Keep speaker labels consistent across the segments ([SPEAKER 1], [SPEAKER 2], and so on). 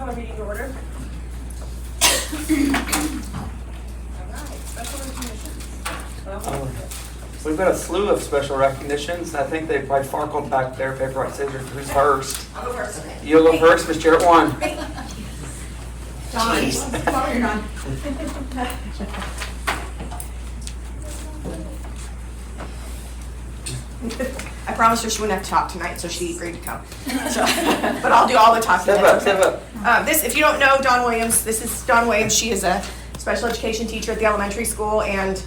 [SPEAKER 1] call a meeting to order. Alright, special recognitions.
[SPEAKER 2] We've got a slew of special recognitions. I think they probably farkled back there, paper, rock, scissors. Who's first?
[SPEAKER 1] I'll go first.
[SPEAKER 2] You'll go first, Miss Jarrett, one.
[SPEAKER 1] Dawn. Oh, you're done. I promised her she wouldn't have to talk tonight, so she agreed to come. So, but I'll do all the talking.
[SPEAKER 2] Step up, step up.
[SPEAKER 1] This, if you don't know Dawn Williams, this is Dawn Williams. She is a special education teacher at the elementary school, and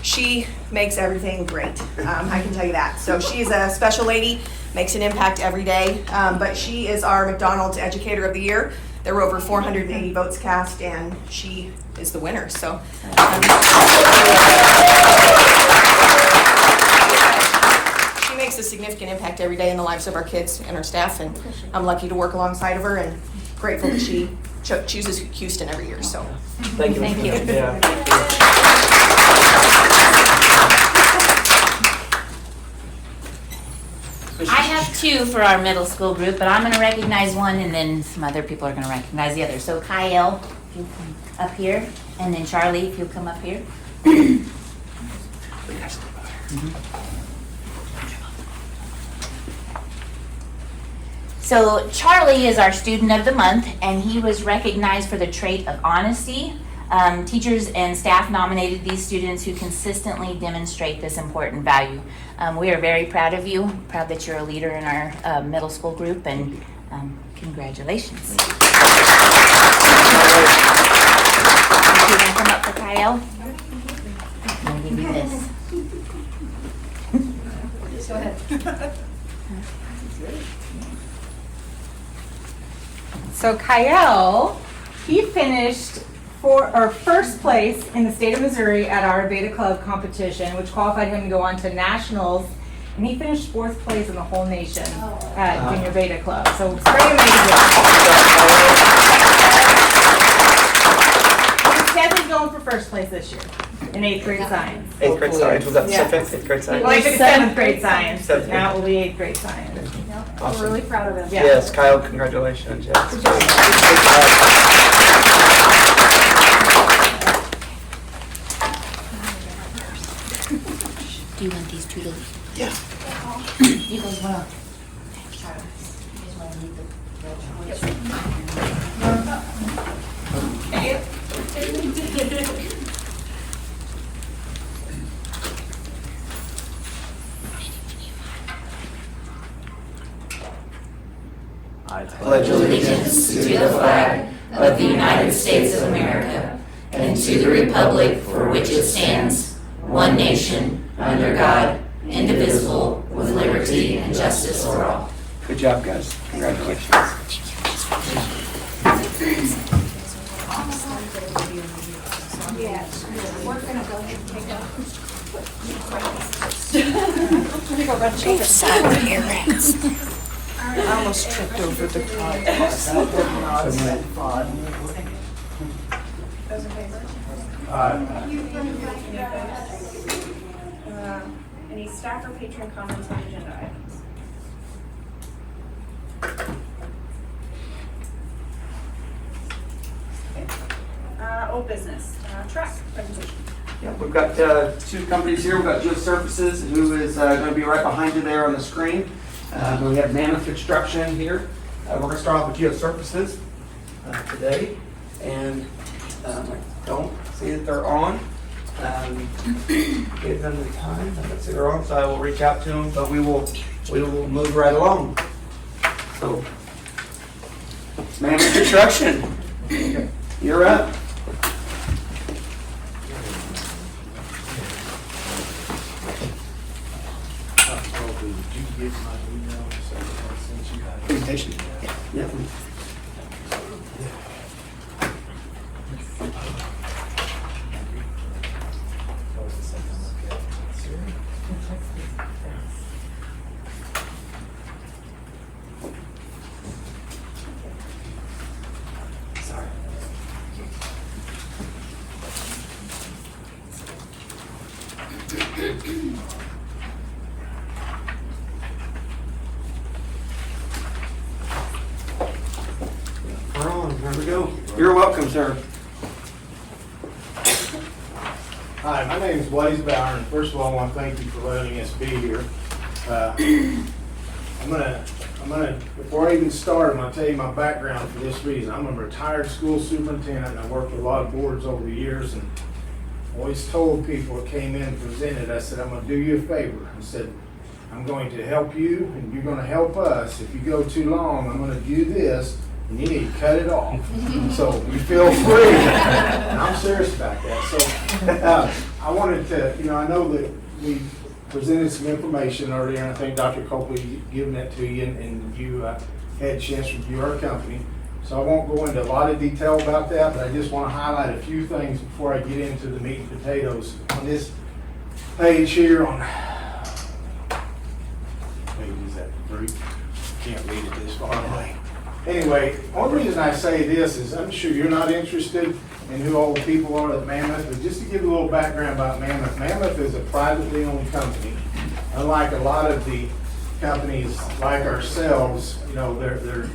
[SPEAKER 1] she makes everything great. I can tell you that. So she's a special lady, makes an impact every day. But she is our McDonald's Educator of the Year. There were over 480 votes cast, and she is the winner. So. She makes a significant impact every day in the lives of our kids and our staff, and I'm lucky to work alongside of her and grateful that she chooses Houston every year. So.
[SPEAKER 2] Thank you.
[SPEAKER 1] Thank you.
[SPEAKER 2] Yeah.
[SPEAKER 3] I have two for our middle school group, but I'm going to recognize one, and then some other people are going to recognize the other. So Kyle, if you come up here, and then Charlie, if you'll come up here. So Charlie is our student of the month, and he was recognized for the trait of honesty. Teachers and staff nominated these students who consistently demonstrate this important value. We are very proud of you, proud that you're a leader in our middle school group, and congratulations. You can come up for Kyle. I'm going to give you this.
[SPEAKER 1] Go ahead.
[SPEAKER 4] So Kyle, he finished first place in the state of Missouri at our Beta Club competition, which qualified him to go on to nationals, and he finished fourth place in the whole nation at Junior Beta Club. So it's very amazing. He's definitely going for first place this year in 8th grade science.
[SPEAKER 2] 8th grade science. Was that
[SPEAKER 4] Yeah.
[SPEAKER 2] 8th grade science?
[SPEAKER 4] Well, he took 7th grade science,
[SPEAKER 2] Seventh
[SPEAKER 4] but now it will be 8th grade science.
[SPEAKER 2] Awesome.
[SPEAKER 1] We're really proud of him.
[SPEAKER 4] Yeah.
[SPEAKER 2] Yes, Kyle, congratulations. Yes.
[SPEAKER 3] Do you want these two to leave?
[SPEAKER 2] Yeah.
[SPEAKER 3] You guys want to? You guys want to leave the
[SPEAKER 2] I pledge
[SPEAKER 5] allegiance to the flag of the United States of America and to the republic for which it stands, one nation, under God, indivisible, with liberty and justice for all.
[SPEAKER 2] Good job, guys. Congratulations.
[SPEAKER 1] We're gonna go take a. I almost tripped over the card. Those in favor? Any staff or patron comments on agenda items? Okay. Old business, track presentation.
[SPEAKER 2] Yeah, we've got two companies here. We've got Geosurfaces, who is going to be right behind you there on the screen. We have Mammoth Construction here. We're going to start off with Geosurfaces today. And I don't see that they're on. Give them the time. I don't see they're on, so I will reach out to them. But we will move right along. So, Mammoth Construction, you're up. Presentation. Yeah. Sorry. We're on. All There we go. You're welcome, sir.
[SPEAKER 6] Hi, my name is Blaze Bauer, and first of all, I want to thank you for letting us be here. Before I even start, I'm gonna tell you my background for this reason. I'm a retired school superintendent, and I worked with a lot of boards over the years, and always told people that came in and presented, I said, I'm gonna do you a favor. I said, I'm going to help you, and you're gonna help us. If you go too long, I'm gonna do this, and you need to cut it off. So you feel free. And I'm serious about that. So I wanted to, I know that we presented some information earlier, and I think Dr. Copley given that to you, and you had a chance to review our company. So I won't go into a lot of detail about that, but I just want to highlight a few things before I get into the meat and potatoes. On this page here, on page is that 3? Can't read it this far away. Anyway, only reason I say this is I'm sure you're not interested in who all the people are at Mammoth, but just to give you a little background about Mammoth. Mammoth is a privately owned company. Unlike a lot of the companies like ourselves, the other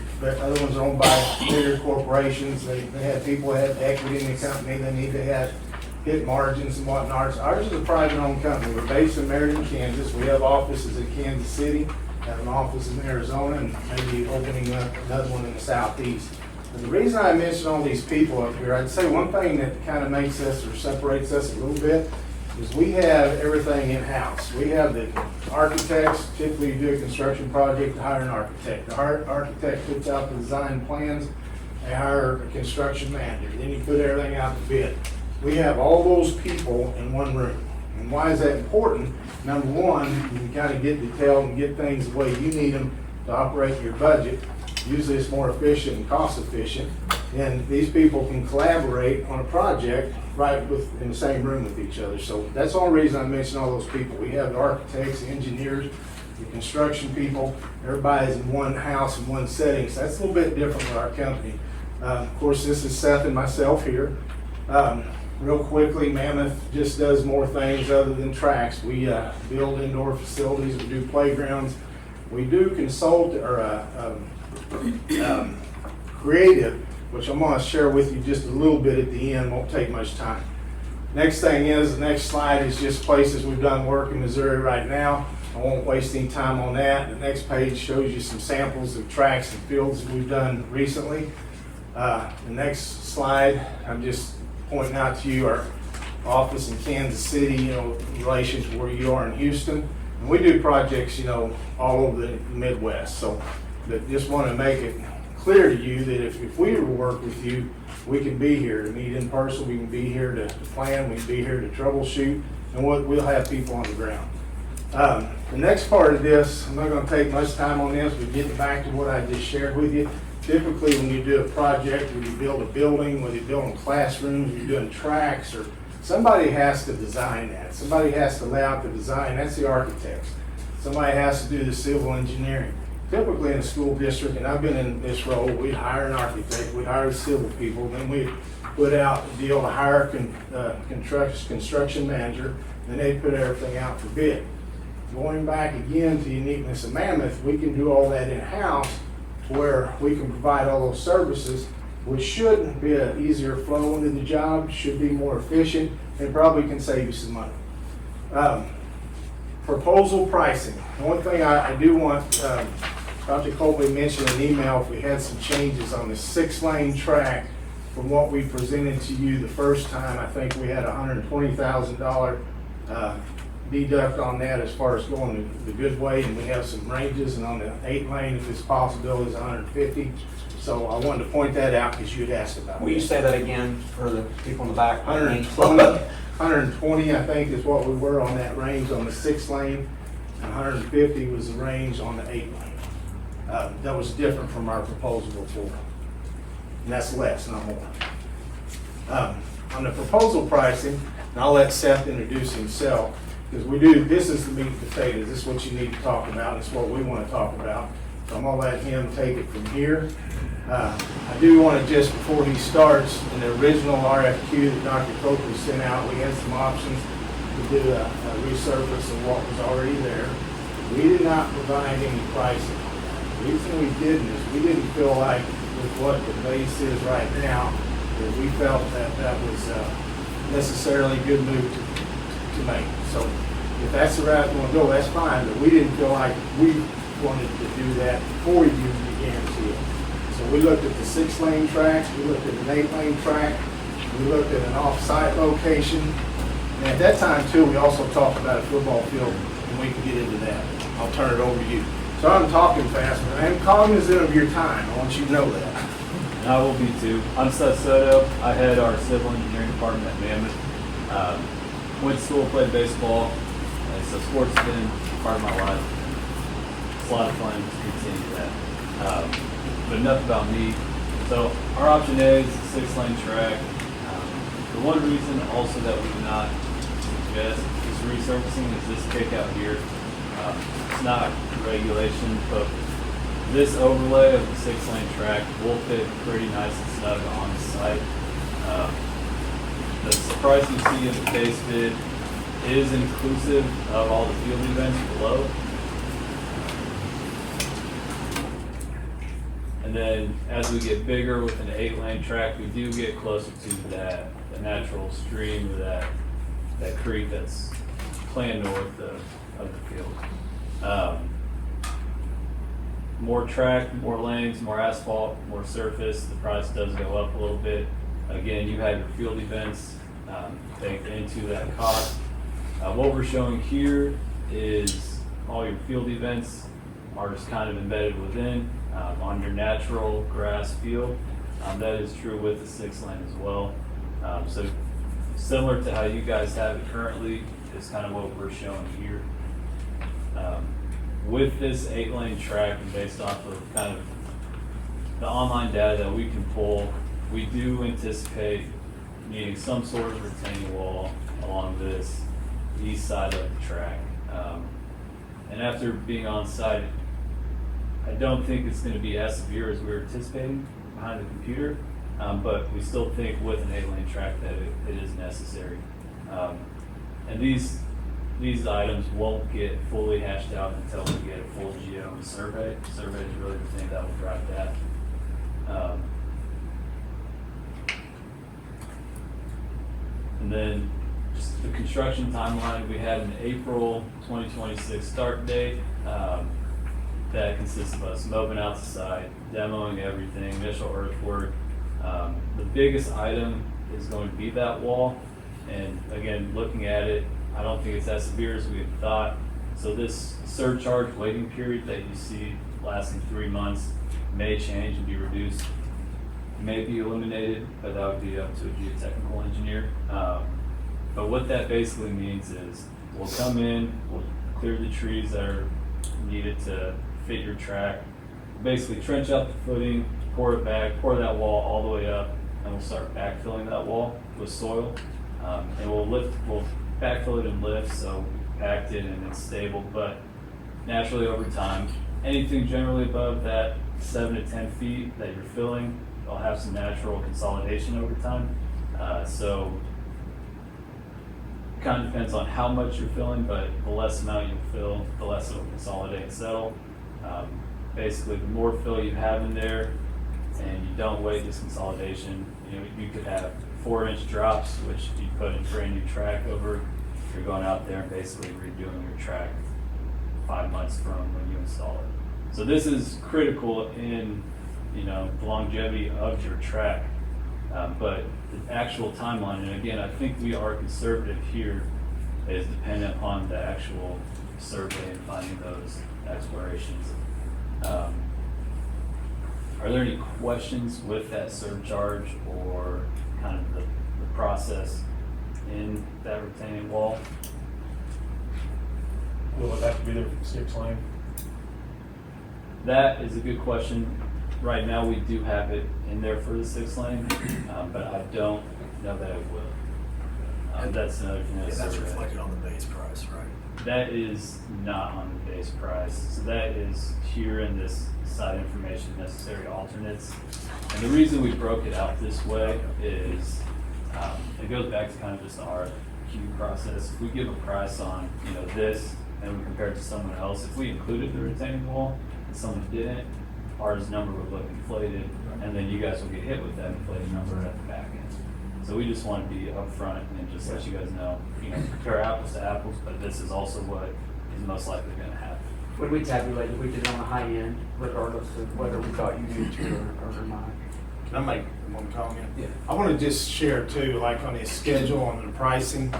[SPEAKER 6] ones are owned by bigger corporations. They have people that have equity in the company. They need to hit margins and whatnot. Ours is a private owned company. We're based in Meriden, Kansas. We have offices in Kansas City, have an office in Arizona, and maybe opening up another one in the southeast. And the reason I mention all these people up here, I'd say one thing that kind of makes us or separates us a little bit is we have everything in-house. We have the architects. Typically, you do a construction project to hire an architect. The architect puts out the design plans. They hire a construction manager. Then you put everything out to bid. We have all those people in one room. And why is that important? Number one, you can kind of get detailed and get things the way you need them to operate your budget. Usually it's more efficient and cost efficient. And these people can collaborate on a project right in the same room with each other. So that's the only reason I mentioned all those people. We have the architects, the engineers, the construction people. Everybody's in one house in one setting. So that's a little bit different with our company. Of course, this is Seth and myself here. Real quickly, Mammoth just does more things other than tracks. We build indoor facilities. We do playgrounds. We do consult or creative, which I'm going to share with you just a little bit at the end. Won't take much time. Next thing is, the next slide is just places we've done work in Missouri right now. I won't waste any time on that. The next page shows you some samples of tracks and fields that we've done recently. The next slide, I'm just pointing out to you our office in Kansas City, in relation to where you are in Houston. And we do projects, all over the Midwest. So, but just want to make it clear to you that if we were to work with you, we can be here to meet in person. We can be here to plan. We can be here to troubleshoot, and we'll have people on the ground. The next part of this, I'm not going to take much time on this. We're getting back to what I just shared with you. Typically, when you do a project, when you build a building, whether you're building classrooms, you're doing tracks, or somebody has to design that. Somebody has to lay out the design. That's the architects. Somebody has to do the civil engineering. Typically in a school district, and I've been in this role, we hire an architect, we hire civil people, then we put out a deal to hire a construction manager, then they put everything out for bid. Going back again to the uniqueness of Mammoth, we can do all that in-house where we can provide all those services, which should be an easier flow into the job, should be more efficient, and probably can save you some money. Proposal pricing. The one thing I do want, Dr. Colby mentioned in an email if we had some changes on the 6-lane track from what we presented to you the first time. I think we had $120,000 deduct on that as far as going the good way, and we have some ranges, and on the 8-lane, if it's possible, is 150. So I wanted to point that out because you had asked about it.
[SPEAKER 2] Will you say that again for the people in the back?
[SPEAKER 6] 120, I think, is what we were on that range on the 6-lane, and 150 was the range on the 8-lane. That was different from our proposal before, and that's less, not more. On the proposal pricing, and I'll let Seth introduce himself, because this is the meat and potatoes. This is what you need to talk about. It's what we want to talk about. So I'm going to let him take it from here. I do want to just, before he starts, in the original RFQ that Dr. Copley sent out, we had some options to do a resurface of what was already there. We did not provide any pricing. The reason we didn't is we didn't feel like with what the base is right now, that we felt that that was necessarily a good move to make. So if that's the route you want to go, that's fine, but we didn't feel like we wanted to do that before we even began to. So we looked at the 6-lane tracks, we looked at an 8-lane track, we looked at an off-site location, and at that time too, we also talked about a football field, and we can get into that. I'll turn it over to you. So I'm talking fast, but I'm cognizant of your time. I want you to know that.
[SPEAKER 7] And I will be too. I'm Seth Soto. I head our civil engineering department at Mammoth. Went to school, played baseball, and so sports has been part of my life. It's a lot of fun to continue that. But enough about me. So our option A is a 6-lane track. The one reason also that we do not suggest this resurfacing is this kick out here. It's not regulation, but this overlay of the 6-lane track will fit pretty nice and snug on the site. The price you see in the base bid is inclusive of all the field events below. And then as we get bigger with an 8-lane track, we do get closer to the natural stream or that creek that's planned north of the field. More track, more lanes, more asphalt, more surface, the price does go up a little bit. Again, you have your field events baked into that cost. What we're showing here is all your field events are just kind of embedded within on your natural grass field. That is true with the 6-lane as well. So similar to how you guys have it currently is kind of what we're showing here. With this 8-lane track and based off of kind of the online data that we can pull, we do anticipate needing some sort of retaining wall along this east side of the track. And after being on site, I don't think it's going to be as severe as we were anticipating behind the computer, but we still think with an 8-lane track that it is necessary. And these items won't get fully hashed out until we get a full geo and survey. Survey is really the thing that will drive that. And then just the construction timeline, we had an April 2026 start date. That consists of us moving out the site, demoing everything, initial earthwork. The biggest item is going to be that wall. And again, looking at it, I don't think it's as severe as we had thought. So this surcharge waiting period that you see lasting 3 months may change and be reduced, may be eliminated, but that would be up to a geotechnical engineer. But what that basically means is we'll come in, we'll clear the trees that are needed to fit your track, basically trench out the footing, pour it back, pour that wall all the way up, and we'll start backfilling that wall with soil. And we'll backfill it and lift, so packed it and it's stable, but naturally over time, anything generally above that 7 to 10 feet that you're filling, will have some natural consolidation over time. So kind of depends on how much you're filling, but the less amount you fill, the less it will consolidate and settle. Basically, the more fill you have in there and you don't wait this consolidation, you could have 4-inch drops, which you put in brand new track over. You're going out there and basically redoing your track 5 months from when you install it. So this is critical in the longevity of your track. But the actual timeline, and again, I think we are conservative here, is dependent upon the actual survey and finding those explorations. Are there any questions with that surcharge or kind of the process in that retaining wall?
[SPEAKER 8] Will it have to be there for the 6-lane?
[SPEAKER 7] That is a good question. Right now, we do have it in there for the 6-lane, but I don't know that it will. That's another thing.
[SPEAKER 9] That's reflected on the base price, right?
[SPEAKER 7] That is not on the base price. So that is here in this site information necessary alternates. And the reason we broke it out this way is it goes back to kind of just the RFQ process. If we give a price on this and we compare it to someone else, if we included the retaining wall and someone didn't, ours number would look inflated, and then you guys will get hit with that inflated number at the back end. So we just want to be upfront and just let you guys know, compare apples to apples, but this is also what is most likely going to happen.
[SPEAKER 2] When we tabulated, we did it on the high end, regardless of whether we thought you needed to or not.
[SPEAKER 6] Can I make one comment?
[SPEAKER 2] Yeah.
[SPEAKER 6] I want to just share too, like on his schedule, on the pricing,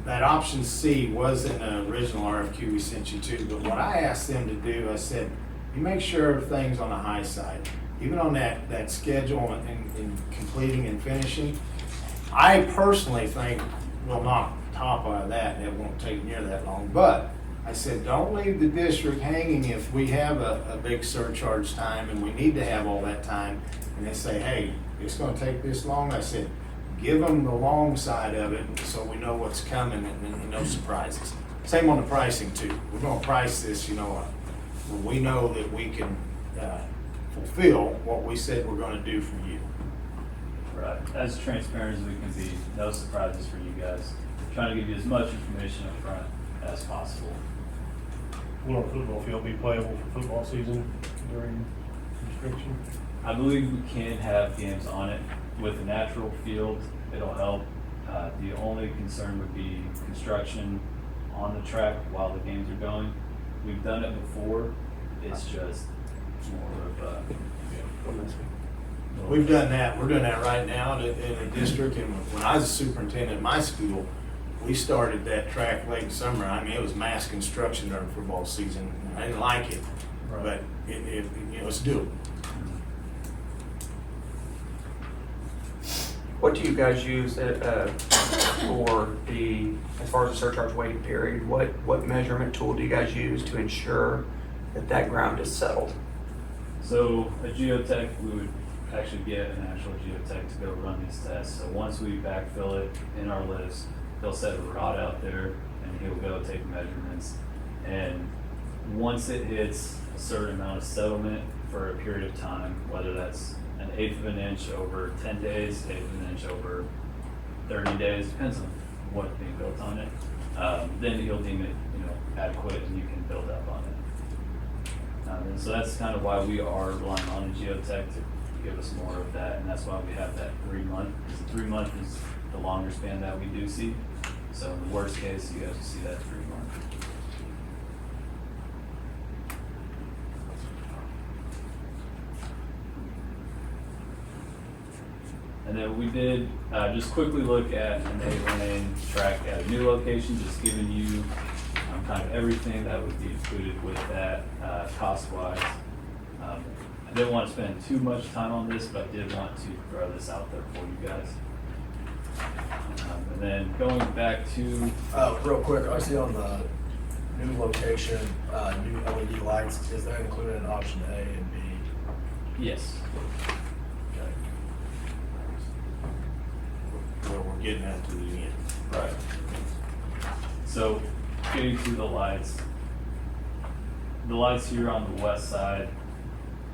[SPEAKER 6] that option C was in the original RFQ we sent you to, but what I asked them to do, I said, you make sure everything's on the high side. Even on that schedule and completing and finishing, I personally think we'll knock the top out of that, and it won't take near that long. But I said, don't leave the district hanging if we have a big surcharge time and we need to have all that time, and they say, hey, it's gonna take this long. I said, give them the long side of it so we know what's coming and no surprises. Same on the pricing too. We're gonna price this, when we know that we can fulfill what we said we're gonna do for you.
[SPEAKER 7] Right. As transparent as we can be, no surprises for you guys. Trying to give you as much information up front as possible.
[SPEAKER 8] Will our football field be playable for football season during restriction?
[SPEAKER 7] I believe we can have games on it. With a natural field, it'll help. The only concern would be construction on the track while the games are going. We've done it before. It's just more of
[SPEAKER 6] We've done that. We're doing that right now in a district. And when I was a superintendent at my school, we started that track late in summer. I mean, it was mass construction during football season. I didn't like it, but it's doable.
[SPEAKER 2] What do you guys use for as far as the surcharge waiting period? What measurement tool do you guys use to ensure that ground is settled?
[SPEAKER 7] So a geotech, we would actually get an actual geotech to go run these tests. So once we backfill it in our list, they'll set a rod out there and he'll go take measurements. And once it hits a certain amount of settlement for a period of time, whether that's an 1/8 of an inch over 10 days, 1/8 of an inch over 30 days, depends on what's being built on it, then he'll deem it adequate and you can build up on it. And so that's kind of why we are relying on the geotech to give us more of that, and that's why we have that 3 month, because the 3 month is the longer span that we do see. So in the worst case, you guys will see that 3 month. And then we did just quickly look at an 8-lane track at a new location, just giving you kind of everything that would be included with that cost-wise. I didn't want to spend too much time on this, but I did want to throw this out there for you guys. And then going back to...
[SPEAKER 9] Real quick, I see on the new location, new LED lights, is that included in option A and B?
[SPEAKER 7] Yes.
[SPEAKER 9] Okay.
[SPEAKER 6] Where we're getting at to the end.
[SPEAKER 7] Right. So getting to the lights here on the west side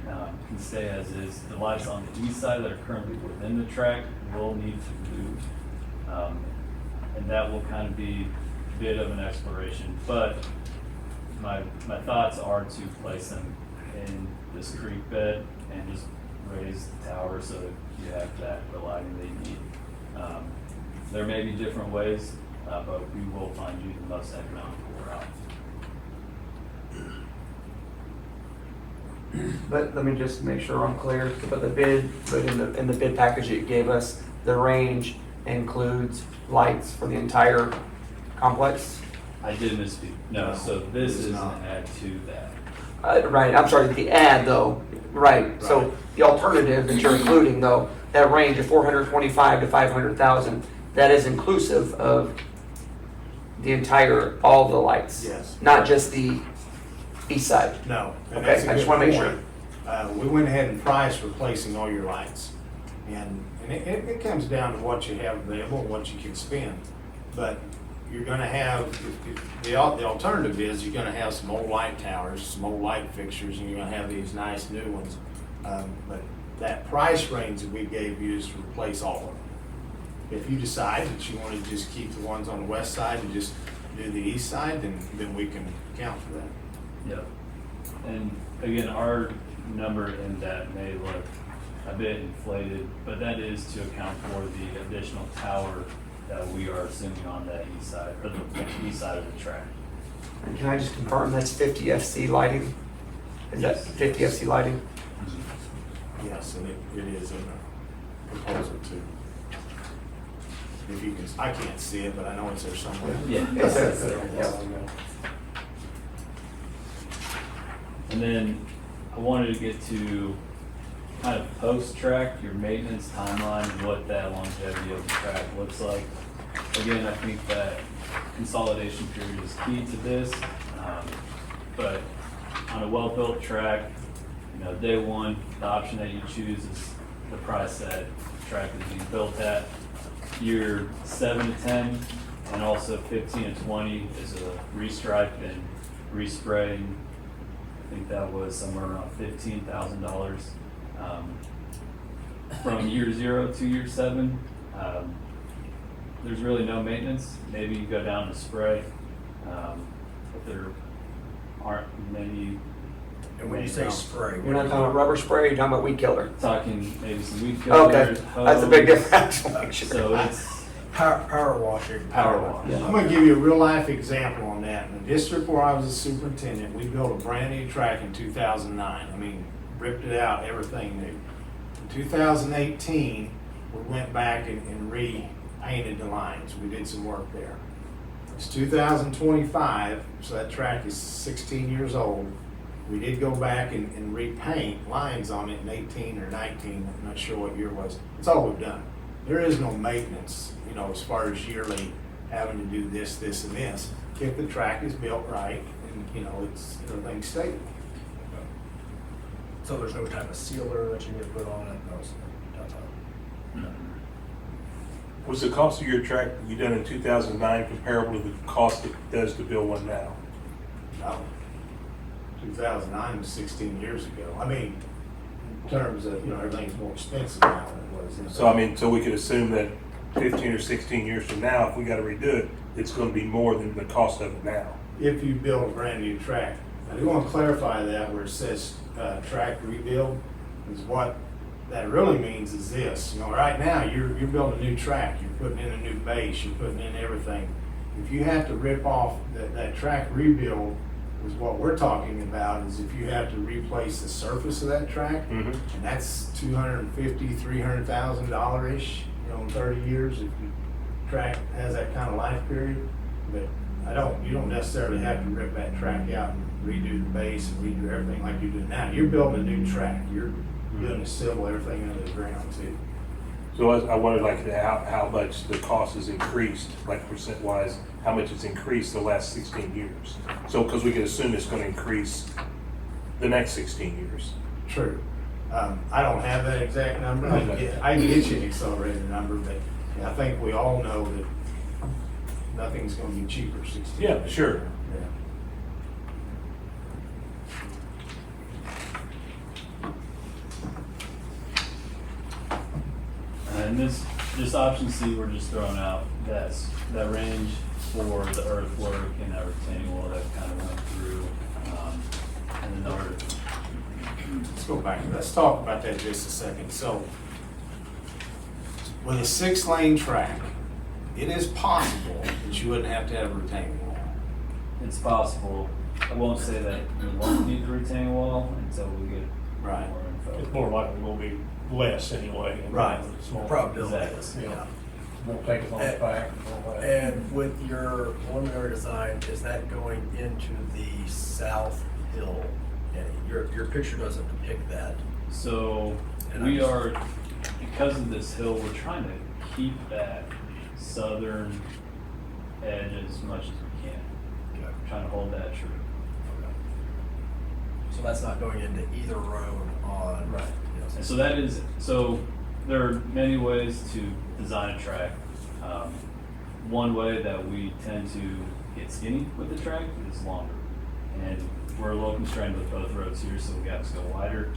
[SPEAKER 7] can stay as is. The lights on the east side that are currently within the track will need to move. And that will kind of be a bit of an exploration. But my thoughts are to place them in this creek bed and just raise the tower so that you have the lighting that you need. There may be different ways, but we will find you the most economical route.
[SPEAKER 2] But let me just make sure I'm clear. But in the bid package that you gave us, the range includes lights for the entire complex?
[SPEAKER 7] I did misspeak. No, so this
[SPEAKER 6] it's
[SPEAKER 7] is
[SPEAKER 6] not.
[SPEAKER 7] an add to that.
[SPEAKER 2] Right, I'm sorry, the ad though, right. So the alternative that you're including though, that range of 425 to 500,000, that is inclusive of all the lights?
[SPEAKER 6] Yes.
[SPEAKER 2] Not just the east side?
[SPEAKER 6] No. and
[SPEAKER 2] Okay,
[SPEAKER 6] that's a
[SPEAKER 2] I just
[SPEAKER 6] good
[SPEAKER 2] wanna make
[SPEAKER 6] point. We went ahead and priced replacing all your lights. And it comes down to what you have available, what you can spend. But you're gonna have, the alternative is you're gonna have some old light towers, some old light fixtures, and you're gonna have these nice new ones. But that price range that we gave you is to replace all of them. If you decide that you wanna just keep the ones on the west side and just do the east side, then we can account for that.
[SPEAKER 7] Yep. And again, our number in that may look a bit inflated, but that is to account for the additional tower that we are assuming on that east side, or the east side of the track.
[SPEAKER 2] And can I just confirm that's 50 FC lighting? Is that
[SPEAKER 7] Yes.
[SPEAKER 2] 50 FC lighting?
[SPEAKER 6] Yes, and it is in the proposal too. If you can, I can't see it, but I know it's there somewhere.
[SPEAKER 7] Yeah.
[SPEAKER 2] It's there, yeah.
[SPEAKER 7] And then I wanted to get to kind of post-track, your maintenance timeline, and what that longevity of the track looks like. Again, I think that consolidation period is key to this, but on a well-built track, day one, the option that you choose is the price that the track is being built at. Year 7 to 10, and also 15 to 20 is a restripe and respraying. I think that was somewhere around $15,000. From year 0 to year 7, there's really no maintenance. Maybe you go down to spray, but there aren't many.
[SPEAKER 9] And when you say spray,
[SPEAKER 2] You're not talking about rubber spray, you're talking about weed killer?
[SPEAKER 7] Talking maybe some weed killers.
[SPEAKER 2] Okay, that's a big
[SPEAKER 7] hose.
[SPEAKER 2] difference.
[SPEAKER 7] So it's
[SPEAKER 9] power washing.
[SPEAKER 7] power wash.
[SPEAKER 6] I'm gonna give you a real life example on that. In the district where I was a superintendent, we built a brand new track in 2009. I mean, ripped it out, everything new. In 2018, we went back and repainted the lines. We did some work there. It's 2025, so that track is 16 years old. We did go back and repaint lines on it in 18 or 19, I'm not sure what year it was. That's all we've done. There is no maintenance, as far as yearly having to do this, this, and this. If the track is built right and, it's, everything's stable.
[SPEAKER 9] So there's no type of sealer that you need to put on it? No.
[SPEAKER 8] Was the cost of your track you done in 2009 comparable to the cost it does to build one now?
[SPEAKER 6] No. 2009 was 16 years ago. I mean, in terms of, everything's more expensive now than it was.
[SPEAKER 8] So I mean, so we could assume that 15 or 16 years from now, if we gotta redo it, it's gonna be more than the cost of it now.
[SPEAKER 6] If you build a brand new track. I do want to clarify that where it says track rebuild, is what that really means is this. Right now, you're building a new track, you're putting in a new base, you're putting in everything. If you have to rip off that track rebuild, is what we're talking about, is if you have to replace the surface of that track,
[SPEAKER 8] Mm-hmm.
[SPEAKER 6] and that's $250,000, $300,000-ish, in 30 years, if your track has that kind of life period. But you don't necessarily have to rip that track out and redo the base and redo everything like you do now. You're building a new track. You're doing the civil, everything under the ground too.
[SPEAKER 8] So I wondered how much the cost has increased, like percent wise, how much it's increased the last 16 years. So, because we could assume it's gonna increase the next 16 years.
[SPEAKER 6] True. I don't have that exact number. I can get you an accelerated number, but I think we all know that nothing's gonna be cheaper 16
[SPEAKER 8] Yeah,
[SPEAKER 6] years.
[SPEAKER 8] sure.
[SPEAKER 6] Yeah.
[SPEAKER 7] And this option C, we're just throwing out that range for the earthwork and that retaining wall that kind of went through, and then our.
[SPEAKER 6] Let's go back. Let's talk about that just a second. So, with a 6-lane track, it is possible that you wouldn't have to have a retaining wall.
[SPEAKER 7] It's possible. I won't say that we won't need the retaining wall until we get
[SPEAKER 6] Right.
[SPEAKER 7] more info.
[SPEAKER 8] It's more likely will be less anyway.
[SPEAKER 6] Right.
[SPEAKER 8] Small.
[SPEAKER 9] Probability.
[SPEAKER 7] Exactly.
[SPEAKER 9] Yeah.
[SPEAKER 8] Won't take as long as back.
[SPEAKER 9] And with your preliminary design, is that going into the south hill? And your picture doesn't depict that.
[SPEAKER 7] So
[SPEAKER 9] And
[SPEAKER 7] we
[SPEAKER 9] I just-
[SPEAKER 7] are, because of this hill, we're trying to keep that southern edge as much as we can.
[SPEAKER 9] Okay.
[SPEAKER 7] Trying to hold that true.
[SPEAKER 9] So that's not going into either road on.
[SPEAKER 7] Right.
[SPEAKER 9] You know,
[SPEAKER 7] And so that is, so there are many ways to design a track. One way that we tend to get skinny with the track is longer. And we're a little constrained with both roads here, so the gaps go wider.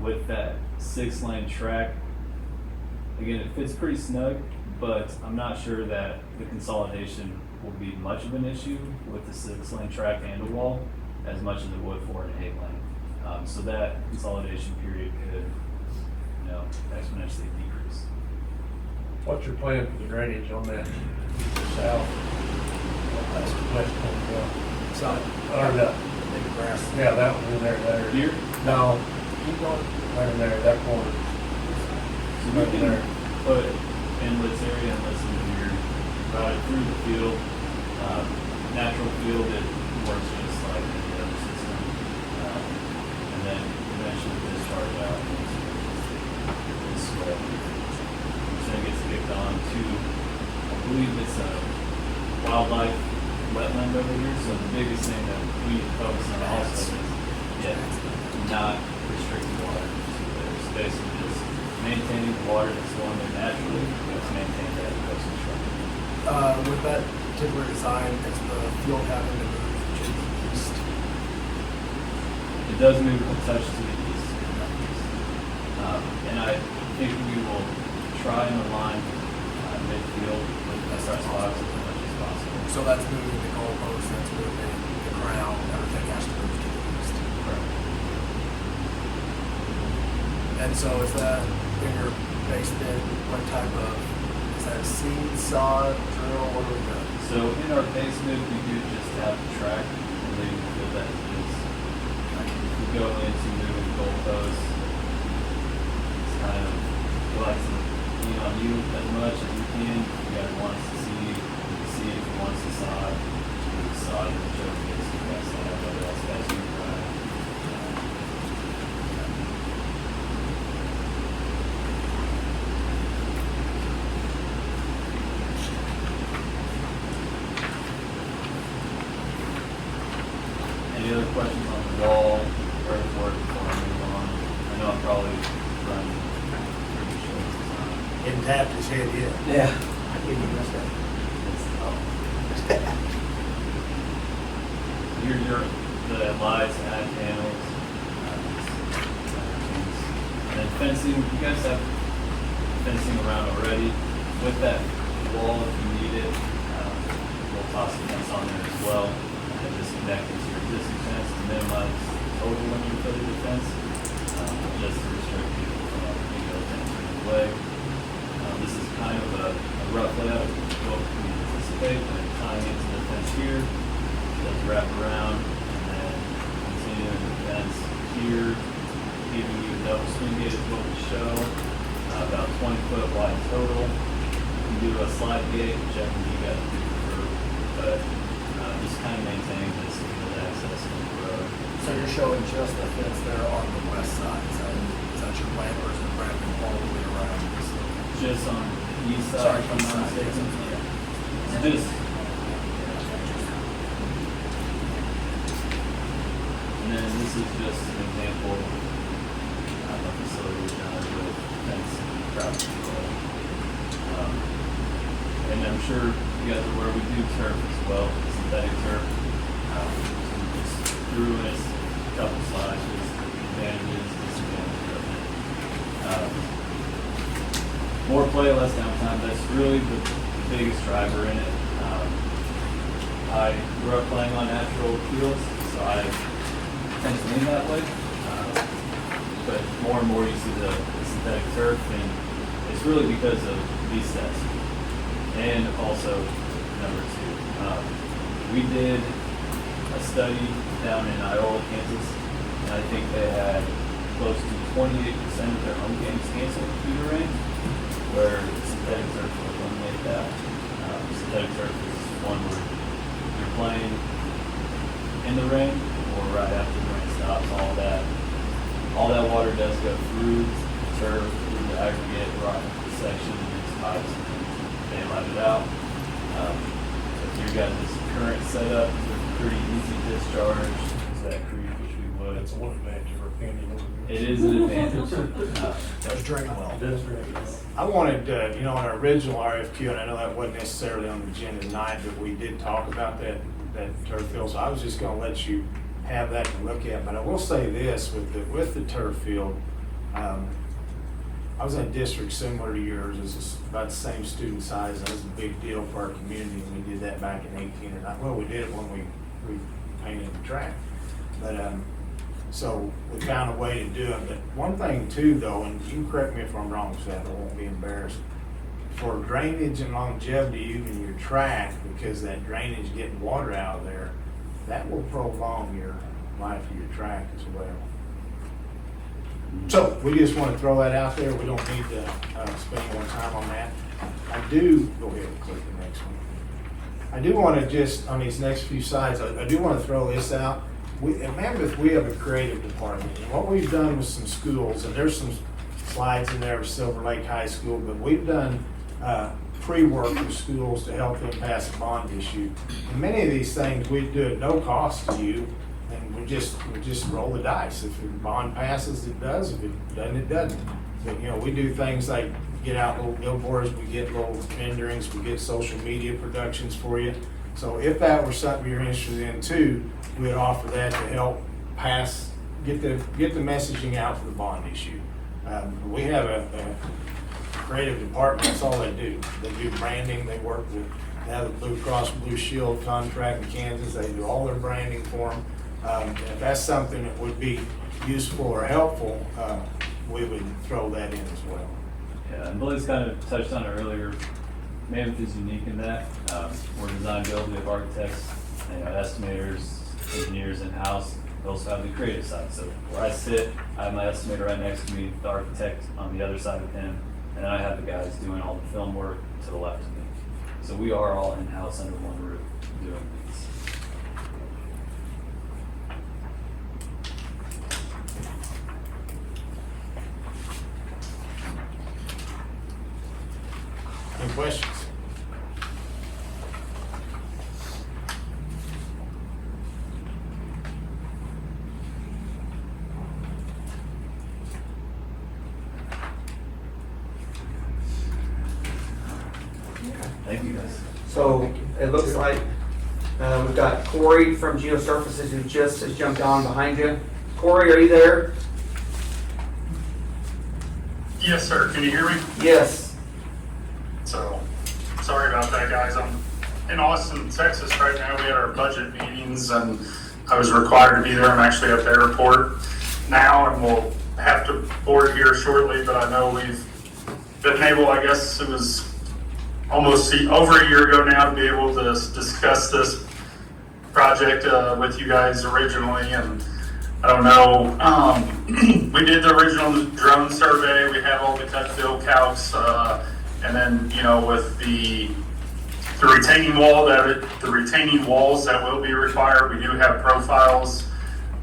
[SPEAKER 7] With that 6-lane track, again, it fits pretty snug, but I'm not sure that the consolidation will be much of an issue with the 6-lane track and a wall as much as it would for an 8-lane. So that consolidation period could, exponentially decrease.
[SPEAKER 8] What's your plan for the drainage on that south, west corner?
[SPEAKER 9] Side.
[SPEAKER 8] Or the,
[SPEAKER 9] Maybe grass.
[SPEAKER 8] yeah, that one in there.
[SPEAKER 7] Here,
[SPEAKER 8] No, keep going, right in there, that corner.
[SPEAKER 7] so we
[SPEAKER 8] Right
[SPEAKER 7] can
[SPEAKER 8] there.
[SPEAKER 7] put inlets area and listen here, route it through the field. Natural field, it works just like any other system. And then eventually discharge out into this swell here. Which then gets kicked on to, I believe it's a wildlife wetland over here. So the biggest thing that we focus on also is, not restricting water to there. It's basically just maintaining the water that's flowing there naturally, let's maintain that coastal structure.
[SPEAKER 9] With that particular design, is the field having to move to the east?
[SPEAKER 7] It does move a touch to the east. And I think we will try and align midfield with the press box as much as possible.
[SPEAKER 9] So that's moving the goalpost, that's moving the ground, everything has to move to the east.
[SPEAKER 7] Correct.
[SPEAKER 9] And so is that in your basement, what type of, is that seed, sod, drill, what do we got?
[SPEAKER 7] So in our basement, we do just have the track and leave the field as it is. We go into moving goalposts. It's kind of, we like to lean on you as much as we can. You guys want us to see, if you want us to sod, do the sod and the showcase. You guys sod, whether that's guys you try. Any other questions on the wall, earthwork before I move on? I know I'm probably running pretty short on time.
[SPEAKER 6] Didn't tap his head yet.
[SPEAKER 2] Yeah. I didn't even miss that.
[SPEAKER 7] Here's the lights and panels. And then fencing, you guys have fencing around already. With that wall, if you need it, we'll toss a fence on there as well. And just connect it to your existing fence to minimize total linear foot of the fence, just to restrict people from being able to enter the way. This is kind of a rough layout of what we anticipate, but tying into the fence here, does wrap around, and then continuing the fence here, giving you a double swing gate is what we show, about 20 foot wide total. You can do a slide gate, which I think you guys do prefer, but just kind of maintaining this field access on the road.
[SPEAKER 9] So you're showing just the fence there on the west side, is that your plan, or is it wrapping all the way around?
[SPEAKER 7] Just on the east side,
[SPEAKER 9] Sorry,
[SPEAKER 7] if I'm
[SPEAKER 9] east
[SPEAKER 7] not
[SPEAKER 9] side,
[SPEAKER 7] mistaken.
[SPEAKER 9] yeah.
[SPEAKER 7] It's just, and then this is just an example of a facility done with fence and traffic control. And I'm sure you guys are aware we do turf as well, synthetic turf. We just threw in a couple slides, just advantages, disadvantages of it. More play, less downtime, that's really the biggest driver in it. I grew up playing on natural fields, so I tend to lean that way. But more and more you see the synthetic turf, and it's really because of these sets. And also, number two, we did a study down in Iola, Kansas, and I think they had close to 28% of their home games canceled due to rain, where synthetic turf will eliminate that. Synthetic turf is one where you're playing in the rain or right after the rain stops. All that water does go through the turf, through the aggregate rock section, and these pipes, and they let it out. With your guys' current setup, it's a pretty easy discharge to that creek, which we would.
[SPEAKER 8] That's one advantage of our opinion over here.
[SPEAKER 7] It is an advantage.
[SPEAKER 9] Does drain well.
[SPEAKER 8] It does very well.
[SPEAKER 6] I wanted, in our original RFQ, and I know that wasn't necessarily on the agenda tonight, but we did talk about that turf field, so I was just gonna let you have that to look at. But I will say this, with the turf field, I was in a district similar to yours. It's about the same student size. That was a big deal for our community, and we did that back in 18 or 9. Well, we did it when we painted the track. But So we found a way to do it. But one thing too though, and you can correct me if I'm wrong, Seth, I won't be embarrassed. For drainage and longevity, even your track, because that drainage getting water out of there, that will prolong your life of your track as well. So we just want to throw that out there. We don't need to spend more time on that. I do, go ahead and click the next one. I do want to just, on these next few slides, I do want to throw this out. At Mammoth, we have a creative department. And what we've done with some schools, and there's some slides in there of Silver Lake High School, but we've done pre-work with schools to help them pass a bond issue. And many of these things we do at no cost to you, and we just roll the dice. If the bond passes, it does. If it doesn't, it doesn't. But we do things like get out little billboards, we get little renderings, we get social media productions for you. So if that were something you're interested in too, we'd offer that to help get the messaging out for the bond issue. We have a creative department, that's all they do. They do branding, they have the Blue Cross Blue Shield contract in Kansas, they do all their branding for them. If that's something that would be useful or helpful, we would throw that in as well.
[SPEAKER 7] Yeah, and Billy's kind of touched on it earlier. Mammoth is unique in that we're design build, we have architects, estimators, engineers in-house. We also have the creative side. So where I sit, I have my estimator right next to me, the architect on the other side of him, and then I have the guys doing all the film work to the left of me. So we are all in-house under one roof doing these.
[SPEAKER 6] Any questions?
[SPEAKER 7] Thank you guys.
[SPEAKER 2] So it looks like we've got Corey from Geosurfaces who just has jumped on behind you. Corey, are you there?
[SPEAKER 10] Yes, sir. Can you hear me?
[SPEAKER 2] Yes.
[SPEAKER 10] So, sorry about that, guys. I'm in Austin, Texas right now. We had our budget meetings and I was required to be there. I'm actually at the airport now and we'll have to board here shortly, but I know we've been able, I guess it was almost over a year ago now, to be able to discuss this project with you guys originally. And I don't know, we did the original drone survey. We have all the cut fill calcs, and then with the retaining wall the retaining walls that will be required. We do have profiles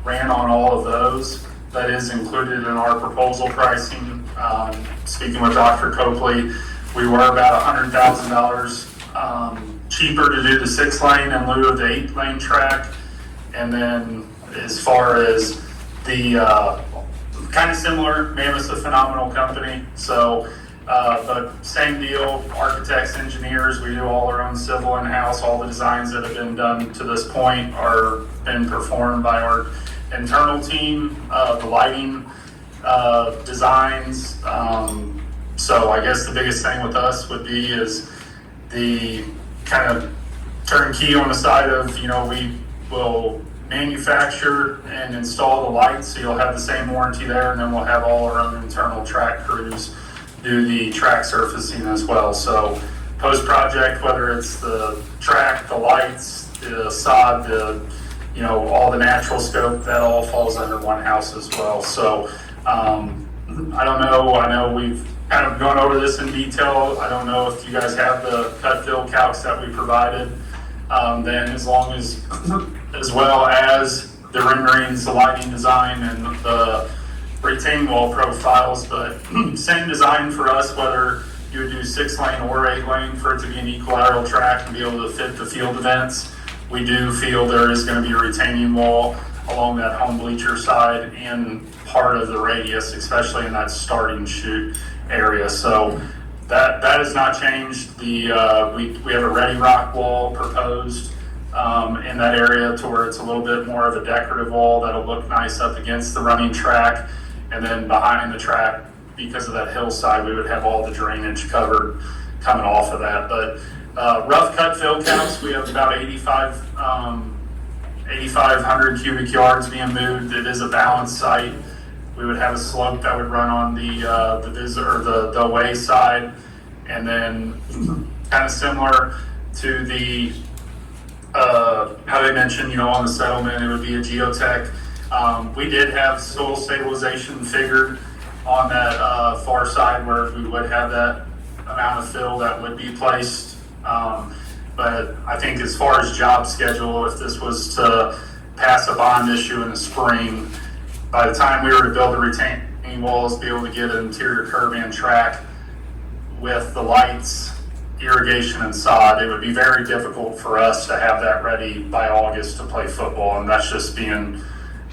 [SPEAKER 10] ran on all of those. That is included in our proposal pricing. Speaking with Dr. Copley, we were about $100,000 cheaper to do the 6-lane in lieu of the 8-lane track. And then as far as the kind of similar, Mammoth's a phenomenal company. So, but same deal, architects, engineers, we do all our own civil in-house. All the designs that have been done to this point are been performed by our internal team, the lighting designs. So I guess the biggest thing with us would be is the kind of turnkey on the side of, we will manufacture and install the lights, so you'll have the same warranty there, and then we'll have all our own internal track crews do the track surfacing as well. So post-project, whether it's the track, the lights, the sod, all the natural scope, that all falls under one house as well. So I don't know, I know we've kind of gone over this in detail. I don't know if you guys have the cut fill calcs that we provided. Then as long as well as the renderings, the lighting design, and the retaining wall profiles, but same design for us, whether you would do 6-lane or 8-lane for it to be an equilateral track and be able to fit the field events. We do feel there is going to be a retaining wall along that home bleacher side and part of the radius, especially in that starting chute area. So that has not changed. We have a ready rock wall proposed in that area to where it's a little bit more of a decorative wall that'll look nice up against the running track. And then behind the track, because of that hillside, we would have all the drainage covered coming off of that. But rough cut fill counts, we have about 85 8,500 cubic yards being moved. It is a balanced site. We would have a slope that would run on the visitor, the away side, and then kind of similar to the how they mentioned, on the settlement, it would be a geotech. We did have soil stabilization figured on that far side where we would have that amount of fill that would be placed. But I think as far as job schedule, if this was to pass a bond issue in the spring, by the time we were to build the retaining walls, be able to get an interior curb and track with the lights, irrigation, and sod, it would be very difficult for us to have that ready by August to play football. And that's just being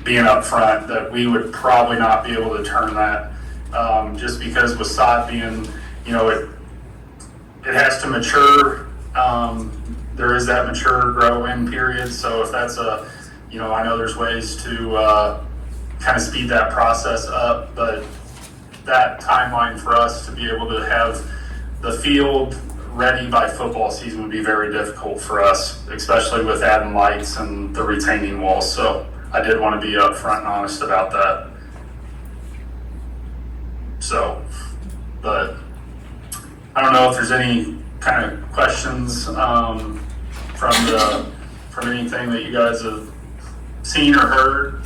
[SPEAKER 10] upfront that we would probably not be able to turn that, just because with sod being, it has to mature. There is that mature grow in period. So if that's I know there's ways to kind of speed that process up, but that timeline for us to be able to have the field ready by football season would be very difficult for us, especially with adding lights and the retaining walls. So I did want to be upfront and honest about that. So, but I don't know if there's any kind of questions from anything that you guys have seen or heard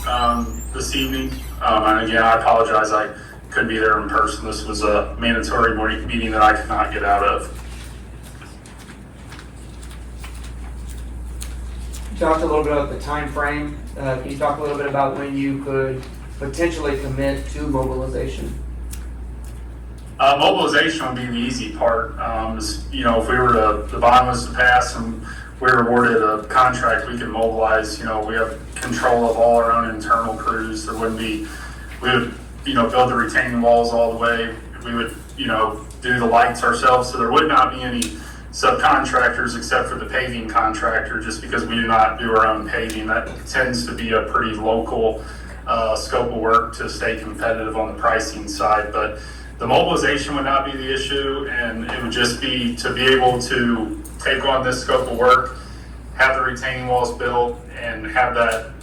[SPEAKER 10] this evening. And again, I apologize, I couldn't be there in person. This was a mandatory morning meeting that I could not get out of.
[SPEAKER 2] You talked a little bit about the time frame. Can you talk a little bit about when you could potentially commit to mobilization?
[SPEAKER 10] Mobilization would be the easy part. If we were the bond was to pass and we were awarded a contract, we could mobilize. We have control of all our own internal crews. We would, build the retaining walls all the way. We would, do the lights ourselves. So there would not be any subcontractors except for the paving contractor, just because we do not do our own paving. That tends to be a pretty local scope of work to stay competitive on the pricing side. But the mobilization would not be the issue, and it would just be to be able to take on this scope of work, have the retaining walls built, and have that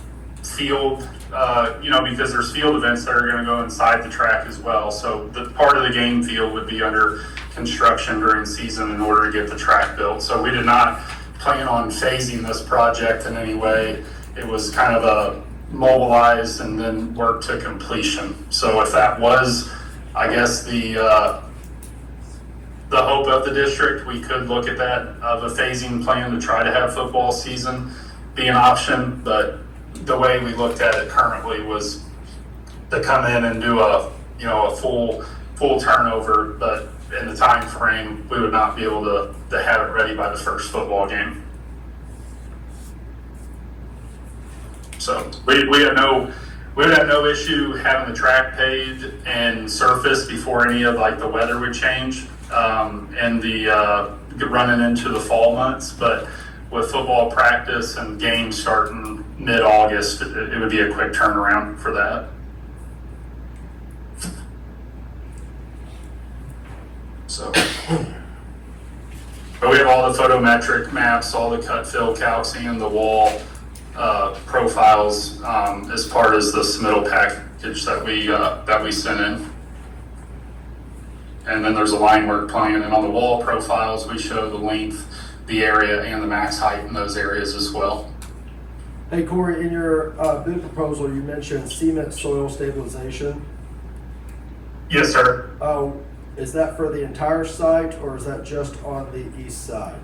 [SPEAKER 10] field, because there's field events that are going to go inside the track as well. So the part of the game field would be under construction during season in order to get the track built. So we did not plan on phasing this project in any way. It was kind of a mobilized and then work to completion. So if that was, I guess, the hope of the district, we could look at that of a phasing plan to try to have football season be an option. But the way we looked at it currently was to come in and do a full turnover, but in the time frame, we would not be able to have it ready by the first football game. So we would have no issue having the track paved and surfaced before any of the weather would change, and the running into the fall months. But with football practice and games starting mid-August, it would be a quick turnaround for that. So, but we have all the photometric maps, all the cut fill calcs, and the wall profiles as part of the submittal package that we sent in. And then there's a line work plan, and on the wall profiles we show the length, the area, and the max height in those areas as well.
[SPEAKER 9] Hey Corey, in your bid proposal, you mentioned cement soil stabilization.
[SPEAKER 10] Yes, sir.
[SPEAKER 9] Is that for the entire site, or is that just on the east side?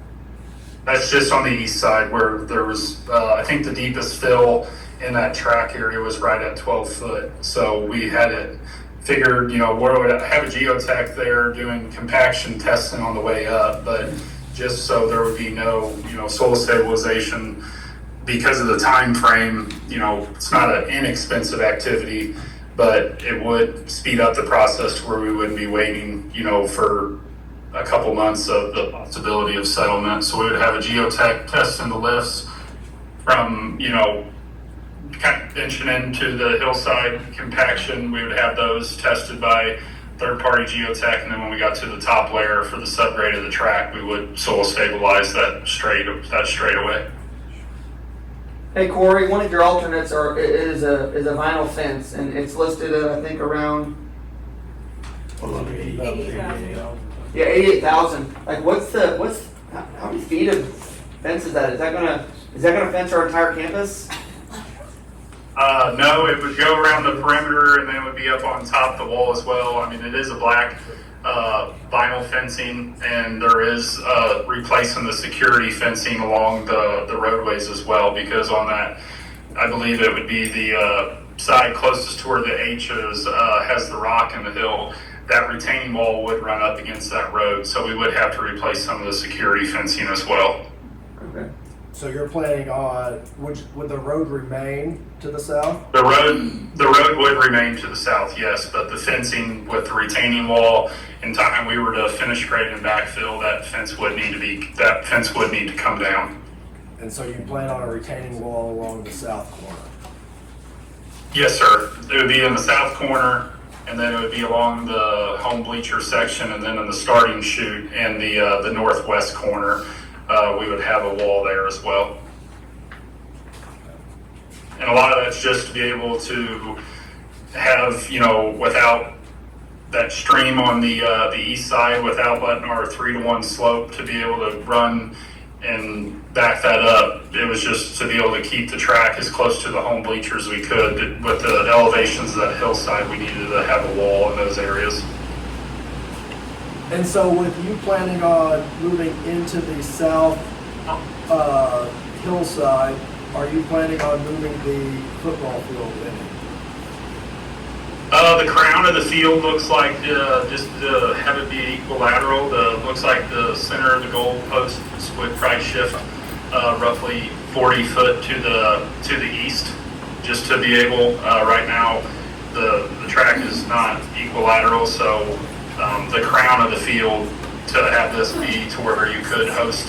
[SPEAKER 10] That's just on the east side where there was, I think the deepest fill in that track area was right at 12 foot. So we had it figured, where would I have a geotech there doing compaction testing on the way up, but just so there would be no, soil stabilization because of the time frame. It's not an inexpensive activity, but it would speed up the process to where we wouldn't be waiting, for a couple months of the possibility of settlement. So we would have a geotech testing the lifts from, kind of inching into the hillside compaction. We would have those tested by third-party geotech, and then when we got to the top layer for the subgrade of the track, we would soil stabilize that straight away.
[SPEAKER 2] Hey Corey, one of your alternates is a vinyl fence, and it's listed at I think around 88,000. Like how many feet of fence is that? Is that gonna fence our entire campus?
[SPEAKER 10] No, it would go around the perimeter and then it would be up on top of the wall as well. I mean, it is a black vinyl fencing, and there is replacing the security fencing along the roadways as well, because on that, I believe it would be the side closest to where the H is, has the rock in the hill. That retaining wall would run up against that road, so we would have to replace some of the security fencing as well.
[SPEAKER 2] Okay.
[SPEAKER 9] So you're planning on, would the road remain to the south?
[SPEAKER 10] The road would remain to the south, yes, but the fencing with the retaining wall, in time we were to finish grade and backfill, that fence would need to come down.
[SPEAKER 9] And so you plan on a retaining wall along the south corner?
[SPEAKER 10] Yes, sir. It would be in the south corner, and then it would be along the home bleacher section, and then in the starting chute and the northwest corner, we would have a wall there as well. And a lot of that's just to be able to have, without that stream on the east side, without letting our 3-to-1 slope, to be able to run and back that up. It was just to be able to keep the track as close to the home bleachers as we could. With the elevations of that hillside, we needed to have a wall in those areas.
[SPEAKER 9] And so with you planning on moving into the south hillside, are you planning on moving the football field in?
[SPEAKER 10] The crown of the field looks like just to have it be equilateral. Looks like the center of the goal post would probably shift roughly 40 foot to the east, just to be able. Right now, the track is not equilateral, so the crown of the field, to have this be to where you could host,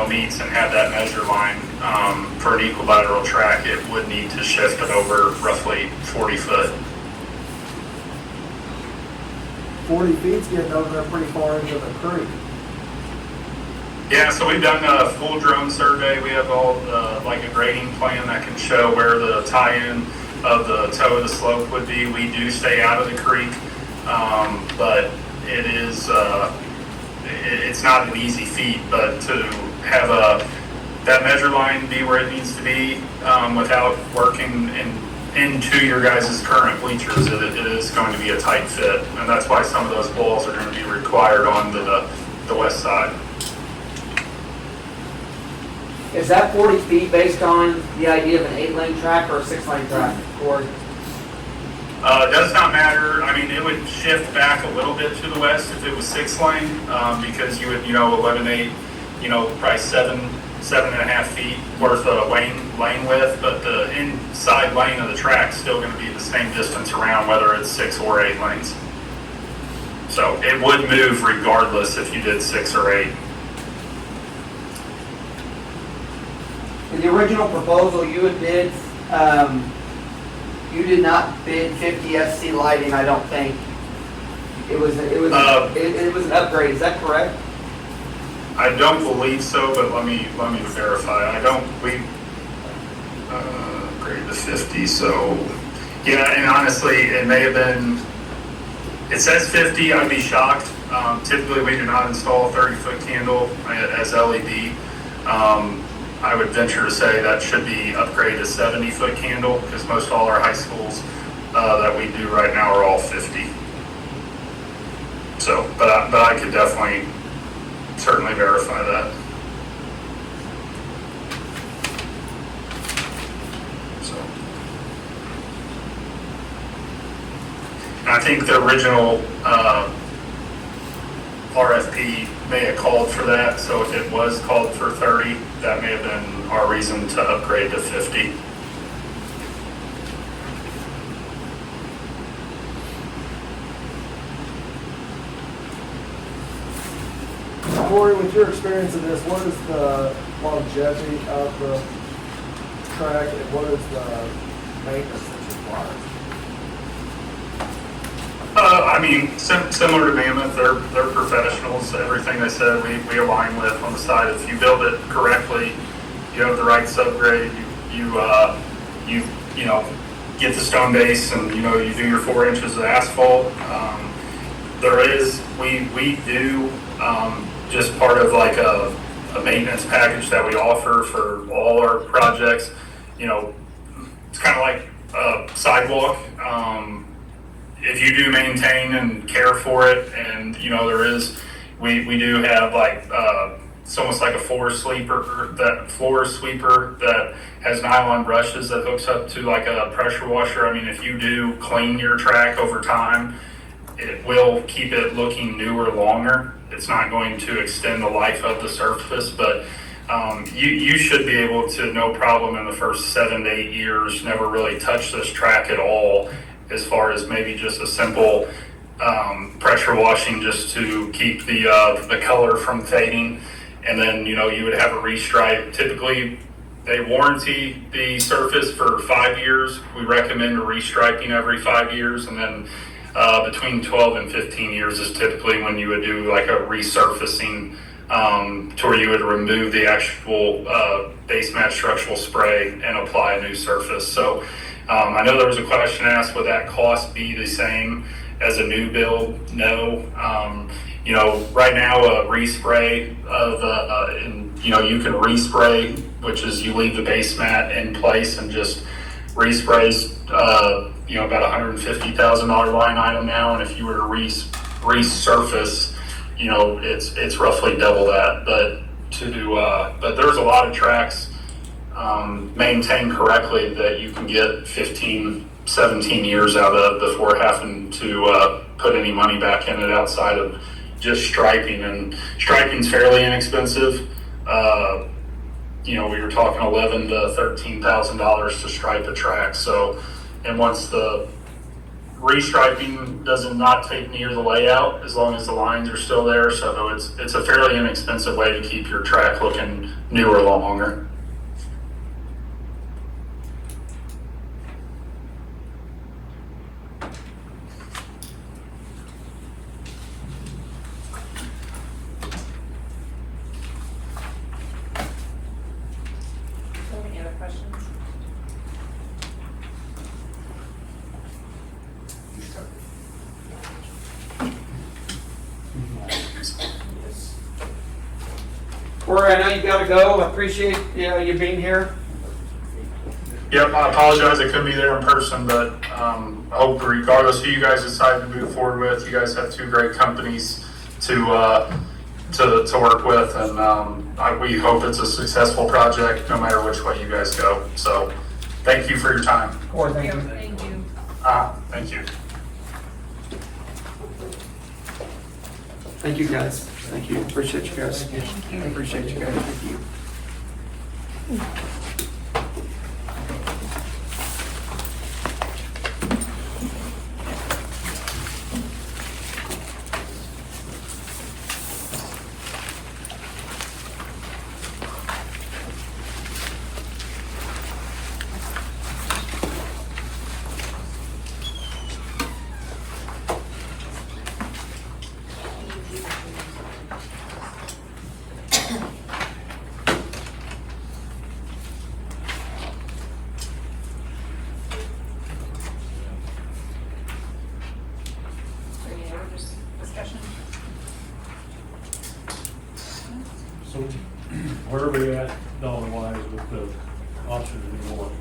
[SPEAKER 10] meets and have that measure line for an equilateral track, it would need to shift it over roughly 40 foot.
[SPEAKER 9] 40 feet's getting over there pretty far into the creek.
[SPEAKER 10] Yeah, so we've done a full drone survey. We have all like a grading plan that can show where the tie-in of the toe of the slope would be. We do stay out of the creek, but it is it's not an easy feat. But to have that measure line be where it needs to be without working into your guys' current bleachers, it is going to be a tight fit, and that's why some of those walls are going to be required on the west side.
[SPEAKER 2] Is that 40 feet based on the idea of an 8-lane track or a 6-lane track, Corey?
[SPEAKER 10] It does not matter. I mean, it would shift back a little bit to the west if it was 6-lane, because you would, eliminate, probably 7.5 feet worth of lane width, but the inside lane of the track is still going to be the same distance around, whether it's 6 or 8 lanes. So it would move regardless if you did 6 or 8.
[SPEAKER 2] In the original proposal, you had bid, you did not bid 50 SC lighting, I don't think. It was an upgrade, is that correct?
[SPEAKER 10] I don't believe so, but let me verify. We upgraded to 50, so yeah. And honestly, it may have been. It says 50. I'd be shocked. Typically, we do not install a 30-foot candle as LED. I would venture to say that should be upgraded to 70-foot candle, because most all our high schools that we do right now are all 50. So, but I could definitely. Certainly verify that. So, and I think the original RFP may have called for that. So if it was called for 30, that may have been our reason to upgrade to 50.
[SPEAKER 9] Corey, with your experience in this, what is the longevity of the track and what is the maintenance that's required?
[SPEAKER 10] I mean, similar to Mammoth, they're professionals. Everything they said we align with on the side. If you build it correctly, you have the right subgrade, you know, get the stone base and, you know, you do your 4 inches of asphalt. We do, just part of like a maintenance package that we offer for all our projects. You know, it's kind of like a sidewalk. If you do maintain and care for it, and, you know, we do have like, it's almost like a floor sweeper that has nylon brushes that hooks up to like a pressure washer. I mean, if you do clean your track over time, it will keep it looking newer longer. It's not going to extend the life of the surface, but you should be able to, no problem, in the first 7 to 8 years, never really touch this track at all, as far as maybe just a simple pressure washing just to keep the color from fading. And then, you know, you would have a restripe. Typically, they warranty the surface for 5 years. We recommend restriping every 5 years, and then between 12 and 15 years is typically when you would do like a resurfacing, to where you would remove the actual base mat structural spray and apply a new surface. So I know there was a question asked, would that cost be the same as a new build? No. You know, right now a respray of you know, you can respray, which is you leave the base mat in place and just resprays, you know, about $150,000 line item now. And if you were to resurface, you know, it's roughly double that. But there's a lot of tracks maintained correctly that you can get 15, 17 years out of before having to put any money back in it outside of just striping. And striping's fairly inexpensive. You know, we were talking $11,000 to $13,000 to stripe a track. So, and once the restriping doesn't not take near the layout, as long as the lines are still there. So it's a fairly inexpensive way to keep your track looking newer longer.
[SPEAKER 1] Any other questions?
[SPEAKER 2] Corey, I know you gotta go. I appreciate you being here.
[SPEAKER 10] Yep, I apologize I couldn't be there in person, but I hope regardless who you guys decide to move forward with, you guys have 2 great companies to work with, and we hope it's a successful project no matter which way you guys go. So thank you for your time.
[SPEAKER 2] Corey, thank you.
[SPEAKER 1] Thank you.
[SPEAKER 10] Thank you.
[SPEAKER 2] Thank you, guys. Thank you. Appreciate you guys. I appreciate you guys. Thank you.
[SPEAKER 1] Any other discussion?
[SPEAKER 11] So where are we at dollar-wise with the option to do more?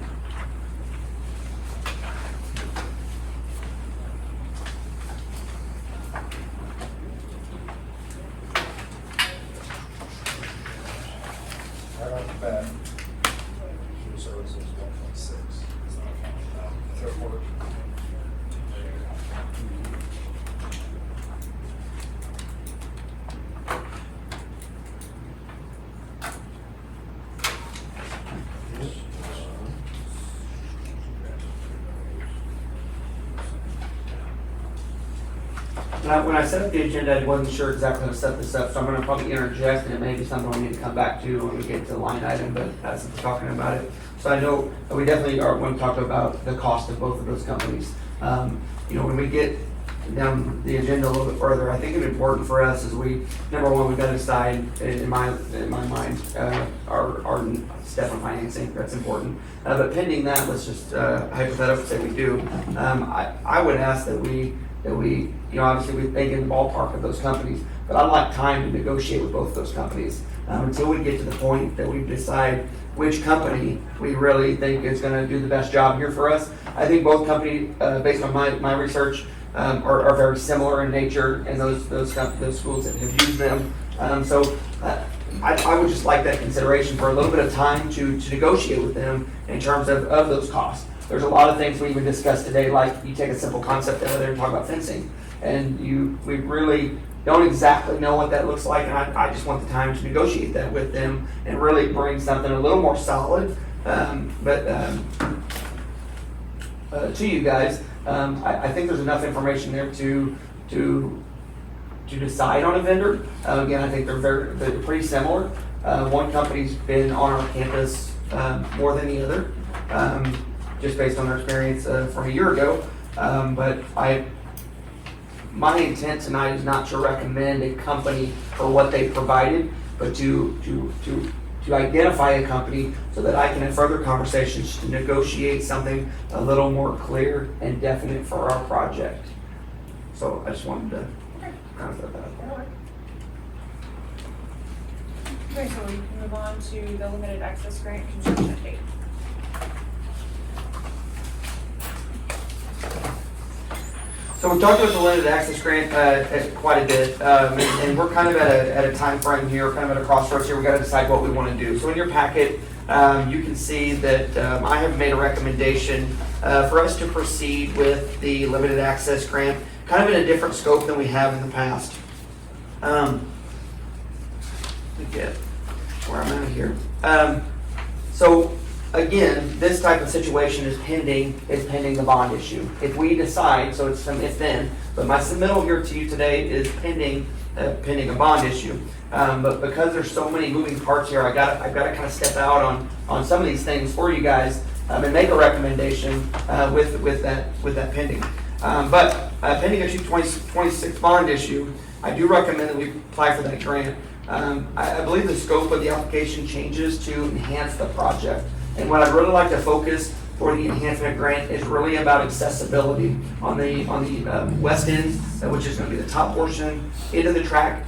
[SPEAKER 9] Right off the bat, food services 1.6. Therefore,
[SPEAKER 2] When I set up the agenda, I wasn't sure exactly how to set this up, so I'm gonna probably interject, and it may be something we need to come back to when we get to the line item, but as we're talking about it. So I know that we definitely want to talk about the cost of both of those companies. You know, when we get down the agenda a little bit further, I think it's important for us as number one, we've got to decide in my mind, our step on financing, that's important. But pending that, let's just hypothetically say we do. I would ask that we, obviously we think in the ballpark of those companies, but I'd like time to negotiate with both of those companies until we get to the point that we decide which company we really think is going to do the best job here for us. I think both companies, based on my research, are very similar in nature, and those schools that have used them. So I would just like that consideration for a little bit of time to negotiate with them in terms of those costs. There's a lot of things we would discuss today, like you take a simple concept out there and talk about fencing, and we really don't exactly know what that looks like, and I just want the time to negotiate that with them and really bring something a little more solid, to you guys. I think there's enough information there to decide on a vendor. Again, I think they're pretty similar. One company's been on our campus more than the other, just based on their experience from a year ago. But my intent tonight is not to recommend a company for what they provided, but to identify a company so that I can have further conversations to negotiate something a little more clear and definite for our project. So I just wanted to kind of throw that out there.
[SPEAKER 12] Okay, so we can move on to the limited access grant construction date.
[SPEAKER 2] So we've talked about the limited access grant quite a bit, and we're kind of at a time frame here, kind of at a crossroads here. We've got to decide what we want to do. So in your packet, you can see that I have made a recommendation for us to proceed with the limited access grant, kind of in a different scope than we have in the past. Let me get where I'm at here. So again, this type of situation is pending the bond issue. If we decide, so it's then, but my submittal here to you today is pending a bond issue. But because there's so many moving parts here, I've got to kind of step out on some of these things for you guys and make a recommendation with that pending. But pending a 2026 bond issue, I do recommend that we apply for that grant. I believe the scope of the application changes to enhance the project. And what I'd really like to focus for the enhancement grant is really about accessibility on the west end, which is going to be the top portion, into the track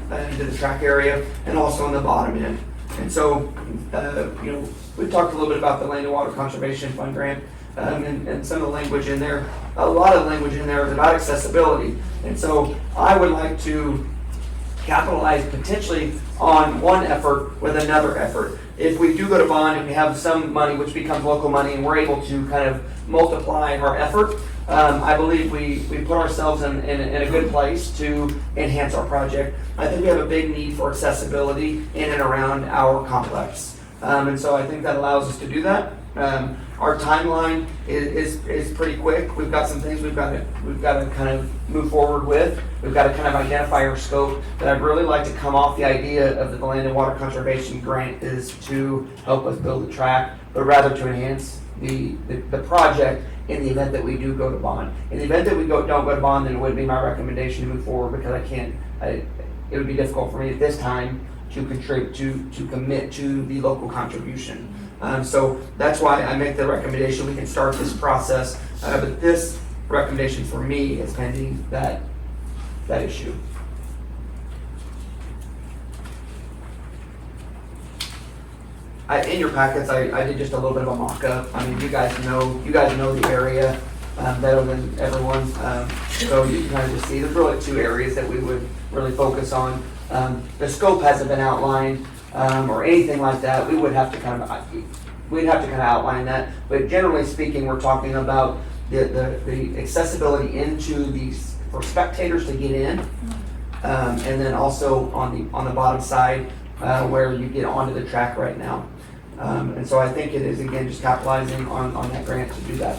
[SPEAKER 2] area, and also on the bottom end. And so, we've talked a little bit about the Land and Water Conservation Fund grant, and some of the language in there. A lot of language in there is about accessibility. And so, I would like to capitalize potentially on one effort with another effort. If we do go to bond and we have some money which becomes local money and we're able to kind of multiply our effort, I believe we put ourselves in a good place to enhance our project. I think we have a big need for accessibility in and around our complex. And so I think that allows us to do that. Our timeline is pretty quick. We've got some things we've got to kind of move forward with. We've got to kind of identify our scope. But I'd really like to come off the idea of the Land and Water Conservation Grant is to help us build the track, but rather to enhance the project in the event that we do go to bond. In the event that we don't go to bond, then it would be my recommendation to move forward because it would be difficult for me at this time to contribute to commit to the local contribution. So that's why I make the recommendation we can start this process, but this recommendation for me is pending that issue. In your packets, I did just a little bit of a mock-up. I mean, you guys know the area better than everyone, so you can kind of just see there's really two areas that we would really focus on. The scope hasn't been outlined or anything like that. We'd have to kind of outline that. But generally speaking, we're talking about the accessibility into these for spectators to get in, and then also on the bottom side where you get onto the track right now. And so I think it is again just capitalizing on that grant to do that.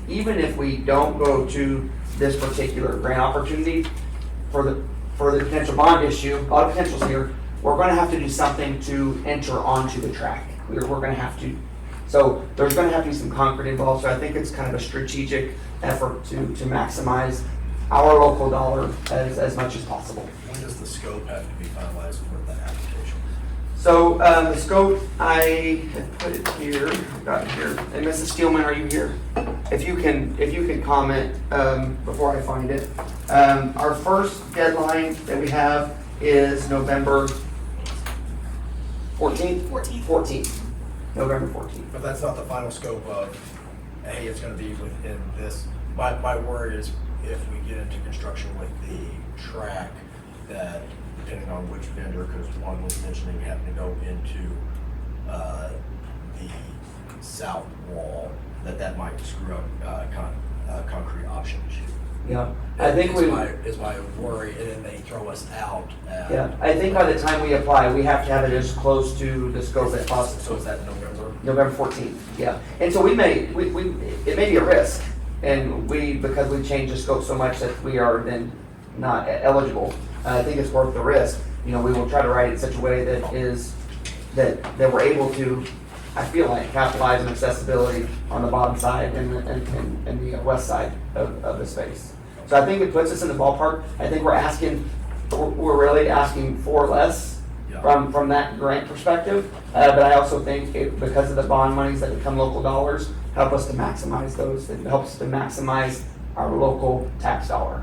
[SPEAKER 2] Even if we don't go to this particular grant opportunity for the potential bond issue, a lot of potentials here, we're going to have to do something to enter onto the track. We're going to have to. So there's going to have to be some concrete involved. So I think it's kind of a strategic effort to maximize our local dollar as much as possible.
[SPEAKER 9] When does the scope have to be finalized for the application?
[SPEAKER 2] So the scope, I had put it here, I've got it here. And Mrs. Steelman, are you here? If you can comment before I find it. Our first deadline that we have is November 14th? 14th. November 14th.
[SPEAKER 9] But that's not the final scope of, hey, it's gonna be within this. My worry is if we get into construction with the track, that depending on which vendor, because one was mentioning having to go into the south wall, that might screw up concrete option issue.
[SPEAKER 2] Yeah, I think
[SPEAKER 9] Is my worry, and then they throw us out.
[SPEAKER 2] Yeah, I think by the time we apply, we have to have it as close to the scope as possible.
[SPEAKER 9] So is that November?
[SPEAKER 2] November 14th, yeah. And so it may be a risk, and because we changed the scope so much that we are then not eligible, I think it's worth the risk. We will try to write it in such a way that we're able to, I feel like, capitalize on accessibility on the bottom side and the west side of the space. So I think it puts us in the ballpark. I think we're really asking for less from that grant perspective. But I also think because of the bond monies that become local dollars, help us to maximize those. It helps to maximize our local tax dollar.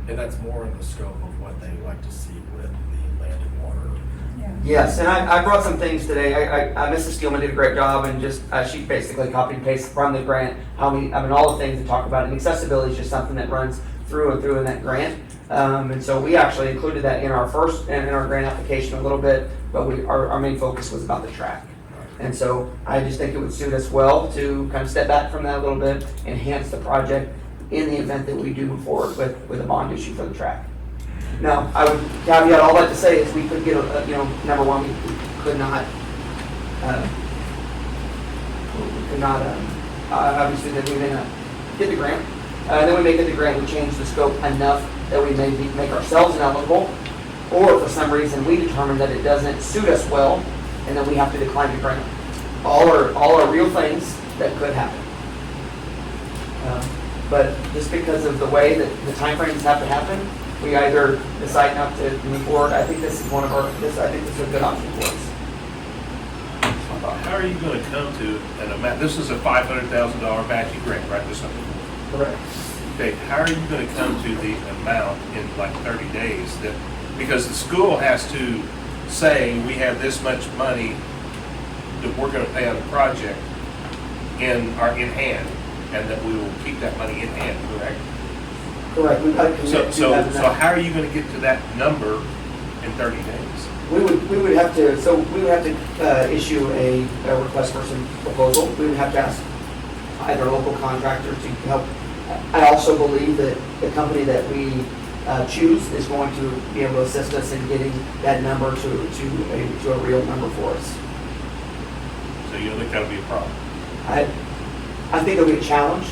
[SPEAKER 9] And that's more in the scope of what they like to see with the land and water.
[SPEAKER 2] Yes, and I brought some things today. Mrs. Steelman did a great job, and just she basically copied and pasted from the grant all the things to talk about. And accessibility is just something that runs through and through in that grant. And so we actually included that in our grant application a little bit, but our main focus was about the track. And so I just think it would suit us well to kind of step back from that a little bit, enhance the project in the event that we do move forward with a bond issue for the track. Now, I would caveat all that to say is we could get number one, we could not, obviously that we may not get the grant. Then we may get the grant, we change the scope enough that we may make ourselves ineligible, or for some reason we determine that it doesn't suit us well, and then we have to decline the grant. All are real things that could happen. But just because of the way that the timeframes have to happen, we either decide not to move forward. I think this is I think this is a good option for us.
[SPEAKER 8] How are you going to come to an amount? This is a $500,000 matching grant, right? This number.
[SPEAKER 2] Correct.
[SPEAKER 8] Okay, how are you going to come to the amount in like 30 days? Because the school has to say we have this much money that we're going to pay on the project in hand, and that we will keep that money in hand, correct?
[SPEAKER 2] Correct. We've got to commit to that.
[SPEAKER 8] So how are you going to get to that number in 30 days?
[SPEAKER 2] We would have to issue a request for some proposal. We would have to ask either a local contractor to help. I also believe that the company that we choose is going to be able to assist us in getting that number to a real number for us.
[SPEAKER 8] So you don't think that'll be a problem?
[SPEAKER 2] I think it'll be a challenge.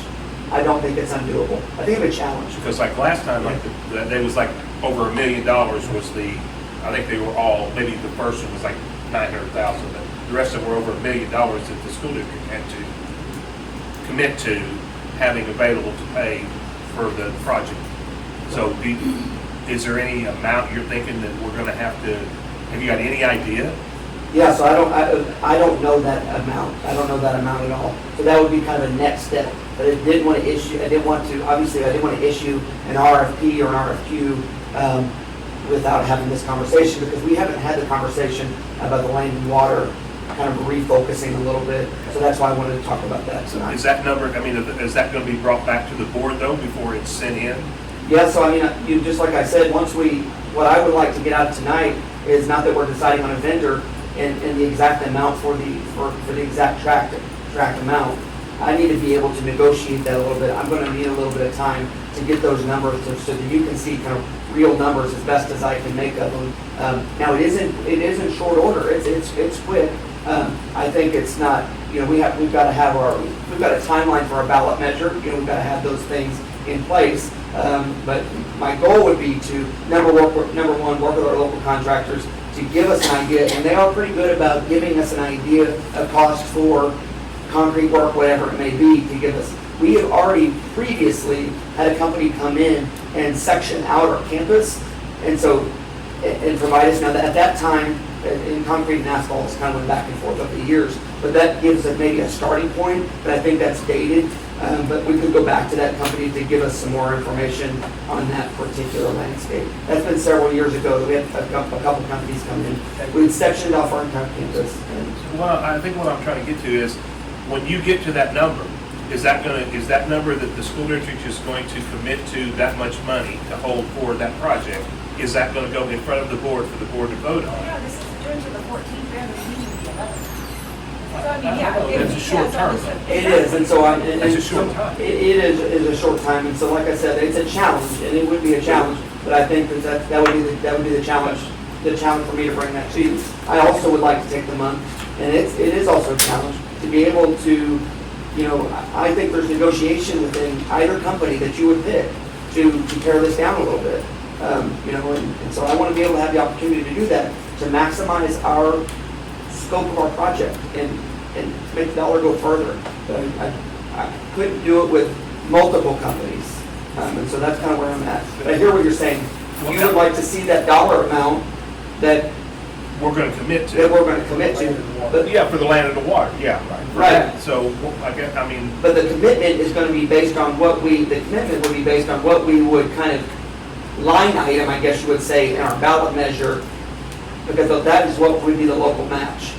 [SPEAKER 2] I don't think it's undoable. I think it'll be a challenge.
[SPEAKER 8] Because like last time, there was like over $1 million was the, I think they were all, maybe the first one was like 900,000, but the rest of them were over $1 million that the school district had to commit to having available to pay for the project. So is there any amount you're thinking that we're going to have you got any idea?
[SPEAKER 2] Yeah, so I don't know that amount. I don't know that amount at all. So that would be kind of a next step. But I didn't want to issue an RFP or an RFQ without having this conversation, because we haven't had the conversation about the land and water kind of refocusing a little bit. So that's why I wanted to talk about that tonight.
[SPEAKER 8] Is that number, is that going to be brought back to the board though before it's sent in?
[SPEAKER 2] Yeah, so just like I said, what I would like to get out tonight is not that we're deciding on a vendor and the exact amount for the exact track amount. I need to be able to negotiate that a little bit. I'm going to need a little bit of time to get those numbers so that you can see kind of real numbers as best as I can make of them. Now it isn't short order. It's quick. I think it's not. We've got a timeline for our ballot measure. We've got to have those things in place. But my goal would be to number one, work with our local contractors to give us an idea, and they are pretty good about giving us an idea of cost for concrete work, whatever it may be, to give us we have already previously had a company come in and section out our campus, and so, and provide us, now that at that time, in concrete and asphalt, it's kind of went back and forth over the years, but that gives us maybe a starting point, but I think that's dated. But we could go back to that company to give us some more information on that particular landscape. That's been several years ago that we had a couple companies come in. We'd sectioned off our entire campus.
[SPEAKER 8] Well, I think what I'm trying to get to is, when you get to that number, is that number that the school district is going to commit to that much money to hold for that project, is that going to go in front of the board for the board to vote on?
[SPEAKER 12] Yeah, this is adjourned to the 14th, we have a meeting the 11th. So I mean, yeah.
[SPEAKER 8] It's a short term.
[SPEAKER 2] It is, and so
[SPEAKER 8] It's a short time.
[SPEAKER 2] It is a short time, and so like I said, it's a challenge, and it would be a challenge, but I think that would be the challenge for me to bring that to you. I also would like to take the month, and it is also a challenge to be able to, I think there's negotiation within either company that you would pick to tear this down a little bit. And so I want to be able to have the opportunity to do that, to maximize our scope of our project and make the dollar go further. But I couldn't do it with multiple companies. And so that's kind of where I'm at. But I hear what you're saying. You would like to see that dollar amount that
[SPEAKER 8] We're going to commit to.
[SPEAKER 2] we're going to commit to. But,
[SPEAKER 8] Yeah, for the land and the water, yeah.
[SPEAKER 2] Right.
[SPEAKER 8] So, I mean,
[SPEAKER 2] but the commitment is going to be based on the commitment would be based on what we would kind of line item, I guess you would say, in our ballot measure, because that is what would be the local match.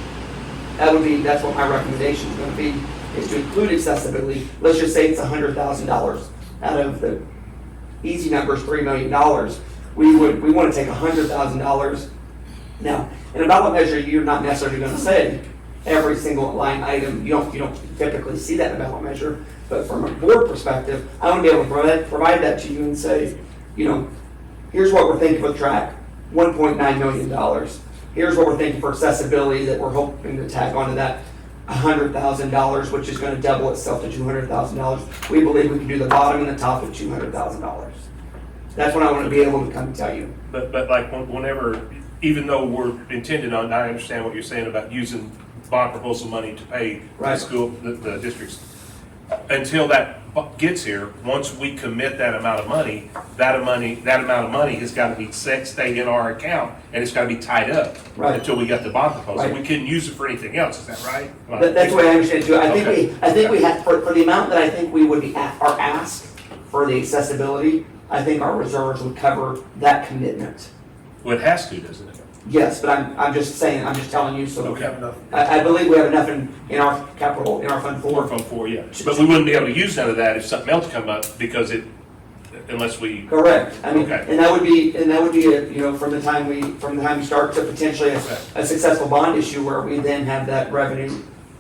[SPEAKER 2] That's what my recommendation is going to be, is to include accessibility. Let's just say it's $100,000 out of the easy numbers, $3 million. We want to take $100,000. Now, in a ballot measure, you're not necessarily going to say every single line item. You don't typically see that in a ballot measure. But from a board perspective, I want to be able to provide that to you and say, here's what we're thinking for the track, $1.9 million. Here's what we're thinking for accessibility that we're hoping to tag onto that $100,000, which is going to double itself to $200,000. We believe we can do the bottom and the top of $200,000. That's what I want to be able to come and tell you.
[SPEAKER 8] but like whenever, even though we're intended on, I understand what you're saying about using bond proposal money to pay the
[SPEAKER 2] Right.
[SPEAKER 8] school, the districts. Until that gets here, once we commit that amount of money, that amount of money has got to be stay in our account, and it's got to be tied up
[SPEAKER 2] Right.
[SPEAKER 8] until we get the bond proposal.
[SPEAKER 2] Right.
[SPEAKER 8] We couldn't use it for anything else. Is that right?
[SPEAKER 2] That's the way I understand it too.
[SPEAKER 8] Okay.
[SPEAKER 2] I think we have, for the amount that I think we would be are asked for the accessibility, I think our reserves would cover that commitment.
[SPEAKER 8] Well, it has to, doesn't it?
[SPEAKER 2] Yes, but I'm just telling you, so.
[SPEAKER 8] Okay.
[SPEAKER 2] I believe we have enough in our capital, in our fund
[SPEAKER 8] Four
[SPEAKER 2] four.
[SPEAKER 8] from four, yeah. But we wouldn't be able to use none of that if something else come up because unless we.
[SPEAKER 2] Correct. I mean,
[SPEAKER 8] Okay.
[SPEAKER 2] and that would be from the time we start to potentially a successful bond issue where we then have that revenue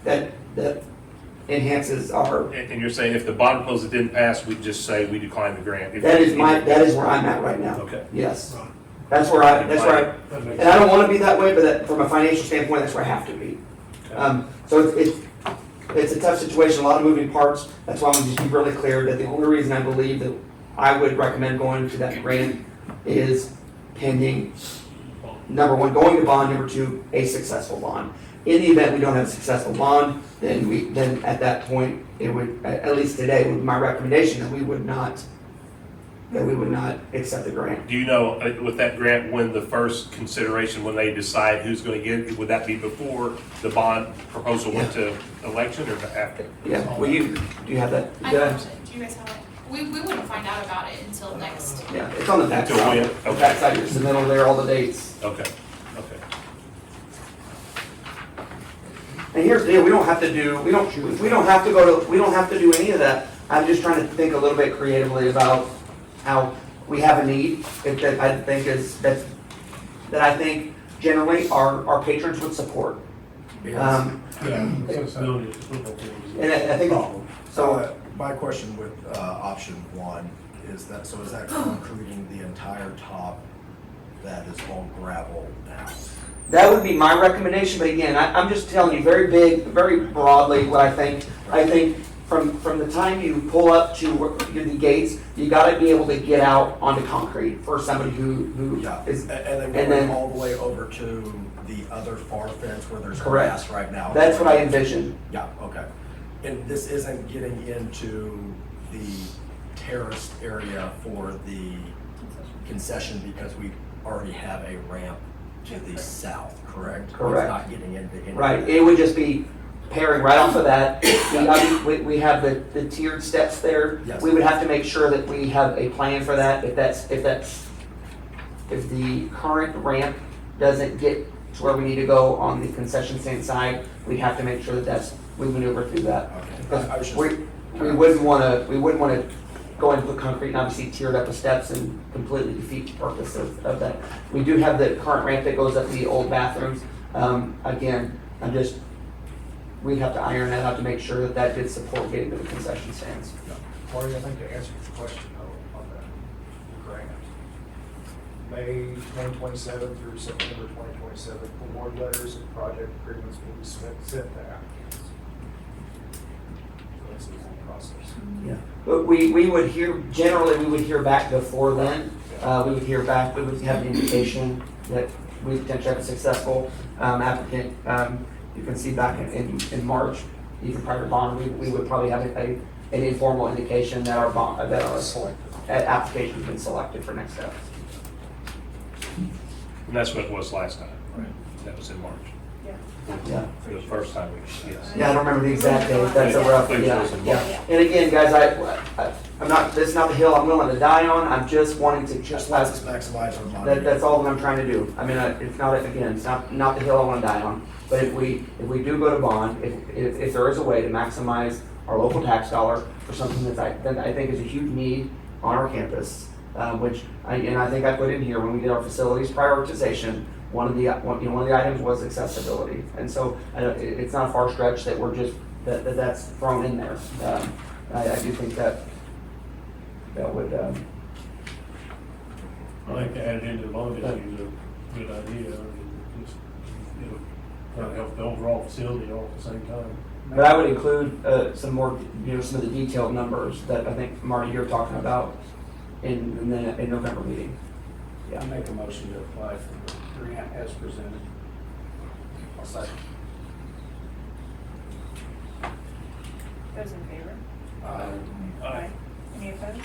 [SPEAKER 2] that enhances our.
[SPEAKER 8] And you're saying if the bond proposal didn't pass, we'd just say we decline the grant?
[SPEAKER 2] That is where I'm at right now.
[SPEAKER 8] Okay.
[SPEAKER 2] Yes. That's where I, and I don't want to be that way, but from a financial standpoint, that's where I have to be. So it's a tough situation, a lot of moving parts. That's why I'm just be really clear that the only reason I believe that I would recommend going to that grant is pending, number one, going to bond, number two, a successful bond. In the event we don't have a successful bond, then at that point, it would, at least today, would be my recommendation that we would not accept the grant.
[SPEAKER 8] Do you know, with that grant, when the first consideration, when they decide who's going to get it, would that be before the bond proposal went to election or after?
[SPEAKER 2] Yeah, do you have that?
[SPEAKER 12] I don't, do you guys have it? We wouldn't find out about it until next.
[SPEAKER 2] Yeah, it's on the back
[SPEAKER 8] Until when?
[SPEAKER 2] side. The
[SPEAKER 8] Okay.
[SPEAKER 2] back side, your submittal there, all the dates.
[SPEAKER 8] Okay.
[SPEAKER 2] And here's the deal, we don't have to do any of that. I'm just trying to think a little bit creatively about how we have a need that I think generally our patrons would support. And I think, so,
[SPEAKER 9] My question with option one is that concreting the entire top that is all gravel now?
[SPEAKER 2] that would be my recommendation, but again, I'm just telling you very broadly what I think. I think from the time you pull up to the gates, you gotta be able to get out onto concrete for somebody who
[SPEAKER 9] Yeah,
[SPEAKER 2] is.
[SPEAKER 9] and then all the way over to the other far fence where there's
[SPEAKER 2] Correct.
[SPEAKER 9] grass right now.
[SPEAKER 2] That's what I envision.
[SPEAKER 9] Yeah, okay. And this isn't getting into the terraced area for the concession because we already have a ramp to the south, correct?
[SPEAKER 2] Correct.
[SPEAKER 9] It's not getting into any.
[SPEAKER 2] Right, it would just be pairing right off of that. We have the tiered steps there.
[SPEAKER 9] Yes.
[SPEAKER 2] We would have to make sure that we have a plan for that. If the current ramp doesn't get to where we need to go on the concession stand side, we have to make sure that we maneuver through that.
[SPEAKER 9] Okay. I was just-
[SPEAKER 2] We wouldn't wanna go and put concrete and obviously tiered up the steps and completely defeat the purpose of that. We do have the current ramp that goes up to the old bathrooms. Again, we'd have to iron that out to make sure that that did support getting to the concession stands.
[SPEAKER 13] Marty, I think to answer your question on that grant, May 2027 through September 2027, award letters and project agreements will be sent to applicants. So this is the process.
[SPEAKER 2] Yeah, but we would hear, generally, we would hear back before then. We would hear back, we would have an indication that we potentially have a successful applicant. You can see back in March, even prior to bond, we would probably have an informal indication that our bond, that our application has been selected for next steps.
[SPEAKER 8] And that's what it was last time, right? That was in March.
[SPEAKER 2] Yeah.
[SPEAKER 8] For the first time, yes.
[SPEAKER 2] Yeah, I don't remember the exact date, that's a rough, yeah. And again, guys, I'm not, this is not the hill I'm willing to die on, I'm just wanting to
[SPEAKER 9] Just let us maximize our money.
[SPEAKER 2] that's all that I'm trying to do. I mean, it's not, again, it's not the hill I wanna die on. But if we do go to bond, if there is a way to maximize our local tax dollar for something that I think is a huge need on our campus, which I think I put in here when we did our facilities prioritization, one of the items was accessibility. And so it's not a far stretch that we're just, that's thrown in there. I do think that would,
[SPEAKER 11] I think to add it into the bond issue is a good idea. Just, help the overall facility all at the same time.
[SPEAKER 2] but I would include some more, some of the detailed numbers that I think, Marty, you're talking about in November meeting.
[SPEAKER 13] I make a motion to apply for the grant as presented. I'll second.
[SPEAKER 12] Those in favor?
[SPEAKER 13] Aye.
[SPEAKER 12] Any opposed?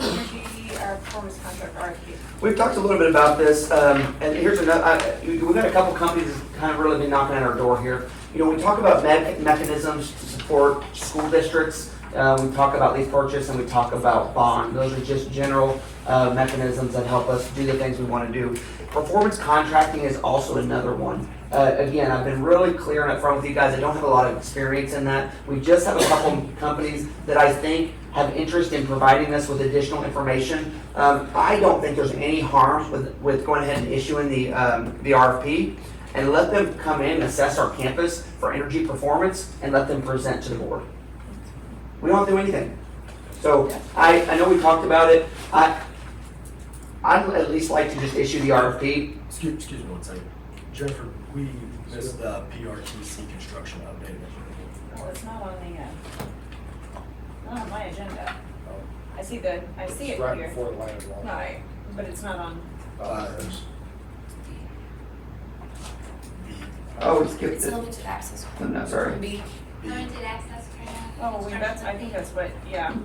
[SPEAKER 12] Energy, performance contract RFP.
[SPEAKER 2] We've talked a little bit about this, and here's another, we've got a couple companies that kind of really been knocking at our door here. We talk about mechanisms to support school districts. We talk about lease purchase and we talk about bond. Those are just general mechanisms that help us do the things we want to do. Performance contracting is also another one. Again, I've been really clear and upfront with you guys. I don't have a lot of experience in that. We just have a couple companies that I think have interest in providing us with additional information. I don't think there's any harm with going ahead and issuing the RFP and let them come in and assess our campus for energy performance and let them present to the board. We don't have to do anything. So I know we talked about it. I'd at least like to just issue the RFP.
[SPEAKER 9] Excuse me one second. Jennifer, we missed the PRTC construction update.
[SPEAKER 12] Well, it's not on the, not on my agenda. I see it
[SPEAKER 13] Right
[SPEAKER 12] here.
[SPEAKER 13] before the land law.
[SPEAKER 12] Right, but it's not on.
[SPEAKER 2] Oh, we skipped
[SPEAKER 5] It's
[SPEAKER 2] it.
[SPEAKER 5] limited access.
[SPEAKER 2] No, sorry.
[SPEAKER 5] Limited access grant.
[SPEAKER 12] Oh, I think that's what, yeah. And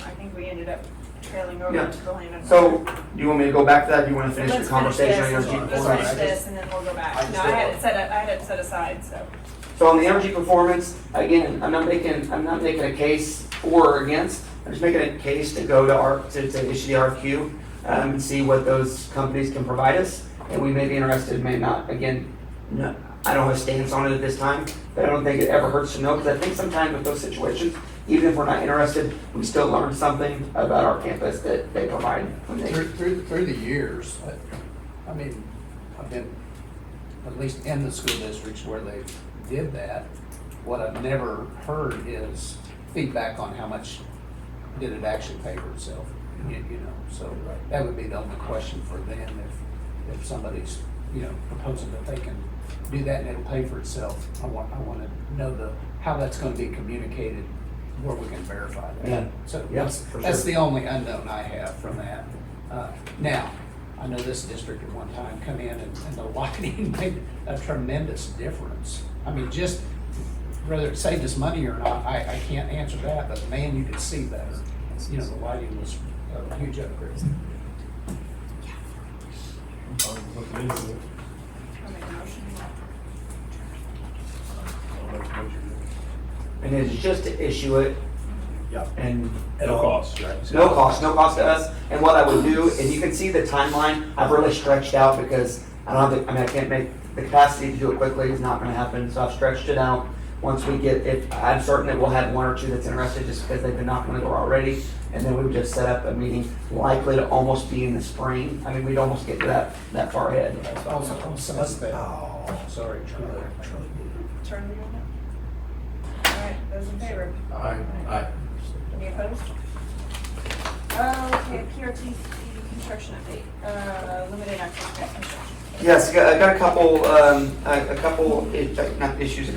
[SPEAKER 12] I think we ended up trailing over
[SPEAKER 2] Yeah.
[SPEAKER 12] to the land.
[SPEAKER 2] So, do you want me to go back to that? Do you want to finish
[SPEAKER 12] Let's
[SPEAKER 2] the conversation on
[SPEAKER 12] finish
[SPEAKER 2] energy
[SPEAKER 12] this, let's
[SPEAKER 2] performance?
[SPEAKER 12] finish this and then we'll go back.
[SPEAKER 9] I just
[SPEAKER 12] No, I had it set aside, so.
[SPEAKER 2] So on the energy performance, again, I'm not making a case for or against. I'm just making a case to go to issue the RFQ and see what those companies can provide us. And we may be interested, may not. Again, no, I don't have a stance on it at this time, but I don't think it ever hurts to know, because I think sometimes with those situations, even if we're not interested, we still learn something about our campus that they provide. When they,
[SPEAKER 14] Through the years, I mean, I've been at least in the school districts where they did that. What I've never heard is feedback on how much did it actually pay for itself, so that would be the only question for them if somebody's, proposing that they can do that and it'll pay for itself. I want to know how that's going to be communicated, where we can verify that.
[SPEAKER 2] Yeah.
[SPEAKER 14] So
[SPEAKER 2] Yes, for
[SPEAKER 14] that's
[SPEAKER 2] sure.
[SPEAKER 14] the only unknown I have from that. Now, I know this district at one time come in and the lighting made a tremendous difference. I mean, just whether it saved us money or not, I can't answer that, but man, you could see better. You know, the lighting was a huge upgrade.
[SPEAKER 11] I'll look into it.
[SPEAKER 12] I'll make a motion.
[SPEAKER 11] I'll make a motion.
[SPEAKER 2] And it's just to issue it
[SPEAKER 9] Yeah.
[SPEAKER 2] and
[SPEAKER 8] No cost, right?
[SPEAKER 2] no cost to us. And what I would do, and you can see the timeline, I've really stretched out because I don't have I can't make the capacity to do it quickly is not gonna happen. So I've stretched it out. Once we get it, I'm certain that we'll have one or two that's interested just because they've been knocking on the door already. And then we would just set up a meeting likely to almost be in the spring. I mean, we'd almost get to that far ahead.
[SPEAKER 9] Oh,
[SPEAKER 14] Sorry, Charlie.
[SPEAKER 12] Turn the unit. All right, those in favor?
[SPEAKER 9] Aye.
[SPEAKER 12] Any opposed? Okay, PRTC construction update, limited access to construction.
[SPEAKER 2] Yes, I got a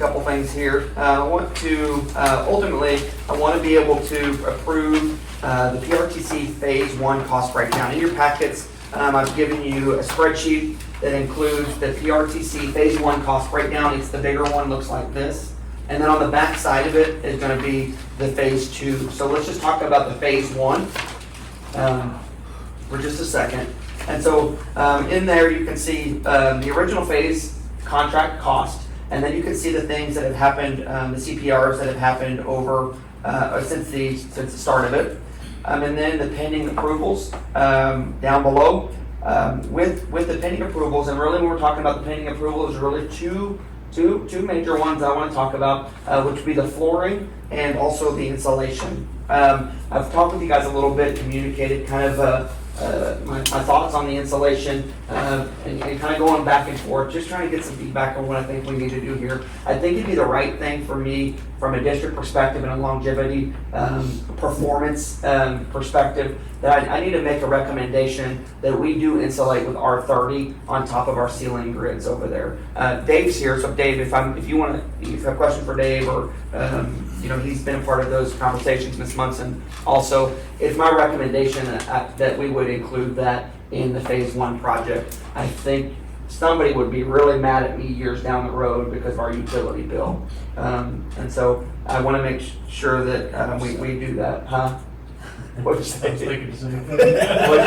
[SPEAKER 2] couple things here. I want to, ultimately, I want to be able to approve the PRTC Phase 1 cost breakdown. In your packets, I've given you a spreadsheet that includes the PRTC Phase 1 cost breakdown. It's the bigger one, looks like this. And then on the back side of it is going to be the Phase 2. So let's just talk about the Phase 1 for just a second. And so in there you can see the original phase contract cost, and then you can see the things that have happened, the CPRs that have happened over since the start of it, and then the pending approvals down below. With the pending approvals, and really when we're talking about the pending approvals, really two major ones I want to talk about, which would be the flooring and also the insulation. I've talked with you guys a little bit, communicated kind of my thoughts on the insulation, and kind of going back and forth, just trying to get some feedback on what I think we need to do here. I think it'd be the right thing for me from a district perspective and a longevity performance perspective, that I need to make a recommendation that we do insulate with R30 on top of our ceiling grids over there. Dave's here, so Dave, if you have a question for Dave, or he's been a part of those conversations, Ms. Munson also, it's my recommendation that we would include that in the Phase 1 project. I think somebody would be really mad at me years down the road because of our utility bill. And so I want to make sure that we do that, huh? What'd you say?
[SPEAKER 11] I was thinking the same thing.
[SPEAKER 2] What'd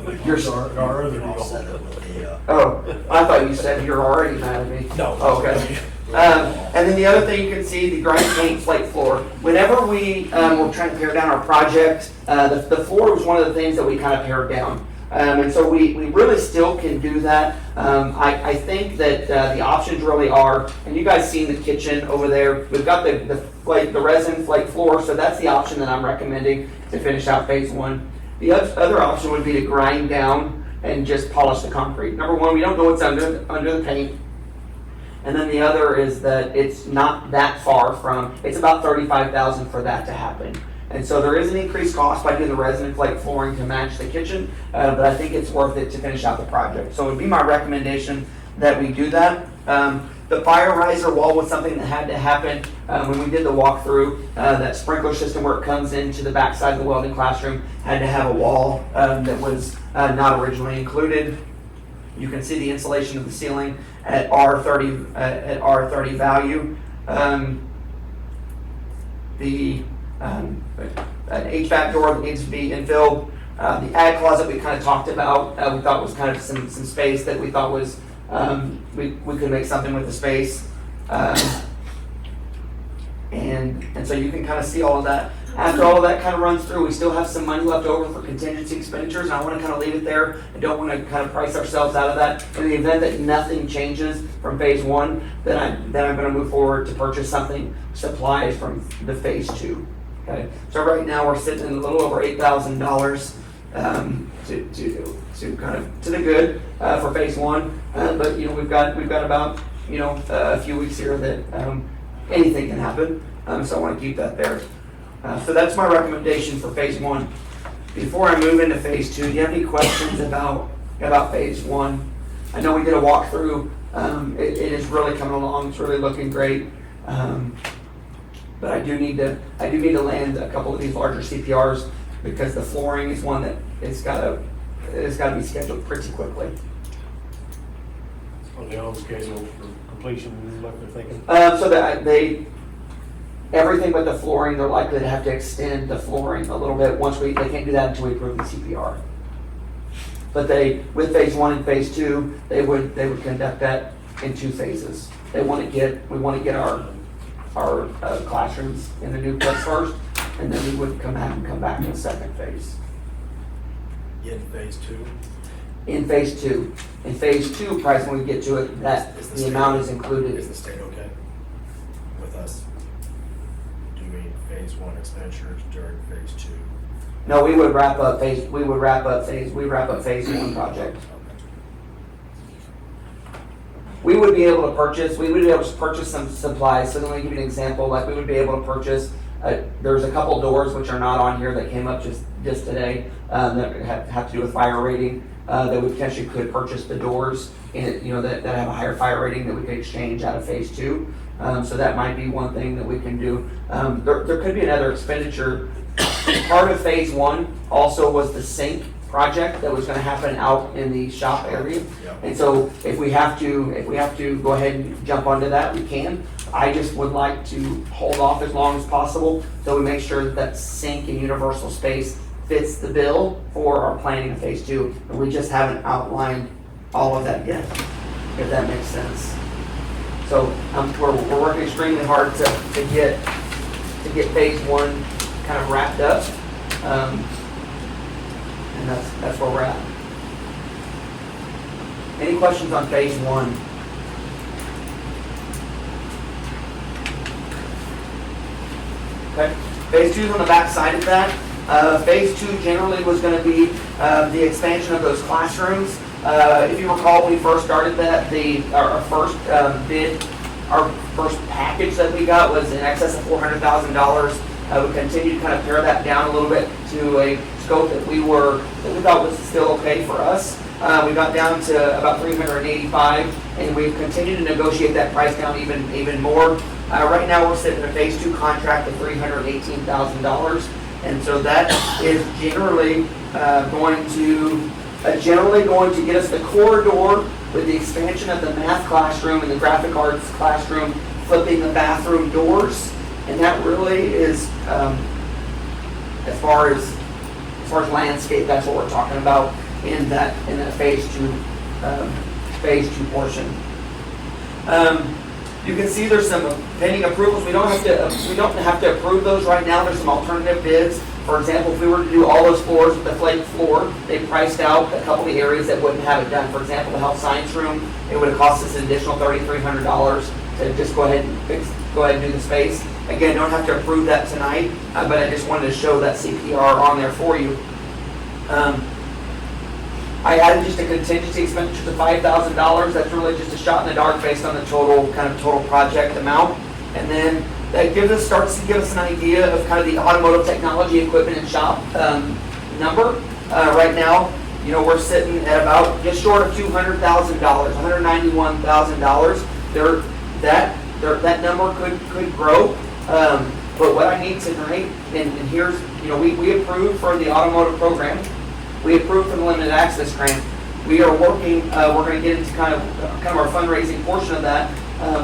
[SPEAKER 2] you say? You're sorry.
[SPEAKER 11] Our other
[SPEAKER 9] I'll
[SPEAKER 11] deal.
[SPEAKER 9] set it with the,
[SPEAKER 2] Oh, I thought you said you're already mad at me.
[SPEAKER 9] No.
[SPEAKER 2] Okay. And then the other thing you can see, the grind paint flake floor. Whenever we were trying to pare down our project, the floor was one of the things that we kind of pared down. And so we really still can do that. I think that the options really are, and you guys seen the kitchen over there. We've got the resin flake floor, so that's the option that I'm recommending to finish out Phase 1. The other option would be to grind down and just polish the concrete. Number one, we don't know what's under the paint. And then the other is that it's not that far from, it's about $35,000 for that to happen. And so there is an increased cost by doing the resin and flake flooring to match the kitchen, but I think it's worth it to finish out the project. So it would be my recommendation that we do that. The fire riser wall was something that had to happen when we did the walkthrough. That sprinkler system where it comes into the backside of the welding classroom had to have a wall that was not originally included. You can see the insulation of the ceiling at R30 value. An HVAC door that needs to be infilled. The ag closet we kind of talked about. We thought was kind of some space that we thought was we could make something with the space. And so you can kind of see all of that. After all of that kind of runs through, we still have some money left over for contingency expenditures, and I want to kind of leave it there. I don't want to kind of price ourselves out of that. In the event that nothing changes from Phase 1, then I'm going to move forward to purchase supplies from the Phase 2. Okay, so right now we're sitting in a little over $8,000 to kind of to the good for Phase 1, but we've got about a few weeks here that anything can happen, so I want to keep that there. So that's my recommendation for Phase 1. Before I move into Phase 2, do you have any questions about Phase 1? I know we did a walkthrough. It is really coming along. It's really looking great. But I do need to land a couple of these larger CPRs because the flooring is one that it's got a it's gotta be scheduled pretty quickly.
[SPEAKER 11] Are they on schedule for completion, is what they're thinking?
[SPEAKER 2] So that everything but the flooring, they're likely to have to extend the flooring a little bit they can't do that until we approve the CPR. But with phase 1 and phase 2, they would conduct that in 2 phases. We want to get our classrooms in the new place first, and then we would come back in the second phase.
[SPEAKER 9] In phase 2?
[SPEAKER 2] In phase 2. In phase 2, price when we get to it, the amount is included.
[SPEAKER 9] Is the state okay with us doing phase 1 expenditures during phase 2?
[SPEAKER 2] No, we would wrap up phase 1 project. We would be able to purchase some supplies. So let me give you an example. Like we would be able to purchase, there's a couple doors which are not on here that came up just today that have to do with fire rating. That we potentially could purchase the doors that have a higher fire rating that we could exchange out of phase 2. So that might be one thing that we can do. There could be another expenditure. Part of phase 1 also was the sink project that was going to happen out in the shop area.
[SPEAKER 9] Yep.
[SPEAKER 2] And so if we have to go ahead and jump onto that, we can. I just would like to hold off as long as possible so we make sure that sink and universal space fits the bill for our planning of phase 2. And we just haven't outlined all of that yet, if that makes sense. So we're working extremely hard to get phase 1 kind of wrapped up. And that's where we're at. Any questions on phase 1? Okay. Phase 2 is on the back side of that. Phase 2 generally was going to be the expansion of those classrooms. If you recall, when we first started that, our first bid, our first package that we got was in excess of $400,000. We continued to kind of pare that down a little bit to a scope that we thought was still okay for us. We got down to about $385, and we've continued to negotiate that price down even more. Right now, we're sitting in a phase 2 contract of $318,000, and so that is generally going to get us the corridor with the expansion of the math classroom and the graphic arts classroom, flipping the bathroom doors. And that really is, as far as landscape, that's what we're talking about in that phase 2 portion. You can see there's some pending approvals. We don't have to approve those right now. There's some alternative bids. For example, if we were to do all those floors with the flake floor, they priced out a couple of the areas that wouldn't have it done. For example, the health science room, it would have cost us an additional $3,300 to just go ahead and do the space. Again, don't have to approve that tonight, but I just wanted to show that CPR on there for you. I added just a contingency expenditure to $5,000. That's really just a shot in the dark based on the total project amount. And then that starts to give us an idea of kind of the automotive technology equipment and shop number. Right now, we're sitting at about just short of $200,000, $191,000. That number could grow. But what I need tonight, and here's, we approved for the automotive program. We approved for the limited access grant. We are working, we're going to get into kind of our fundraising portion of that.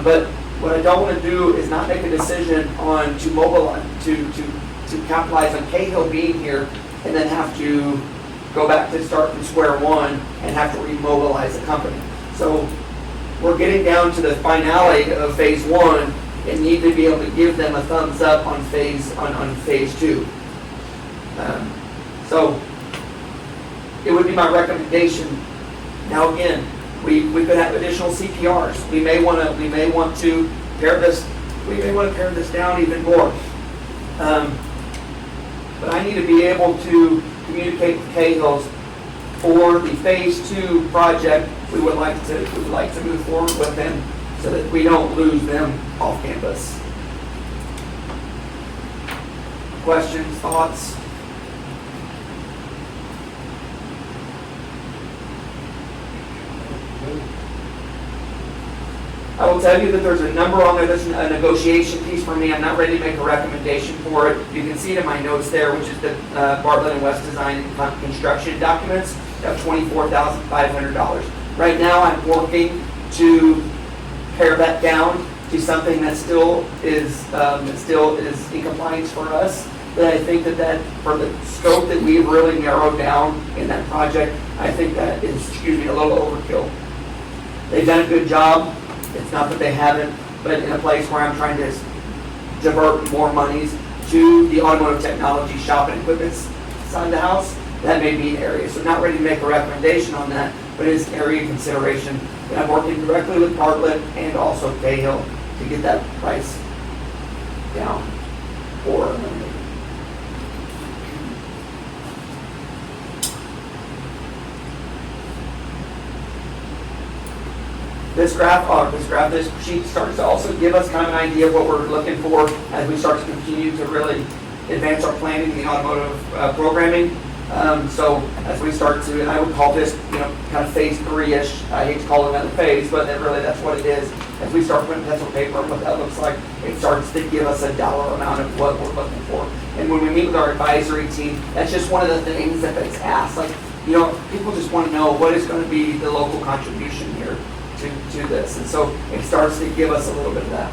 [SPEAKER 2] But what I don't want to do is not make a decision on to mobilize, to capitalize on Cahill being here and then have to go back to start from square one and have to remobilize the company. So we're getting down to the finale of phase 1 and need to be able to give them a thumbs up on phase 2. So it would be my recommendation. Now again, we could have additional CPRs. We may want to pare this down even more. But I need to be able to communicate with Cahill's for the phase 2 project. We would like to move forward with them so that we don't lose them off campus. Questions, thoughts? I will tell you that there's a number on there that's a negotiation piece for me. I'm not ready to make a recommendation for it. You can see it in my notes there, which is the Bartlett and West Design and Construction documents of $24,500. Right now, I'm working to pare that down to something that still is in compliance for us. But I think that for the scope that we've really narrowed down in that project, I think that is, a little overkill. They've done a good job. It's not that they haven't, but in a place where I'm trying to divert more monies to the automotive technology shop and equipment side of the house, that may be an area. So not ready to make a recommendation on that, but it's an area of consideration. And I'm working directly with Bartlett and also Cahill to get that price down or eliminated. This sheet starts to also give us kind of an idea of what we're looking for as we start to continue to really advance our planning in the automotive programming. So as we start to, and I would call this, kind of phase 3-ish. I hate to call it another phase, but really that's what it is. As we start putting pencil paper on what that looks like, it starts to give us a dollar amount of what we're looking for. And when we meet with our advisory team, that's just one of the things that it's asked. Like, people just want to know what is going to be the local contribution here to this. And so it starts to give us a little bit of that.
[SPEAKER 14] I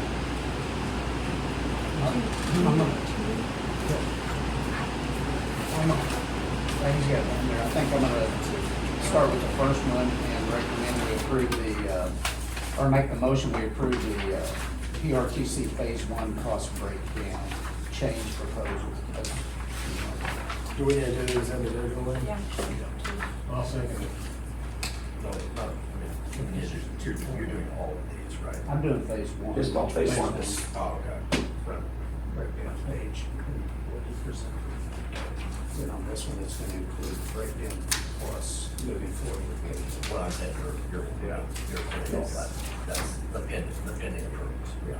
[SPEAKER 14] think I'm going to start with the first one and recommend we approve or make the motion we approve the PRTC Phase 1 cost breakdown change proposal.
[SPEAKER 9] Do we need to do these individually?
[SPEAKER 12] Yeah.
[SPEAKER 11] I'll second it.
[SPEAKER 9] No, not, you're doing all of these, right?
[SPEAKER 14] I'm doing Phase 1.
[SPEAKER 2] Just all Phase 1.
[SPEAKER 9] Oh, okay.
[SPEAKER 14] Breakdown page. Then on this one, it's going to include breakdown plus moving forward with page.
[SPEAKER 9] Well, I said you're putting all that, that's the pending approvals. Yeah.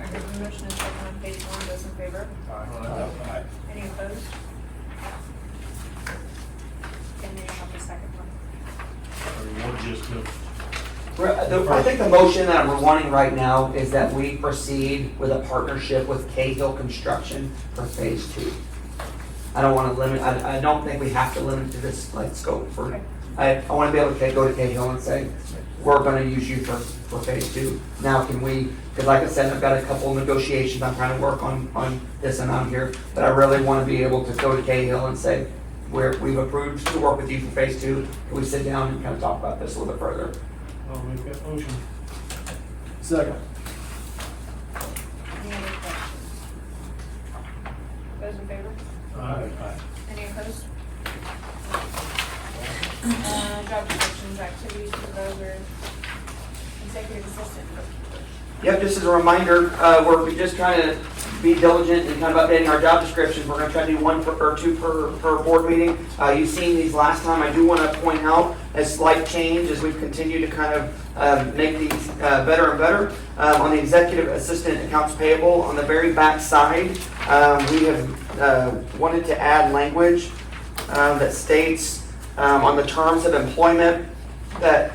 [SPEAKER 12] I heard the motion is second on page 1. Those in favor?
[SPEAKER 11] Aye.
[SPEAKER 12] Any opposed? And then you have the second one.
[SPEAKER 2] I think the motion that we're wanting right now is that we proceed with a partnership with Cahill Construction for Phase 2. I don't want to limit, I don't think we have to limit to this scope for, I want to be able to go to Cahill and say, we're going to use you for Phase 2. Now can we, because like I said, I've got a couple of negotiations I'm trying to work on this amount here, but I really want to be able to go to Cahill and say, we've approved to work with you for Phase 2. Can we sit down and kind of talk about this a little bit further?
[SPEAKER 11] I'll make that motion.
[SPEAKER 13] Second.
[SPEAKER 12] Any other questions? Those in favor?
[SPEAKER 11] Aye.
[SPEAKER 12] Any opposed? Job descriptions, activities supervisor, executive assistant.
[SPEAKER 2] Yep, just as a reminder, we're just trying to be diligent and kind of updating our job descriptions. We're going to try to do one or two per board meeting. You've seen these last time. I do want to point out a slight change as we continue to kind of make these better and better. On the executive assistant accounts payable, on the very back side, we have wanted to add language that states on the terms of employment that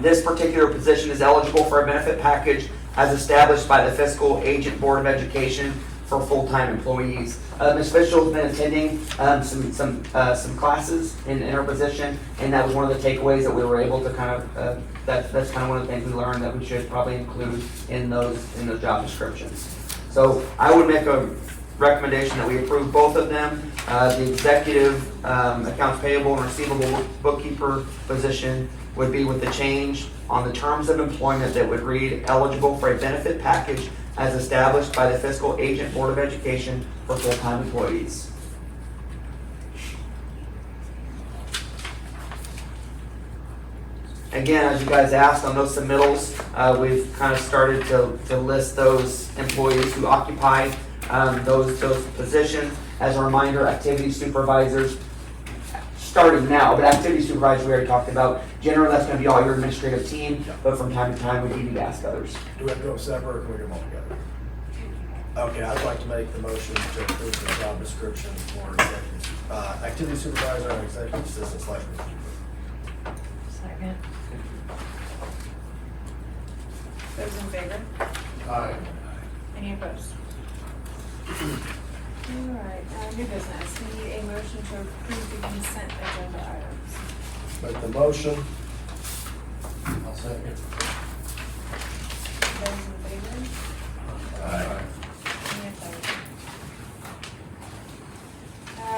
[SPEAKER 2] this particular position is eligible for a benefit package as established by the Fiscal Agent Board of Education for full-time employees. Ms. Fishel has been attending some classes in her position, and that was one of the takeaways that we were able to kind of, that's kind of one of the things we learned that we should probably include in those job descriptions. So I would make a recommendation that we approve both of them. The executive accounts payable and receivable bookkeeper position would be with the change on the terms of employment that would read eligible for a benefit package as established by the Fiscal Agent Board of Education for full-time employees. Again, as you guys asked on those submittals, we've kind of started to list those employees who occupy those positions. As a reminder, activity supervisors, starting now, but activity supervisors we already talked about. Generally, that's going to be all your administrative team, but from time to time, we need to ask others.
[SPEAKER 9] Do we have to go separate or can we do them all together? Okay, I'd like to make the motion to approve the job description for executive, activity supervisor and executive assistant / bookkeeper.
[SPEAKER 12] Second. Those in favor?
[SPEAKER 13] Aye.
[SPEAKER 12] Any opposed? All right, new business. We need a motion to approve the consent agenda items.
[SPEAKER 13] Make the motion. I'll second.
[SPEAKER 12] Those in favor?
[SPEAKER 13] Aye.
[SPEAKER 12] Any opposed?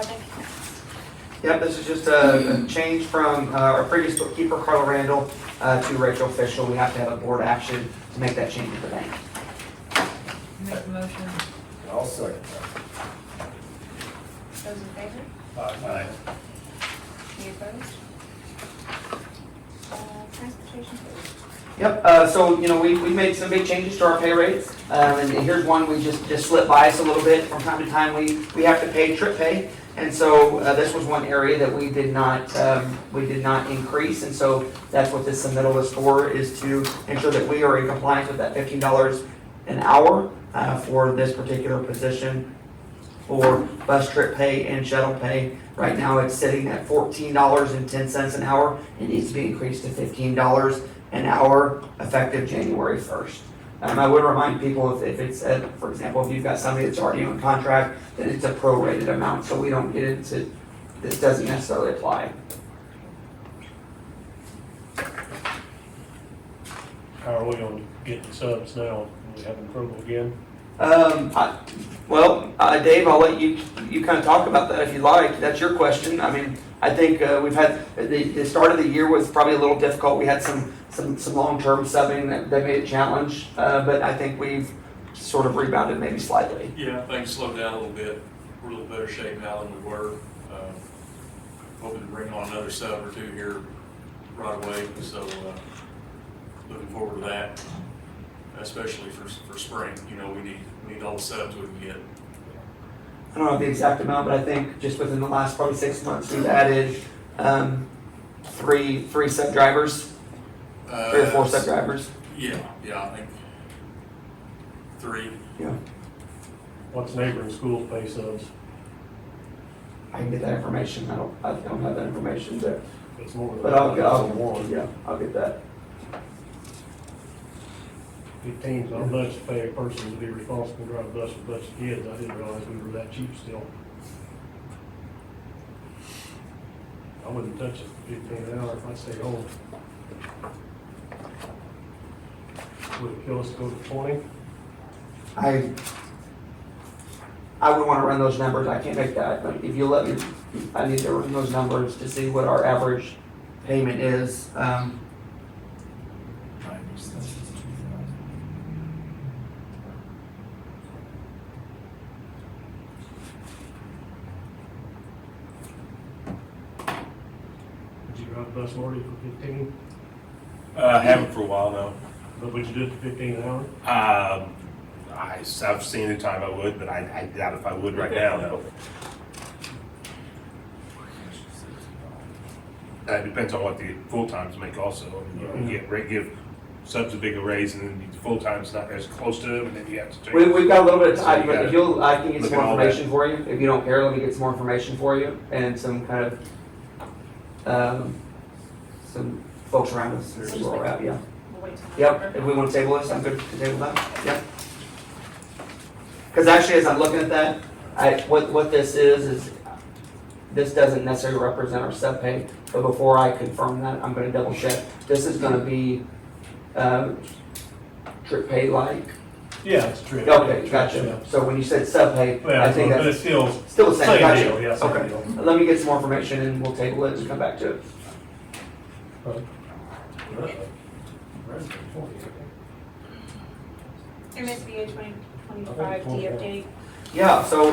[SPEAKER 12] Thank you.
[SPEAKER 2] Yep, this is just a change from our previous bookkeeper, Carla Randall, to Rachel Fishel. We have to have a board action to make that change at the bank.
[SPEAKER 12] Make the motion.
[SPEAKER 13] I'll second
[SPEAKER 12] Those in favor?
[SPEAKER 13] that. Aye.
[SPEAKER 12] Any opposed? Transportation food.
[SPEAKER 2] Yep, so, we made some big changes to our pay rates, and here's one we just slipped by us a little bit. From time to time, we have to pay trip pay, and so this was one area that we did not increase, and so that's what this submittal is for, is to ensure that we are in compliance with that $15 an hour for this particular position for bus trip pay and shuttle pay. Right now, it's sitting at $14.10 an hour. It needs to be increased to $15 an hour effective January 1st. I would remind people if it's, for example, if you've got somebody that's already on contract, then it's a prorated amount, so we don't get into, this doesn't necessarily apply.
[SPEAKER 11] How are we on getting subs now? Are we having trouble again?
[SPEAKER 2] Dave, I'll let you kind of talk about that if you like. That's your question. I mean, I think we've had, the start of the year was probably a little difficult. We had some long-term subbing that made it challenge, but I think we've sort of rebounded maybe slightly.
[SPEAKER 15] Yeah, things slowed down a little bit. We're a little better shape now than we were. Hoping to bring on another sub or two here right away, so looking forward to that, especially for spring. We need all the subs we can get.
[SPEAKER 2] I don't know the exact amount, but I think just within the last probably 6 months, we've added three sub drivers, 3 or 4 sub drivers.
[SPEAKER 15] Yeah, I think 3.
[SPEAKER 2] Yeah,
[SPEAKER 11] What's neighboring schools pay subs?
[SPEAKER 2] I can get that information. I don't have that information,
[SPEAKER 11] It's more than.
[SPEAKER 2] but I'll
[SPEAKER 11] one.
[SPEAKER 2] get that.
[SPEAKER 11] 15's not much to pay a person to be responsible to drive a bus with a bunch of kids. I didn't realize we were that cheap still. I wouldn't touch it 15 an hour if I stayed home. Would it kill us to go to 20?
[SPEAKER 2] I would want to run those numbers. I can't make that, but if you let me, I need to run those numbers to see what our average payment is.
[SPEAKER 11] Would you drive a bus, Marty, for 15?
[SPEAKER 8] I haven't for a while now.
[SPEAKER 11] But would you do it for 15 an hour?
[SPEAKER 8] I've seen the time I would, but I doubt if I would right now, no. It depends on what the full-times make also. I mean, you give subs a bigger raise and then the full-time's not as close to them and then you have to change.
[SPEAKER 2] We've got a little bit of time,
[SPEAKER 8] So
[SPEAKER 2] but if I can get
[SPEAKER 8] look
[SPEAKER 2] some
[SPEAKER 8] at
[SPEAKER 2] more
[SPEAKER 8] all that.
[SPEAKER 2] information for you. If you don't care, let me get some more information for you and some kind of, some folks around us, see where we're at, yeah.
[SPEAKER 12] We'll wait till
[SPEAKER 2] Yep,
[SPEAKER 12] November.
[SPEAKER 2] if we want to table this, I'm good to table that, yep. Because actually, as I'm looking at that, what this is this doesn't necessarily represent our sub pay, but before I confirm that, I'm gonna double check. This is gonna be, trip pay like,
[SPEAKER 11] Yeah, it's true.
[SPEAKER 2] okay, gotcha. So when you said sub pay,
[SPEAKER 11] Well,
[SPEAKER 2] I think
[SPEAKER 11] but
[SPEAKER 2] that's
[SPEAKER 11] it's still
[SPEAKER 2] still the same,
[SPEAKER 11] same
[SPEAKER 2] gotcha.
[SPEAKER 11] deal, yeah, same
[SPEAKER 2] Okay,
[SPEAKER 11] deal.
[SPEAKER 2] let me get some more information and we'll table it and come back to it.
[SPEAKER 12] MSBA 2025 D update.
[SPEAKER 2] Yeah, so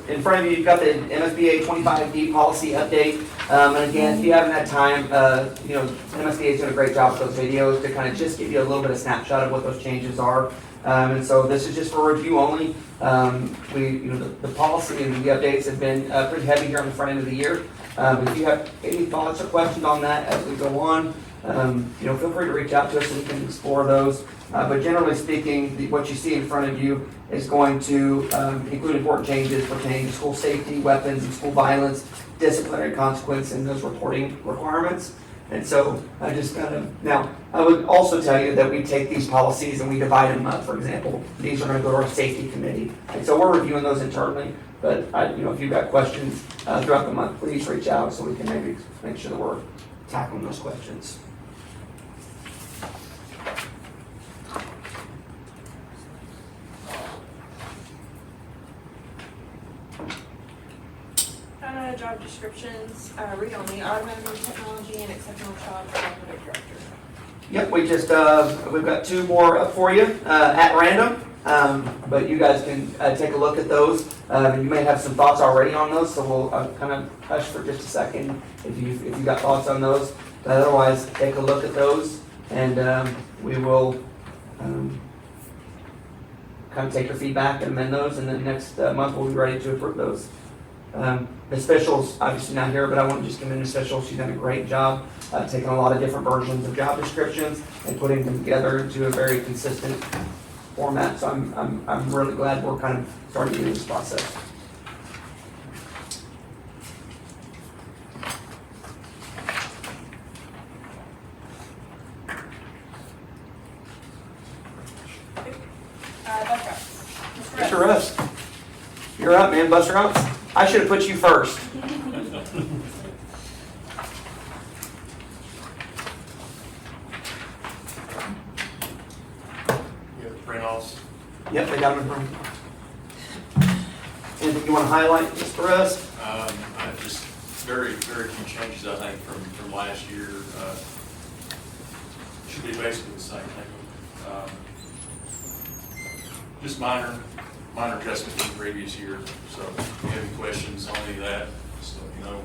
[SPEAKER 2] in front of you, you've got the MSBA 25D policy update. And again, if you haven't had time, MSBA's doing a great job with those videos to kind of just give you a little bit of snapshot of what those changes are. And so this is just for review only. The policy and the updates have been pretty heavy here on the front end of the year. If you have any thoughts or questions on that as we go on, feel free to reach out to us and we can explore those. But generally speaking, what you see in front of you is going to include important changes pertaining to school safety, weapons, and school violence, disciplinary consequence, and those reporting requirements. And so I just kind of, now, I would also tell you that we take these policies and we divide them up. For example, these are going to go to our safety committee. And so we're reviewing those internally. But if you've got questions throughout the month, please reach out so we can maybe make sure that we're tackling those questions.
[SPEAKER 1] Job descriptions, read only, automotive technology and exceptional child development director.
[SPEAKER 2] Yep, we just, we've got 2 more up for you at random, but you guys can take a look at those. You may have some thoughts already on those, so we'll kind of hush for just a second if you got thoughts on those. But otherwise, take a look at those, and we will kind of take your feedback and amend those, and then next month we'll be ready to approve those. Ms. Fishel's obviously not here, but I want to just commend Ms. Fischel. She's done a great job taking a lot of different versions of job descriptions and putting them together into a very consistent format. So I'm really glad we're kind of starting this process.
[SPEAKER 1] Bus routes.
[SPEAKER 2] Mr. Russ, you're up, man. Bus routes. I should have put you first.
[SPEAKER 15] You have the print-offs.
[SPEAKER 2] Yep, they got them in front. Anything you want to highlight, Mr. Russ?
[SPEAKER 15] I just very few changes, I think, from last year. Should be basically the same thing. Just minor adjustments from the previous year. So if you have any questions on any of that, just let me know.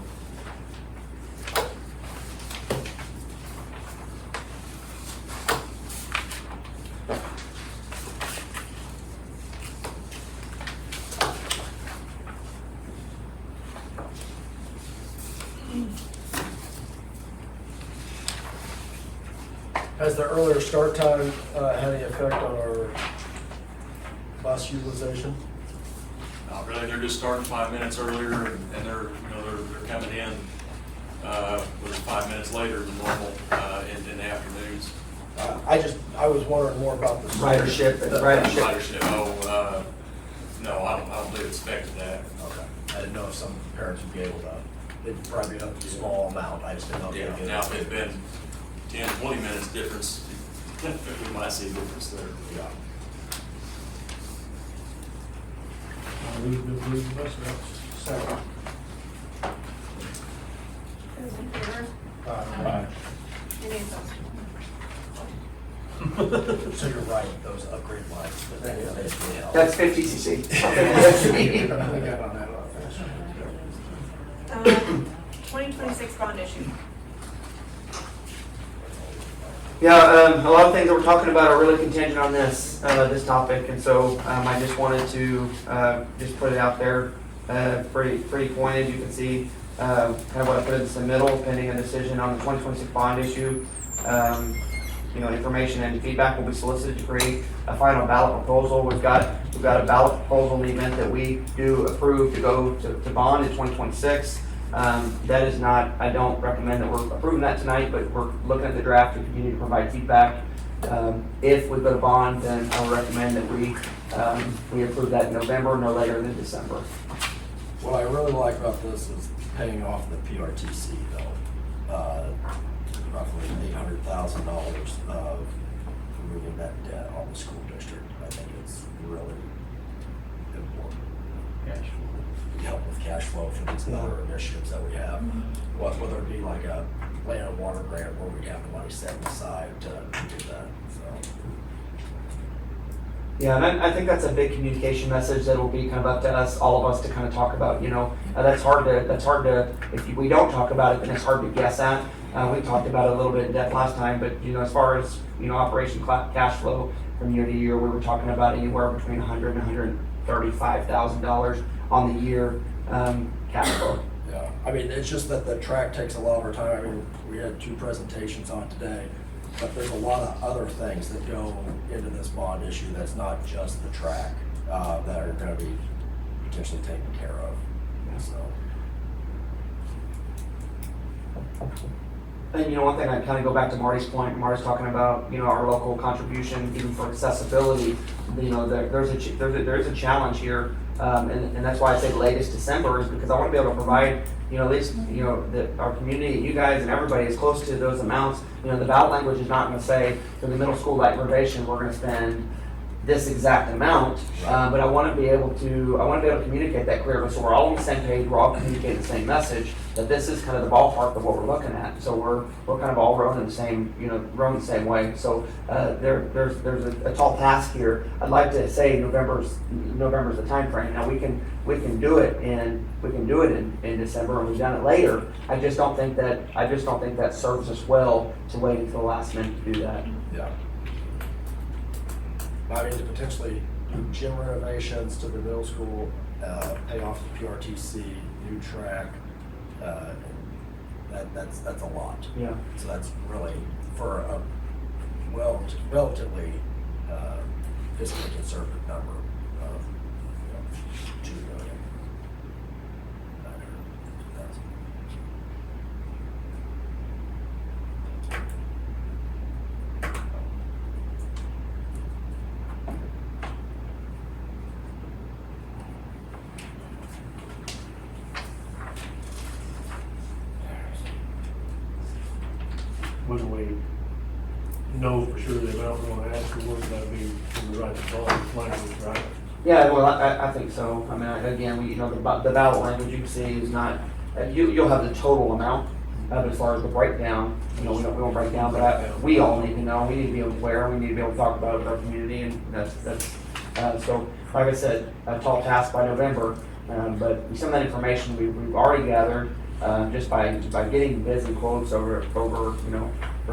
[SPEAKER 9] Has the earlier start time had any effect on our bus utilization?
[SPEAKER 15] Not really, they're just starting 5 minutes earlier, and they're coming in with 5 minutes later than normal in the afternoons.
[SPEAKER 9] I was wondering more about the
[SPEAKER 2] Ridership.
[SPEAKER 15] Ridership. No, I don't believe it's affected that.
[SPEAKER 9] Okay. I didn't know if some parents would be able to. It'd probably be a small amount. I just didn't know.
[SPEAKER 15] Yeah. Now, if it'd been 10, 20 minutes difference, we might see a difference there.
[SPEAKER 9] Yeah.
[SPEAKER 11] I move to approve the bus routes.
[SPEAKER 13] Second.
[SPEAKER 1] Those in favor?
[SPEAKER 13] Aye.
[SPEAKER 1] Any opposed?
[SPEAKER 9] So you're right, those upgrade lights, but that is really helpful.
[SPEAKER 2] That's 50 cc.
[SPEAKER 13] I got on that a lot faster.
[SPEAKER 1] 2026 bond issue.
[SPEAKER 2] Yeah, a lot of things that we're talking about are really contingent on this topic, and so I just wanted to just put it out there, pretty pointed. You can see kind of what I put in the middle, pending a decision on the 2026 bond issue. Information and feedback will be solicited to create a final ballot proposal. We've got a ballot proposal in the event that we do approve to go to bond in 2026. That is not, I don't recommend that we're approving that tonight, but we're looking at the draft to continue to provide feedback. If we go to bond, then I would recommend that we approve that in November, no later than December.
[SPEAKER 9] What I really like about this is paying off the PRTC though. Roughly $800,000 of removing that debt on the school district. I think it's really important.
[SPEAKER 11] Cash flow.
[SPEAKER 9] Help with cash flow for these other initiatives that we have. Whether it be like a land and water grant where we have the money set aside to do that, so.
[SPEAKER 2] Yeah, and I think that's a big communication message that will be kind of up to us, all of us, to kind of talk about. That's hard to. If we don't talk about it, then it's hard to guess at. We talked about it a little bit in depth last time, but as far as operation cash flow from year to year, we were talking about anywhere between $100,000 and $135,000 on the year cash flow.
[SPEAKER 9] Yeah, I mean, it's just that the track takes a lot of our time. I mean, we had 2 presentations on today, but there's a lot of other things that go into this bond issue that's not just the track that are going to be potentially taken care of. So.
[SPEAKER 2] And one thing, I kind of go back to Marty's point. Marty's talking about, our local contribution, even for accessibility. There is a challenge here, and that's why I say latest December, is because I want to be able to provide, at least, that our community, you guys and everybody is close to those amounts. The ballot language is not going to say for the middle school light renovation, we're going to spend this exact amount, but I want to be able to communicate that clearly, so we're all on the same page, we're all communicating the same message, that this is kind of the ballpark of what we're looking at. So we're kind of all rowing in the same, rowing the same way. So there's a tall task here. I'd like to say November's the time frame. Now we can do it in December, and we've done it later. I just don't think that serves us well to wait until the last minute to do that.
[SPEAKER 9] Yeah. I mean, to potentially do gym renovations to the middle school, pay off the PRTC, new track, that's a lot.
[SPEAKER 2] Yeah.
[SPEAKER 9] So that's really, for a relatively fiscally conservative number of, $2 million.
[SPEAKER 11] When we know for sure the amount we're gonna ask for, that'd be when we write the ballot language, right?
[SPEAKER 2] Yeah, well, I think so. I mean, again, the ballot language you can see is not, you'll have the total amount, but as far as the breakdown, we don't break down, but we all need to know, we need to be aware, we need to be able to talk about it with our community, and that's so, like I said, a tall task by November, but some of that information we've already gathered, just by getting bids and quotes over, for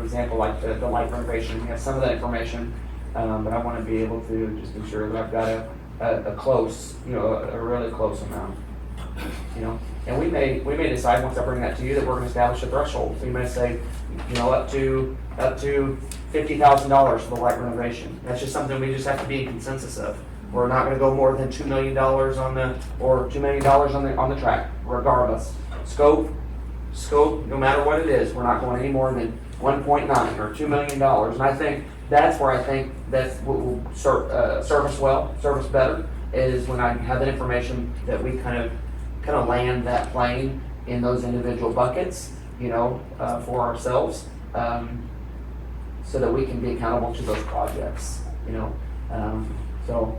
[SPEAKER 2] example, like the light renovation, we have some of that information, but I want to be able to just ensure that I've got a close, a really close amount, and we may decide once I bring that to you that we're going to establish a threshold. So you may say, up to $50,000 for the light renovation. That's just something we just have to be in consensus of. We're not going to go more than $2 million $2 million on the track, regardless. Scope, no matter what it is, we're not going any more than 1.9 or $2 million. And I think that's where that's what will serve us better, is when I have that information that we kind of land that plane in those individual buckets, for ourselves, so that we can be accountable to those projects, so.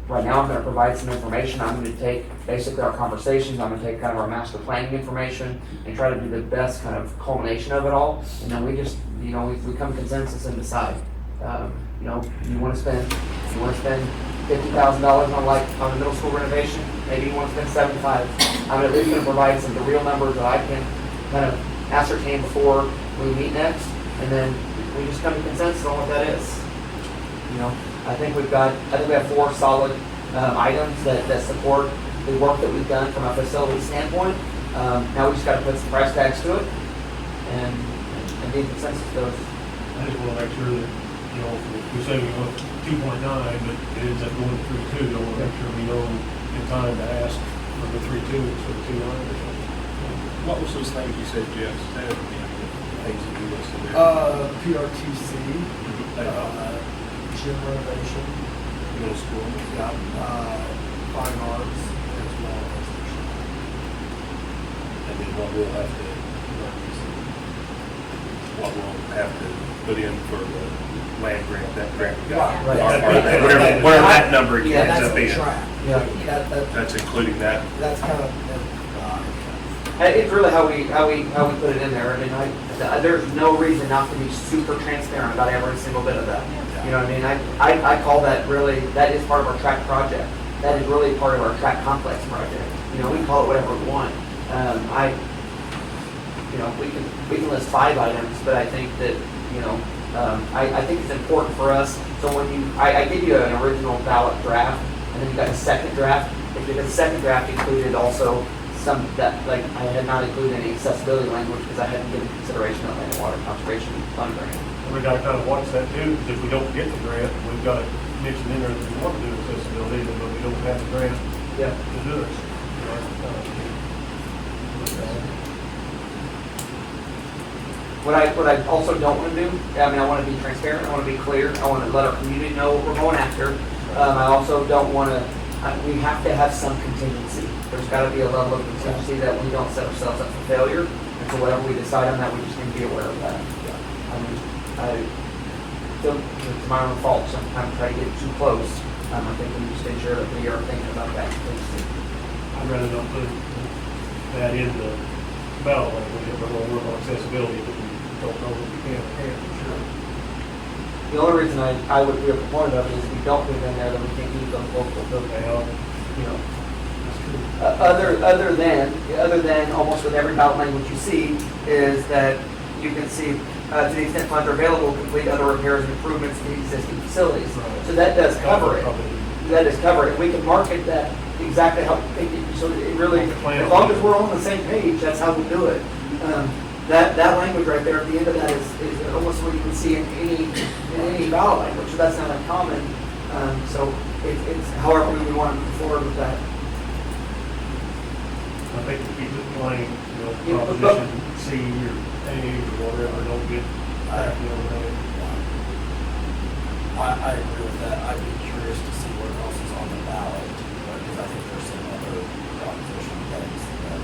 [SPEAKER 2] Right now, I'm going to provide some information. I'm going to take basically our conversations, I'm going to take kind of our master planning information and try to do the best kind of culmination of it all. And then we just, we come to consensus and decide. You want to spend $50,000 on the middle school renovation. Maybe you want to spend $75,000. I'm at least going to provide some of the real numbers that I can kind of ascertain before we meet next, and then we just come to consensus on what that is. I think we have 4 solid items that support the work that we've done from a facility standpoint. Now we just got to put some price tags to it and be in consensus to those.
[SPEAKER 11] I just wanna make sure that, we say we want 2.9, but it ends up going to 3.2. I wanna make sure we know in time to ask for the 3.2 instead of 2.9 or something.
[SPEAKER 8] What was those things you said, Jeff, said, things that you listed there?
[SPEAKER 9] PRTC, gym renovation,
[SPEAKER 8] Middle school?
[SPEAKER 9] yeah, fine arts, as well as the track.
[SPEAKER 8] And then what we'll have to put in for the land grant, that grant we got.
[SPEAKER 9] Right.
[SPEAKER 8] Our part of that, whatever that number
[SPEAKER 9] Yeah,
[SPEAKER 8] ends
[SPEAKER 9] that's
[SPEAKER 8] up
[SPEAKER 9] the
[SPEAKER 8] being.
[SPEAKER 9] track.
[SPEAKER 2] Yeah.
[SPEAKER 8] That's including that.
[SPEAKER 9] That's kind of,
[SPEAKER 2] It's really how we put it in there. I mean, there's no reason not to be super transparent about every single bit of that. You know what I mean? I call that really, that is part of our track project. That is really part of our track complex project. We can call it whatever we want. We can list 5 items, but I think that, I think it's important for us. So when I give you an original ballot draft, and then you got a second draft. If the second draft included also some that, like, I had not included any accessibility language because I hadn't given consideration of land and water conservation fund grant.
[SPEAKER 11] We gotta kind of watch that too, because if we don't get the grant, we've got to mention in there that we want to do accessibility, but we don't have the grant to do it.
[SPEAKER 2] What I also don't want to do, I mean, I want to be transparent, I want to be clear, I want to let our community know what we're going after. I also don't want to, we have to have some contingency. There's got to be a level of contingency that we don't set ourselves up for failure. And so whatever we decide on that, we just need to be aware of that. I mean, I feel it's my own fault sometimes try to get too close. I think we just ensure that we are thinking about that contingency.
[SPEAKER 11] I'd rather not put that in the ballot language if we're going to work on accessibility, but we don't know what we can or can't, for sure.
[SPEAKER 2] The only reason I would be a proponent of it is if we don't put it in there, then we can't use those local, you know. Other than almost with every ballot language you see, is that you can see, to the extent funds are available, complete other repairs and improvements to the existing facilities. So that does cover it. That does cover it. We can market that exactly how, so it really, as long as we're on the same page, that's how we do it. That language right there at the end of that is almost what you can see in any ballot language, so that's not uncommon. So it's however we want to move forward with that.
[SPEAKER 11] I think we keep it plain, you know, proposition C or A or whatever, don't get, you know,
[SPEAKER 9] I agree with that. I'd be curious to see what else is on the ballot, because I think there's some other proposition things that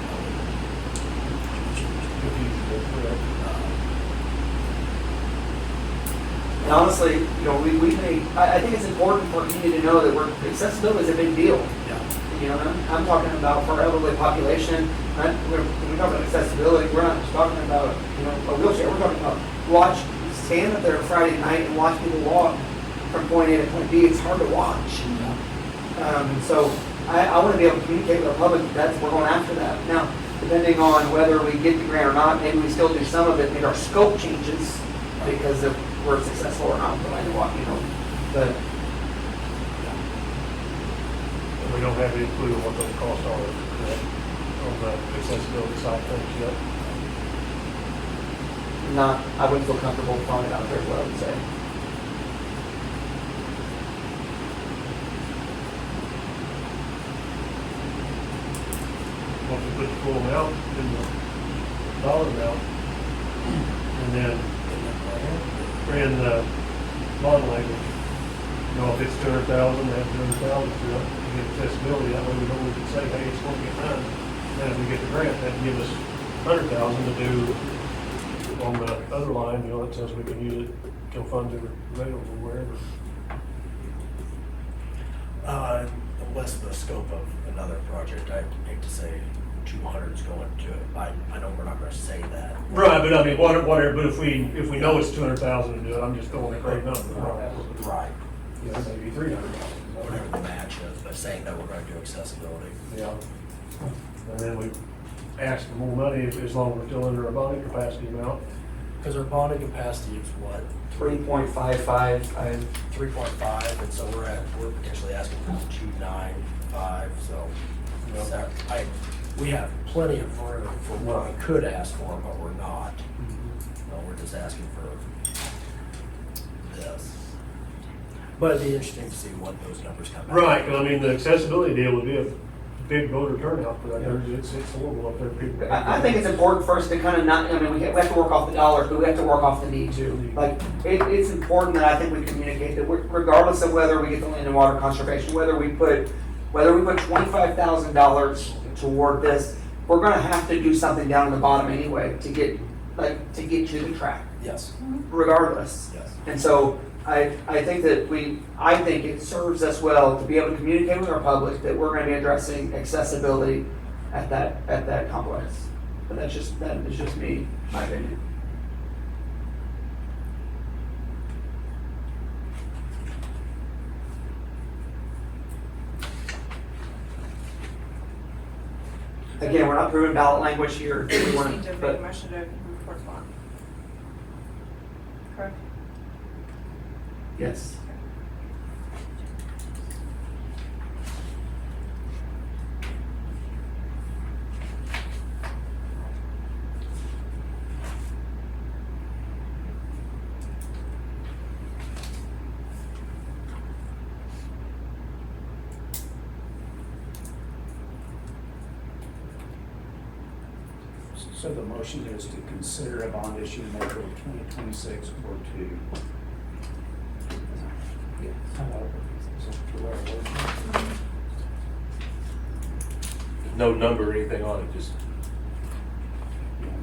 [SPEAKER 2] And honestly, you know, we may, I think it's important for community to know that accessibility is a big deal.
[SPEAKER 9] yeah.
[SPEAKER 2] You know, I'm talking about for our elderly population. When we talk about accessibility, we're not just talking about, you know, a wheelchair. We're talking about stand up there Friday night and watch people walk from point A to point B. It's hard to watch. So I want to be able to communicate with our public that we're going after that. Now, depending on whether we get the grant or not, maybe we still do some of it, maybe our scope changes because if we're successful or not, but I walk, you know. But
[SPEAKER 11] we don't have any clue what those costs are on the accessibility side of things yet.
[SPEAKER 2] I wouldn't feel comfortable throwing it out there is what I would say.
[SPEAKER 11] Once we put the full amount in the dollar amount, and then in the bond language, you know, if it's 200,000, they have 200,000 to get accessibility. That way we know we can say, hey, it's going to get done. Then if we get the grant, that can give us 100,000 to do on the other line. You know, that says we can use it until funds are available wherever.
[SPEAKER 9] Unless the scope of another project, I hate to say 200 is going to it. I know we're not going to say that.
[SPEAKER 11] Right, but I mean, whatever. But if we know it's 200,000 to do it, I'm just going a great number.
[SPEAKER 9] Right.
[SPEAKER 11] Yeah, maybe 300,000.
[SPEAKER 9] Whatever the match is, but saying that we're going to do accessibility.
[SPEAKER 11] Yeah. And then we ask for more money as long as we're still under our bonding capacity amount.
[SPEAKER 9] Because our bonding capacity is what?
[SPEAKER 2] 3.55.
[SPEAKER 9] 3.5, and so we're potentially asking for 295. So we have plenty of room for what we could ask for, but we're not. No, we're just asking for this. But it'd be interesting to see what those numbers come out.
[SPEAKER 11] Right, 'cause I mean, the accessibility deal would be a big voter turnout for that. It's horrible up there. People.
[SPEAKER 2] I think it's important for us to kind of not, I mean, we have to work off the dollars, but we have to work off the need too. Like, it's important that I think we communicate that regardless of whether we get the land and water conservation, whether we put $25,000 toward this, we're going to have to do something down in the bottom anyway to get to the track.
[SPEAKER 9] Yes.
[SPEAKER 2] Regardless.
[SPEAKER 9] Yes.
[SPEAKER 2] And so I think it serves us well to be able to communicate with our public that we're going to be addressing accessibility at that complex. But that is just me, my opinion. Again, we're not proving ballot language here.
[SPEAKER 12] We
[SPEAKER 2] We
[SPEAKER 12] just
[SPEAKER 2] want
[SPEAKER 12] need to
[SPEAKER 2] to,
[SPEAKER 12] make
[SPEAKER 2] but
[SPEAKER 12] a motion to move towards bond. Correct?
[SPEAKER 2] yes.
[SPEAKER 14] So the motion is to consider a bond issue in April of 2026 or to. Yeah, is that the right word?
[SPEAKER 8] No number or anything on it, just.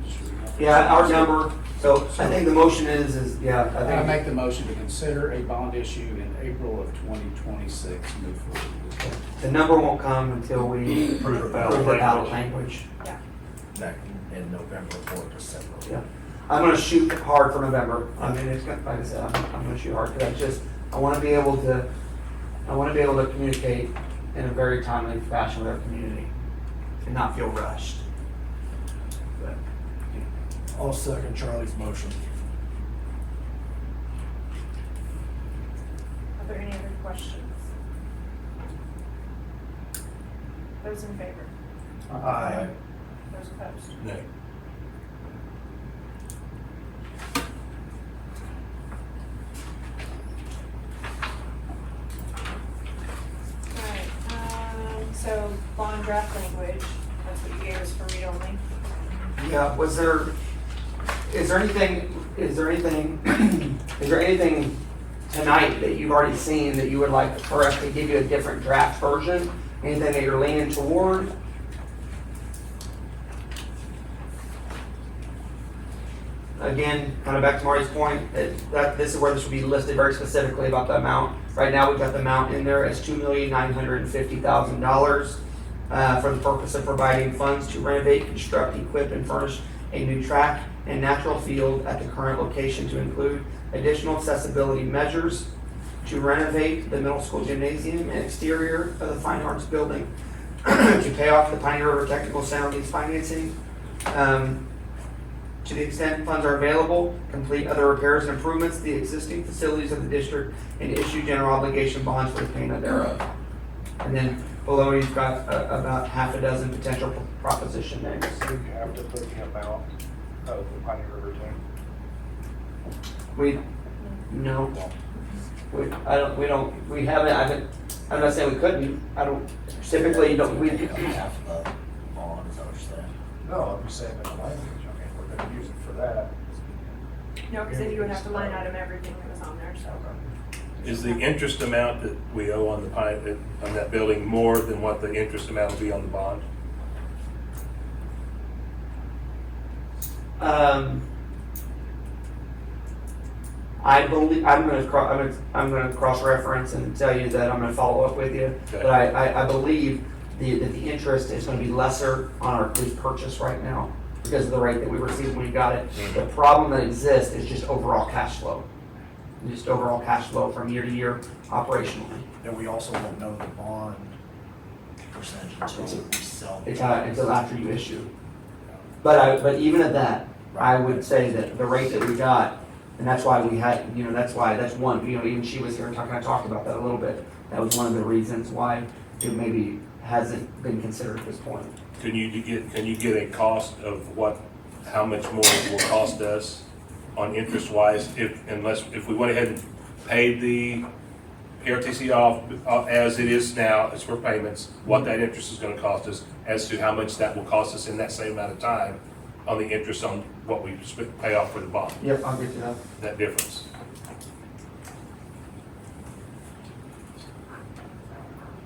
[SPEAKER 14] Just read off.
[SPEAKER 2] Yeah, our number, so I think the motion is, yeah, I
[SPEAKER 14] I
[SPEAKER 2] think.
[SPEAKER 14] make the motion to consider a bond issue in April of 2026, move forward.
[SPEAKER 2] The number won't come until we
[SPEAKER 11] Approve the ballot
[SPEAKER 2] approve the ballot
[SPEAKER 11] language.
[SPEAKER 2] language.
[SPEAKER 9] Next, in November or December.
[SPEAKER 2] Yeah. I'm gonna shoot hard for November. I mean, it's gonna, like I said, I'm gonna shoot hard, because I wanna be able to communicate in a very timely fashion with our community and not feel rushed. But,
[SPEAKER 9] I'll second Charlie's motion.
[SPEAKER 12] Are there any other questions? Those in favor?
[SPEAKER 9] Aye.
[SPEAKER 12] Those opposed?
[SPEAKER 8] No.
[SPEAKER 12] Alright, so bond draft language, that's what you gave us for read only.
[SPEAKER 2] Yeah, is there anything tonight that you've already seen that you would like for us to give you a different draft version? Anything that you're leaning toward? Again, kind of back to Marty's point, that this is where this would be listed very specifically about the amount. Right now, we've got the amount in there as $2,950,000 for the purpose of providing funds to renovate, construct, equip, and furnish a new track and natural field at the current location, to include additional accessibility measures, to renovate the middle school gymnasium and exterior of the Fine Arts Building, to pay off the Pioneer River Technical Center needs financing, to the extent funds are available, complete other repairs and improvements to the existing facilities of the district, and issue general obligation bonds for the payment thereof. And then below you've got about half a dozen potential proposition names.
[SPEAKER 13] So you have to put the amount of the Pioneer River thing.
[SPEAKER 2] I'm not saying we couldn't, typically, you don't,
[SPEAKER 9] Half of the bond, is that what you're saying?
[SPEAKER 13] No, I'm just saying that the language, I mean, we're gonna use it for that.
[SPEAKER 12] No, because then you would have to line item everything that was on there, so.
[SPEAKER 8] Is the interest amount that we owe on on that building more than what the interest amount will be on the bond?
[SPEAKER 2] I believe, I'm gonna cross-reference and tell you that I'm gonna follow up with you.
[SPEAKER 8] Okay.
[SPEAKER 2] But I believe that the interest is gonna be lesser on our lease purchase right now because of the rate that we received when we got it. The problem that exists is just overall cash flow. Just overall cash flow from year to year operationally.
[SPEAKER 9] And we also won't know the bond percentage until we sell.
[SPEAKER 2] Until after you issue. But even at that, I would say that the rate that we got, and that's why we had, that's one, even she was here and I talked about that a little bit. That was one of the reasons why it maybe hasn't been considered at this point.
[SPEAKER 8] Can you get a cost of how much more it will cost us on interest wise if we went ahead and paid the RTC off as it is now, as for payments, what that interest is gonna cost us, as to how much that will cost us in that same amount of time on the interest on what we pay off for the bond,
[SPEAKER 2] Yep, I'll get to that.
[SPEAKER 8] that difference.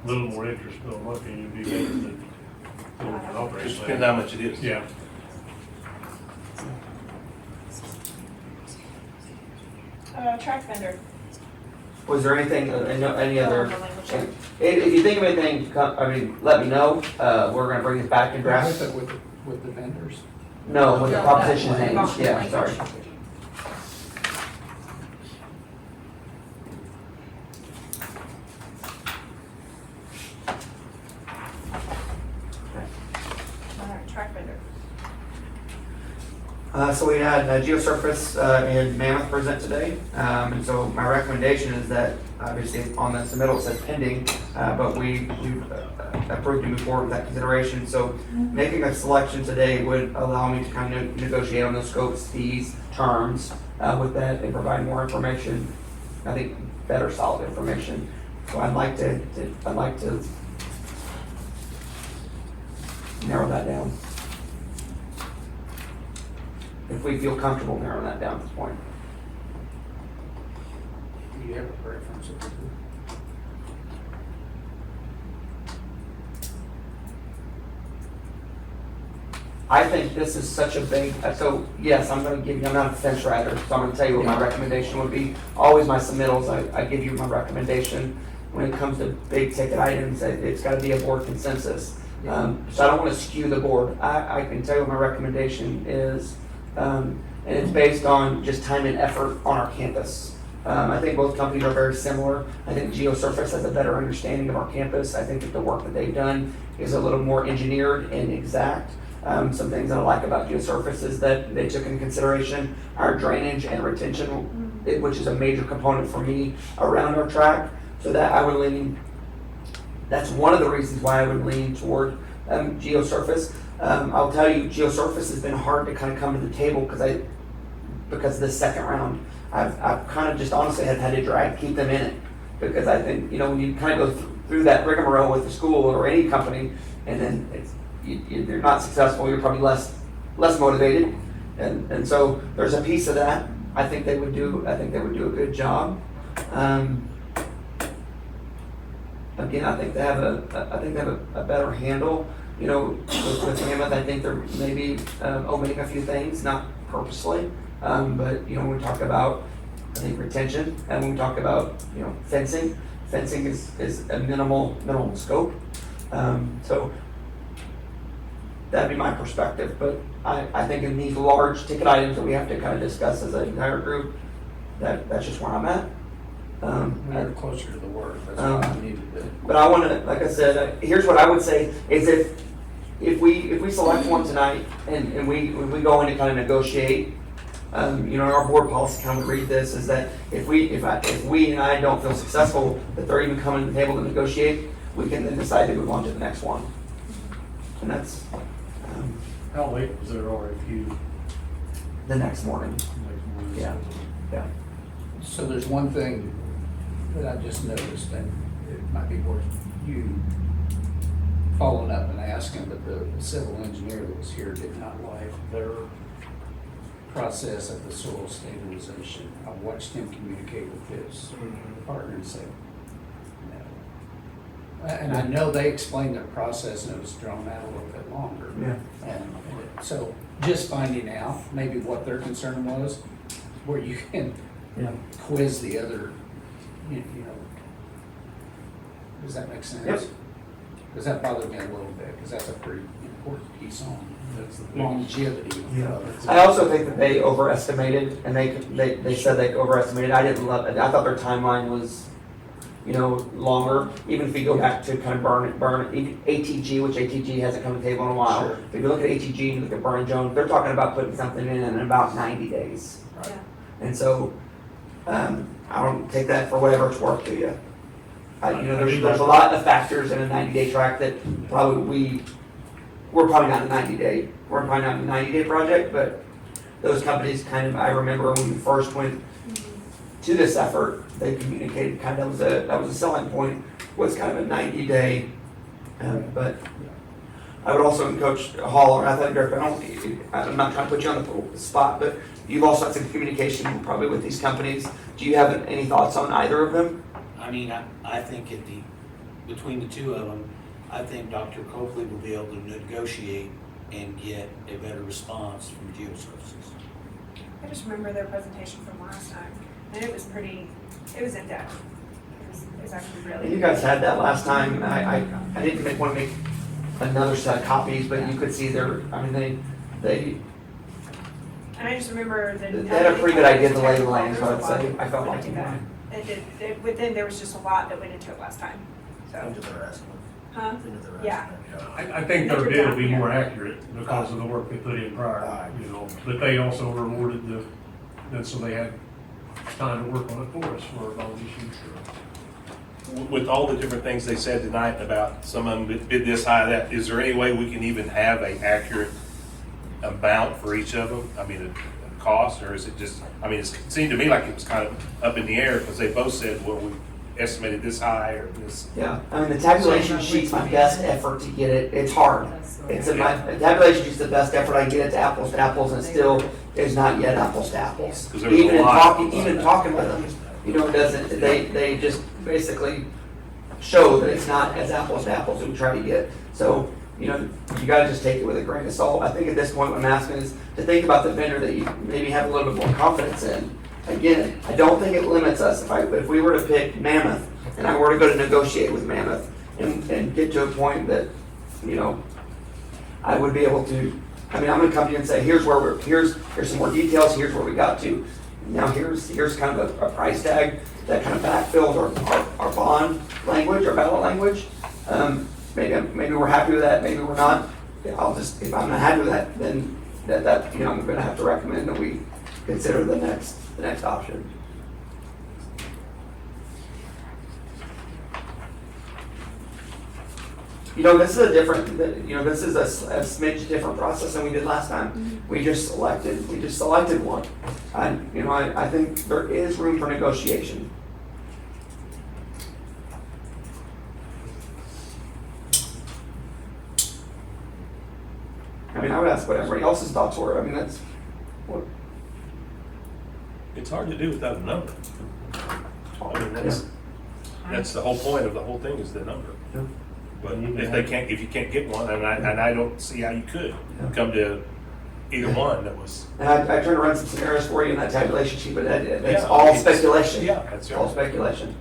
[SPEAKER 11] A little more interest, no lucky, you'd be better than going for
[SPEAKER 8] Just
[SPEAKER 11] operation.
[SPEAKER 8] depends how much it is.
[SPEAKER 11] Yeah.
[SPEAKER 12] Track vendor.
[SPEAKER 2] Was there anything, any other?
[SPEAKER 12] The language there.
[SPEAKER 2] If you think of anything, let me know. We're gonna bring this back in draft.
[SPEAKER 14] With the vendors.
[SPEAKER 2] No, with the
[SPEAKER 12] No,
[SPEAKER 2] proposition
[SPEAKER 12] that-
[SPEAKER 2] names, yeah,
[SPEAKER 12] language.
[SPEAKER 2] sorry.
[SPEAKER 12] Alright, track vendor.
[SPEAKER 2] So we had Geosurface and Mammoth present today. And so my recommendation is that, obviously on the submittal it says pending, but we approved to move forward with that consideration. So making a selection today would allow me to kind of negotiate on the scopes, fees, terms with that and provide more information. I think better solid information. So I'd like to narrow that down. if we feel comfortable narrowing that down at this point.
[SPEAKER 14] Do you have a preference?
[SPEAKER 2] I think this is such a big, so yes, I'm not a fence rider, so I'm gonna tell you what my recommendation would be. Always my submittals, I give you my recommendation. When it comes to big ticket items, it's gotta be a board consensus. So I don't wanna skew the board. I can tell you what my recommendation is, and it's based on just time and effort on our campus. I think both companies are very similar. I think GeoSurface has a better understanding of our campus. I think that the work that they've done is a little more engineered and exact. Some things that I like about GeoSurface is that they took into consideration our drainage and retention, which is a major component for me around our track. So that I would lean, that's one of the reasons why I would lean toward GeoSurface. I'll tell you, GeoSurface has been hard to kind of come to the table because of this second round. I've kind of just honestly have had to keep them in it because I think, when you kind of go through that rigmarole with the school or any company, and then you're not successful, you're probably less motivated, and so there's a piece of that. I think they would do a good job. Again, I think they have a better handle. With Mammoth, I think they're maybe omitting a few things, not purposely, but when we talk about, I think, retention, and when we talk about fencing is a minimal scope. So that'd be my perspective, but I think in these large ticket items that we have to kind of discuss as an entire group, that's just where I'm at.
[SPEAKER 14] We're closer to the work, that's what I needed to.
[SPEAKER 2] But I want to, like I said, here's what I would say, is if we select one tonight and we go in to kind of negotiate, our board policy kind of read this, is that if we and I don't feel successful, that they're even coming to the table to negotiate, we can then decide to move on to the next one. And that's
[SPEAKER 11] How late was their RFQ?
[SPEAKER 2] the next morning. Yeah.
[SPEAKER 14] So there's one thing that I just noticed, and it might be worth you following up and asking, but the civil engineer that was here did not like their process of the soil stabilization. I watched him communicate with his partner and say, no. And I know they explained their process and it was drawn out a little bit longer.
[SPEAKER 2] Yeah.
[SPEAKER 14] And so just finding out maybe what their concern was, where you can quiz the other, does that make sense?
[SPEAKER 2] Yep.
[SPEAKER 14] Because that bothered me a little bit, because that's a pretty important piece on
[SPEAKER 11] That's the
[SPEAKER 14] longevity.
[SPEAKER 2] I also think that they overestimated, and they said they overestimated. I didn't love it. I thought their timeline was, longer. Even if you go back to kind of burn ATG, which ATG hasn't come to the table in a while.
[SPEAKER 14] Sure.
[SPEAKER 2] If you look at ATG and you look at Burn Jones, they're talking about putting something in about 90 days.
[SPEAKER 12] Yeah.
[SPEAKER 2] And so, I don't take that for whatever it's worth to you. There's a lot of factors in a 90-day track that we're probably not a 90-day project, but those companies I remember when we first went to this effort, they communicated that was a selling point, was kind of a 90-day, but I would also, Coach Hall or Athletic Director, I'm not trying to put you on the spot, but you've also had some communication probably with these companies. Do you have any thoughts on either of them?
[SPEAKER 16] I mean, I think between the two of them, I think Dr. Copley will be able to negotiate and get a better response from GeoServices.
[SPEAKER 12] I just remember their presentation from last time, and it was in depth. It was actually really.
[SPEAKER 2] You guys had that last time. I didn't want to make another set of copies, but you could see they
[SPEAKER 12] And I just remember that.
[SPEAKER 2] they had a pretty good idea of the lay of the land, so I'd say, I felt like.
[SPEAKER 12] There was just a lot that went into it last time, so.
[SPEAKER 9] Into their estimate.
[SPEAKER 12] Huh?
[SPEAKER 9] Into their
[SPEAKER 12] Yeah.
[SPEAKER 9] estimate,
[SPEAKER 11] I think their bid will be more accurate because of the work they put in prior, but they also rewarded and so they had time to work on it for us for all issues.
[SPEAKER 8] With all the different things they said tonight about some of them bid this high, that, is there any way we can even have an accurate amount for each of them? I mean, a cost, or is it just, it seemed to me like it was kind of up in the air because they both said, well, estimated this high or this.
[SPEAKER 2] Yeah, I mean, the tabulation sheet's my best effort to get it, it's hard. The tabulation sheet's the best effort I can get it to apples, and it still is not yet apples to apples.
[SPEAKER 8] 'Cause there was a
[SPEAKER 2] Even in
[SPEAKER 8] lot
[SPEAKER 2] talking,
[SPEAKER 8] of
[SPEAKER 2] even
[SPEAKER 8] that.
[SPEAKER 2] talking with them, you know, it doesn't, they just basically show that it's not as apples to apples that we try to get. So, you know, you gotta just take it with a grain of salt. I think at this point, what I'm asking is to think about the vendor that you maybe have a little bit more confidence in. Again, I don't think it limits us. If we were to pick Mammoth, and I were to go to negotiate with Mammoth, and get to a point that, you know, I would be able to, I mean, I'm gonna come to you and say, here's where here's some more details, here's where we got to. Now here's kind of a price tag that kind of backfills our bond language, our ballot language. Maybe we're happy with that, maybe we're not. If I'm not happy with that, then that, you know, I'm gonna have to recommend that we consider the next option. You know, this is a smidge different process than we did last time. We just selected one. I think there is room for negotiation. I mean, I would ask what everybody else's thoughts were. I mean, that's what.
[SPEAKER 8] It's hard to do without a number. I mean, that's the whole point of the whole thing is the number.
[SPEAKER 2] Yeah.
[SPEAKER 8] But if you can't get one, and I don't see how you could come to either one that was.
[SPEAKER 2] And I tried to run some scenarios for you in that tabulation sheet, but it's all speculation.
[SPEAKER 8] Yeah, that's right.
[SPEAKER 2] All speculation.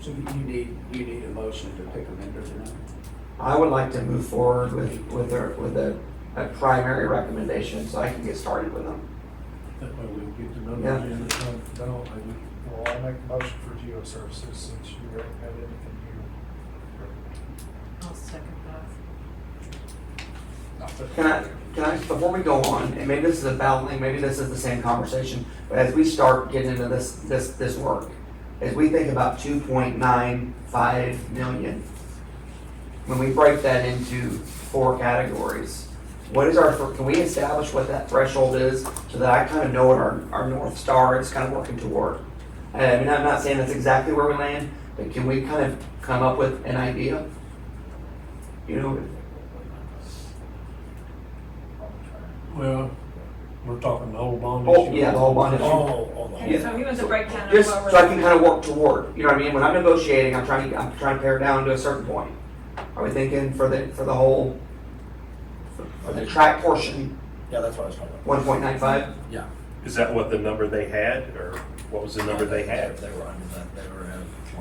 [SPEAKER 14] So you need a motion to pick a vendor tonight?
[SPEAKER 2] I would like to move forward with a primary recommendation so I can get started with them.
[SPEAKER 11] That way we can get the
[SPEAKER 2] Yeah.
[SPEAKER 11] numbers in the time for ballot, maybe.
[SPEAKER 13] Well, I make a motion for Geo Services since you recommend anything here.
[SPEAKER 12] I'll second that.
[SPEAKER 2] Can I, before we go on, and maybe this is a ballot thing, maybe this is the same conversation, but as we start getting into this work, as we think about 2.95 million, when we break that into 4 categories, can we establish what that threshold is so that I kind of know what our North Star is kind of working toward? I mean, I'm not saying that's exactly where we land, but can we kind of come up with an idea? You know,
[SPEAKER 11] Well, we're talking the whole bond
[SPEAKER 2] oh,
[SPEAKER 11] issue.
[SPEAKER 2] yeah, the whole bond issue.
[SPEAKER 12] And so he wants a breakdown of
[SPEAKER 2] Just
[SPEAKER 12] what we're.
[SPEAKER 2] so I can kind of work toward, you know what I mean? When I'm negotiating, I'm trying to pare it down to a certain point. Are we thinking for the whole, for the track portion,
[SPEAKER 9] Yeah, that's what I was talking about.
[SPEAKER 2] 1.95?
[SPEAKER 9] Yeah.
[SPEAKER 8] Is that what the number they had, or what was the number they had?
[SPEAKER 9] They were under that, they were at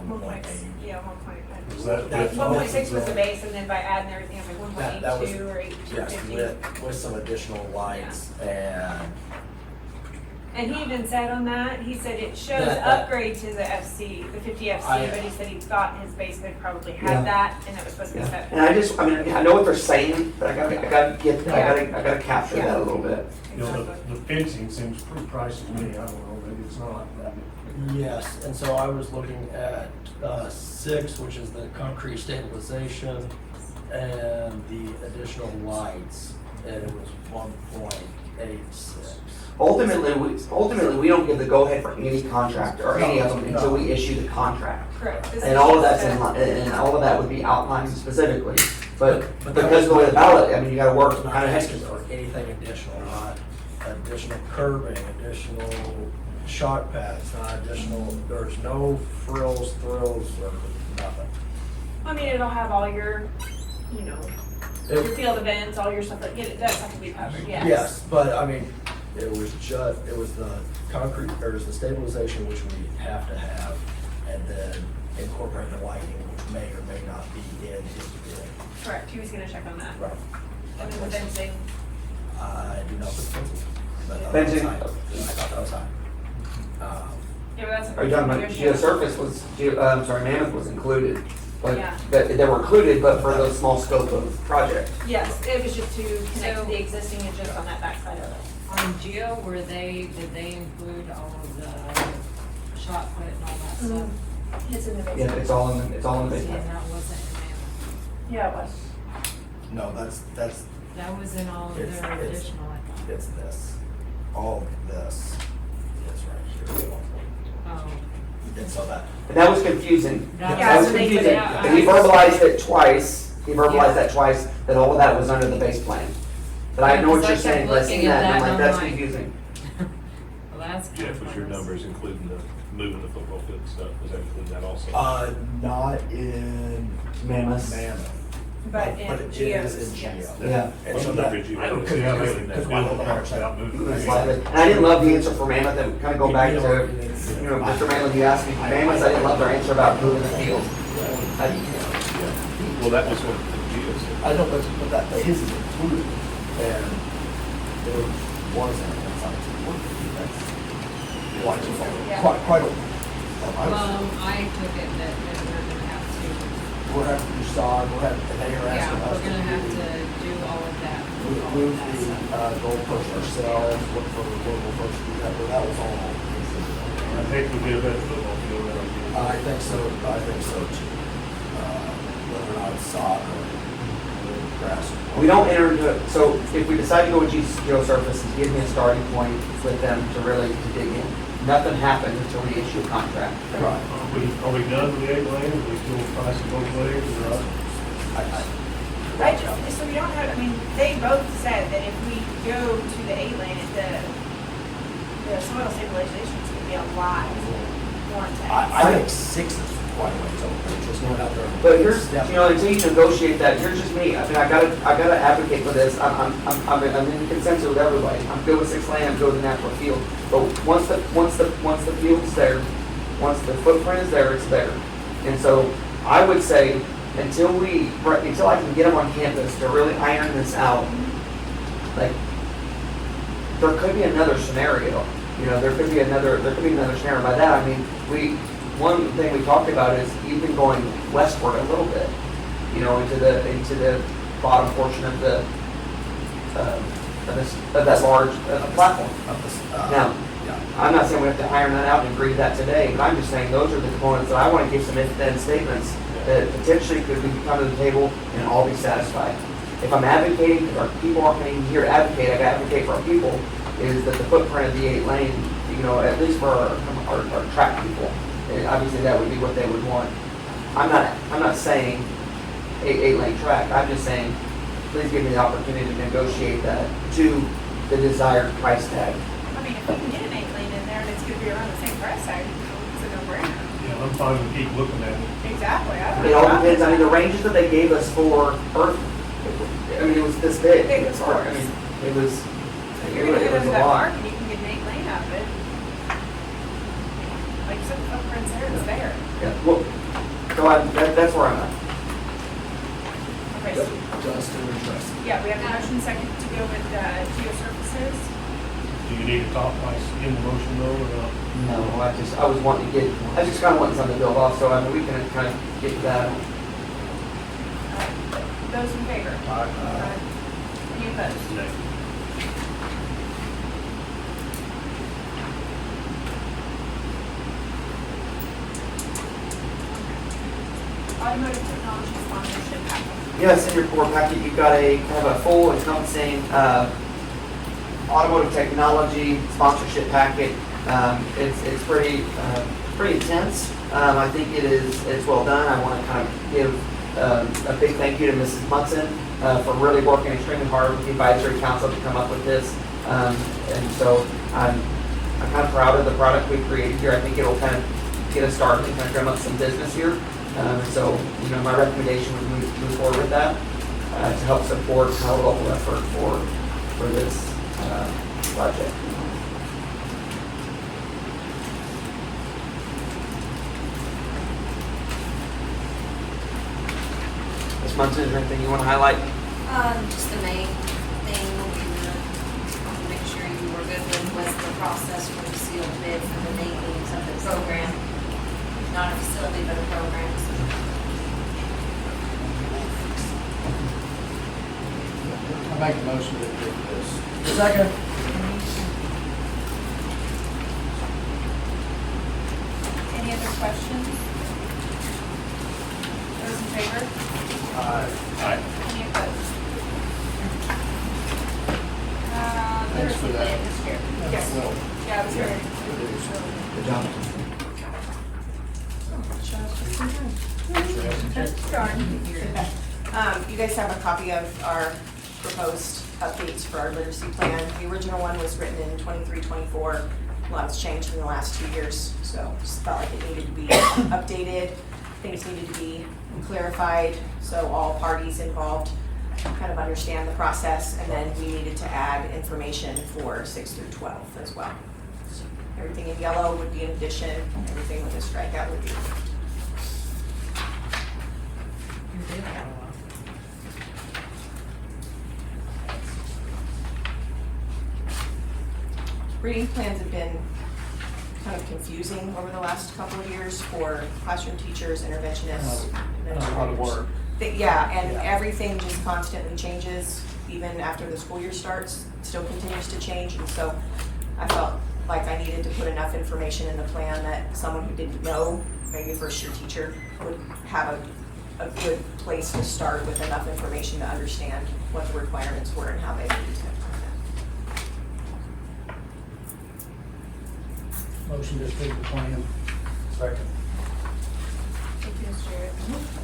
[SPEAKER 9] 1.8.
[SPEAKER 12] Yeah, 1.8.
[SPEAKER 11] Was that?
[SPEAKER 9] That-
[SPEAKER 12] 1.6 was the base, and then by adding everything, I'm like
[SPEAKER 9] That was-
[SPEAKER 12] 1.82 or
[SPEAKER 9] Yes,
[SPEAKER 12] 82.50.
[SPEAKER 9] with some additional lights and
[SPEAKER 12] And he even said on that, he said it shows
[SPEAKER 9] That-
[SPEAKER 12] upgrade to the FC, the 50 FC,
[SPEAKER 9] I-
[SPEAKER 12] but he said he thought his base would probably
[SPEAKER 2] Yeah.
[SPEAKER 12] have that, and it was supposed to be
[SPEAKER 2] Yeah.
[SPEAKER 12] set.
[SPEAKER 2] And I know what they're saying, but I gotta capture that a little bit.
[SPEAKER 11] You know,
[SPEAKER 12] Exactly.
[SPEAKER 11] the fencing seems pretty pricey to me, I don't know, maybe it's not.
[SPEAKER 9] yes, and so I was looking at 6, which is the concrete stabilization and the additional lights, and it was 1.86.
[SPEAKER 2] Ultimately, we don't give the go-ahead for any contractor or any of them until we issue the contract.
[SPEAKER 12] Correct. This
[SPEAKER 2] And
[SPEAKER 12] is
[SPEAKER 2] all of
[SPEAKER 12] just
[SPEAKER 2] that's and all of that would be outlined specifically. But
[SPEAKER 9] But
[SPEAKER 2] because of the way the ballot, I mean, you gotta work
[SPEAKER 9] Not
[SPEAKER 2] kind of
[SPEAKER 9] asking
[SPEAKER 2] extra.
[SPEAKER 9] for anything additional, not additional curbing, additional shock pads, not additional, there's no frills, thrills, or nothing.
[SPEAKER 12] I mean, it'll have all your, you know, your field events, all your stuff, that stuff will be covered, yes.
[SPEAKER 9] Yes, but I mean, it was the concrete, or it was the stabilization which we have to have, and then incorporate the lighting, which may or may not be in his bid.
[SPEAKER 12] Correct, he was gonna check on that.
[SPEAKER 9] Right.
[SPEAKER 12] And then the fencing,
[SPEAKER 9] I do not put fencing. But I thought
[SPEAKER 2] Fencing.
[SPEAKER 9] that was high. I thought that was high.
[SPEAKER 12] yeah, but that's.
[SPEAKER 2] Are you talking about geosurface Mammoth was included, but
[SPEAKER 12] Yeah.
[SPEAKER 2] they were included, but for the small scope of project.
[SPEAKER 12] Yes, it was just to connect to
[SPEAKER 3] So-
[SPEAKER 12] the existing and just on that backside of it.
[SPEAKER 17] On Geo, did they include all of the shot put and all that stuff?
[SPEAKER 12] It's in the basement.
[SPEAKER 2] Yeah, it's all in the
[SPEAKER 17] See,
[SPEAKER 2] basement.
[SPEAKER 17] and that wasn't in Mammoth.
[SPEAKER 12] Yeah, it was.
[SPEAKER 9] No, that's,
[SPEAKER 17] That was in all of their
[SPEAKER 9] It's-
[SPEAKER 17] additional, I thought.
[SPEAKER 9] it's this. All of this is right here.
[SPEAKER 17] Oh,
[SPEAKER 9] And so that,
[SPEAKER 2] And that was confusing.
[SPEAKER 17] That
[SPEAKER 2] That was
[SPEAKER 12] was confusing.
[SPEAKER 2] confusing.
[SPEAKER 17] Yeah,
[SPEAKER 2] And he
[SPEAKER 17] I-
[SPEAKER 2] verbalized it twice. He verbalized
[SPEAKER 17] Yeah.
[SPEAKER 2] that twice, that all of that was under the base plan. But I
[SPEAKER 17] Yeah,
[SPEAKER 2] know what
[SPEAKER 17] 'cause I
[SPEAKER 2] you're
[SPEAKER 17] kept
[SPEAKER 2] saying, but I
[SPEAKER 17] looking
[SPEAKER 2] seen
[SPEAKER 17] at
[SPEAKER 2] that, and I'm
[SPEAKER 17] that
[SPEAKER 2] like,
[SPEAKER 17] and
[SPEAKER 2] that's
[SPEAKER 17] I'm like-
[SPEAKER 2] confusing.
[SPEAKER 17] well, that's kind
[SPEAKER 8] Jeff,
[SPEAKER 17] of
[SPEAKER 8] was your
[SPEAKER 17] pointless.
[SPEAKER 8] numbers including the, moving the football field stuff, was that including that also?
[SPEAKER 9] not in
[SPEAKER 2] Mammoth.
[SPEAKER 9] Mammoth.
[SPEAKER 12] But in
[SPEAKER 9] it is
[SPEAKER 12] Geo's,
[SPEAKER 9] in
[SPEAKER 12] yes.
[SPEAKER 9] Geo.
[SPEAKER 2] Yeah.
[SPEAKER 9] And so
[SPEAKER 8] Some
[SPEAKER 9] that,
[SPEAKER 8] numbers you
[SPEAKER 11] I don't
[SPEAKER 8] had
[SPEAKER 11] care,
[SPEAKER 8] including
[SPEAKER 11] because
[SPEAKER 8] that
[SPEAKER 9] we don't
[SPEAKER 8] now.
[SPEAKER 9] know about
[SPEAKER 8] moving.
[SPEAKER 2] Slightly. And I didn't love the answer for Mammoth, and kind of go back to, Mr. Malin, you asked me, Mammoth, I didn't love their answer about moving the field.
[SPEAKER 8] Well, that was what the Geo said.
[SPEAKER 9] I know, but that, his is included, and there wasn't, that's not quite a.
[SPEAKER 17] I took it that we're gonna have to,
[SPEAKER 9] We're having to do sod, and they are
[SPEAKER 17] yeah,
[SPEAKER 9] asking us
[SPEAKER 17] we're gonna have
[SPEAKER 9] to
[SPEAKER 17] to do all of that.
[SPEAKER 9] move the, goalpost ourselves, look for local folks to do that, but that was all.
[SPEAKER 11] I think we'll get a better football field than
[SPEAKER 9] I think so too. Whether or not it's sod or grass.
[SPEAKER 2] We don't enter into, so if we decide to go with geosurface, give me a starting point with them to really to dig in. Nothing happens until we issue a contract.
[SPEAKER 9] Right.
[SPEAKER 11] Are we done with the 8 lane? Are we still pricing both ways or not?
[SPEAKER 12] I just, so we don't have, I mean, they both said that if we go to the 8 lane, the soil stabilization is gonna be a lot more intense.
[SPEAKER 9] I think 6 is quite a ways over, just going out there.
[SPEAKER 2] But here's, until you negotiate that, you're just me. I mean, I gotta advocate for this. I'm in consensus with everybody. I'm good with 6 lane, I'm good with the natural field. But once the field's there, once the footprint is there, it's there. And so I would say, until I can get them on campus to really iron this out, like, there could be another scenario. There could be another scenario. By that, I mean, one thing we talked about is even going westward a little bit, into the bottom portion of that large platform. Now, I'm not saying we have to iron that out and agree to that today, but I'm just saying those are the components that I want to give some if-then statements that potentially could come to the table and all be satisfied. If I'm advocating, because our people aren't even here to advocate, I gotta advocate for our people, is that the footprint of the 8 lane, at least for our track people, and obviously that would be what they would want. I'm not saying 8 lane track, I'm just saying, please give me the opportunity to negotiate that to the desired price tag.
[SPEAKER 12] I mean, if we can get an 8 lane in there and it's gonna be around the same price tag, it's a no-brainer.
[SPEAKER 11] Yeah, I'm fine with keep looking at it.
[SPEAKER 12] Exactly.
[SPEAKER 2] It all depends, I mean, the ranges that they gave us for Earth, I mean, it was this big.
[SPEAKER 12] Big, of course.
[SPEAKER 2] I mean, it was,
[SPEAKER 12] If you're gonna
[SPEAKER 2] it
[SPEAKER 12] get
[SPEAKER 2] was
[SPEAKER 12] into
[SPEAKER 2] a
[SPEAKER 12] that
[SPEAKER 2] lot.
[SPEAKER 12] mark and you can get an 8 lane out of it, like you said, the footprint's there, it's there.
[SPEAKER 2] Yeah, well, that's where I'm at.
[SPEAKER 12] Okay, so,
[SPEAKER 9] Justin or Justin?
[SPEAKER 12] yeah, we have a motion second to go with, geosurfaces.
[SPEAKER 11] Do you need a top price in the motion though, or not?
[SPEAKER 2] No, I just kind of wanting something to build off, so I mean, we can kind of get to that.
[SPEAKER 12] Those in favor?
[SPEAKER 9] Aye.
[SPEAKER 12] Any opposed?
[SPEAKER 11] No.
[SPEAKER 12] Automotive technology sponsorship package.
[SPEAKER 2] Yes, in your board packet, you've got a kind of a full encompassing automotive technology sponsorship packet. It's pretty intense. I think it's well done. I want to kind of give a big thank you to Mrs. Munson for really working extremely hard with the advisory council to come up with this. And so I'm kind of proud of the product we created here. I think it'll kind of get us started and kind of drum up some business here. So, my recommendation would move forward with that to help support our local effort for this project. Ms. Munson, is there anything you want to highlight?
[SPEAKER 18] Just the main thing, to make sure you were good with was the process for the sealed bid for the namings of the program. Not a facility, but a program.
[SPEAKER 14] I make a motion to approve this.
[SPEAKER 9] Second.
[SPEAKER 12] questions? Those in favor?
[SPEAKER 8] Aye.
[SPEAKER 12] Any opposed?
[SPEAKER 14] Thanks for that.
[SPEAKER 12] This year. Yes.
[SPEAKER 14] Well,
[SPEAKER 12] Yeah, it was very.
[SPEAKER 14] good job.
[SPEAKER 1] You guys have a copy of our proposed updates for our literacy plan. The original one was written in 23-24. A lot's changed in the last 2 years, so just felt like it needed to be updated. Things needed to be clarified, so all parties involved kind of understand the process, and then we needed to add information for 6 through 12 as well. So everything in yellow would be an addition, everything with a strikeout would be. Reading plans have been kind of confusing over the last couple of years for classroom teachers, interventionists.
[SPEAKER 14] A lot of work.
[SPEAKER 1] Yeah, and everything just constantly changes, even after the school year starts, it still continues to change. And so I felt like I needed to put enough information in the plan that someone who didn't know, maybe a first year teacher, would have a good place to start with enough information to understand what the requirements were and how they would use it.
[SPEAKER 14] Motion to approve the plan.
[SPEAKER 13] Second.
[SPEAKER 12] Thank you, Mr. Jarrett.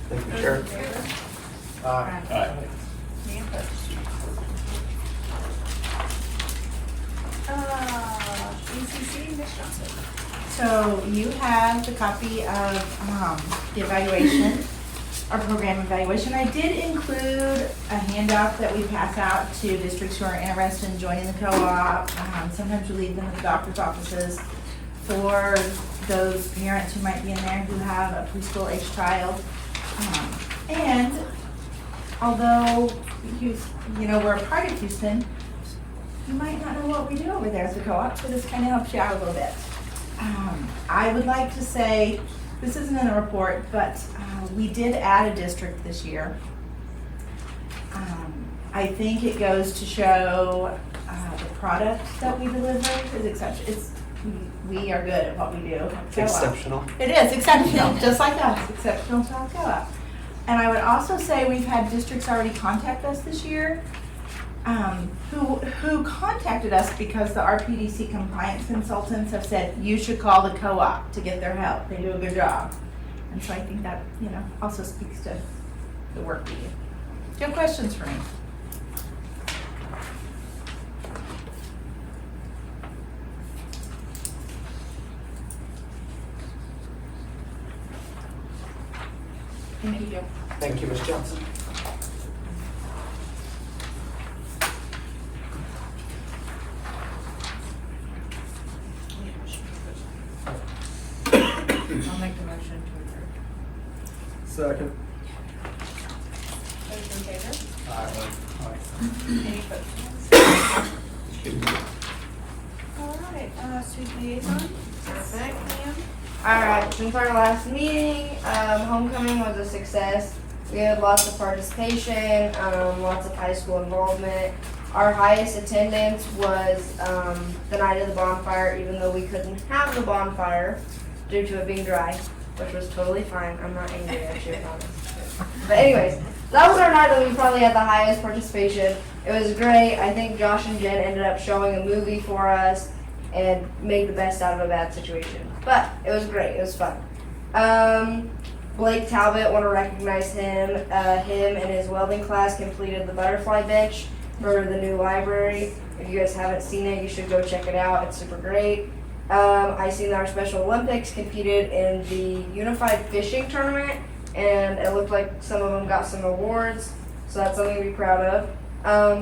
[SPEAKER 2] Thank you,
[SPEAKER 12] Those
[SPEAKER 2] Sheriff.
[SPEAKER 12] in favor?
[SPEAKER 13] Aye.
[SPEAKER 8] Aye.
[SPEAKER 12] Any opposed? ECC, Ms. Johnson.
[SPEAKER 19] So you have the copy of the evaluation, our program evaluation. I did include a handout that we pass out to districts who are interested in joining the co-op. Sometimes we leave them at the doctor's offices for those parents who might be in there who have a preschool age child. And although we're a part of Houston, you might not know what we do over there at the co-op, so this kind of helps you out a little bit. I would like to say, this isn't in the report, but we did add a district this year. I think it goes to show the product that we deliver is exceptional. We are good at what we do.
[SPEAKER 2] It's exceptional.
[SPEAKER 19] It is exceptional, just like us, exceptional to our co-op. And I would also say we've had districts already contact us this year who contacted us because the RPDC compliance consultants have said, you should call the co-op to get their help. They do a good job. And so I think that, also speaks to the work we do. Do you have questions for me?
[SPEAKER 1] Thank you, Joe.
[SPEAKER 2] Thank you, Ms. Johnson.
[SPEAKER 17] I'll make the motion to approve.
[SPEAKER 13] Second.
[SPEAKER 12] Those in favor?
[SPEAKER 13] Aye.
[SPEAKER 12] Any opposed? All right, student liaison. Perfect, ma'am.
[SPEAKER 20] Alright, since our last meeting, homecoming was a success. We had lots of participation, lots of high school involvement. Our highest attendance was the night of the bonfire, even though we couldn't have the bonfire due to it being dry, which was totally fine. I'm not angry at you, I promise. But anyways, that was our night that we probably had the highest participation. It was great. I think Josh and Jen ended up showing a movie for us and made the best out of a bad situation. But it was great. It was fun. Blake Talbot, want to recognize him. Him and his welding class completed the butterfly bench for the new library. If you guys haven't seen it, you should go check it out. It's super great. I seen our Special Olympics competed in the Unified Fishing Tournament, and it looked like some of them got some awards, so that's something to be proud of.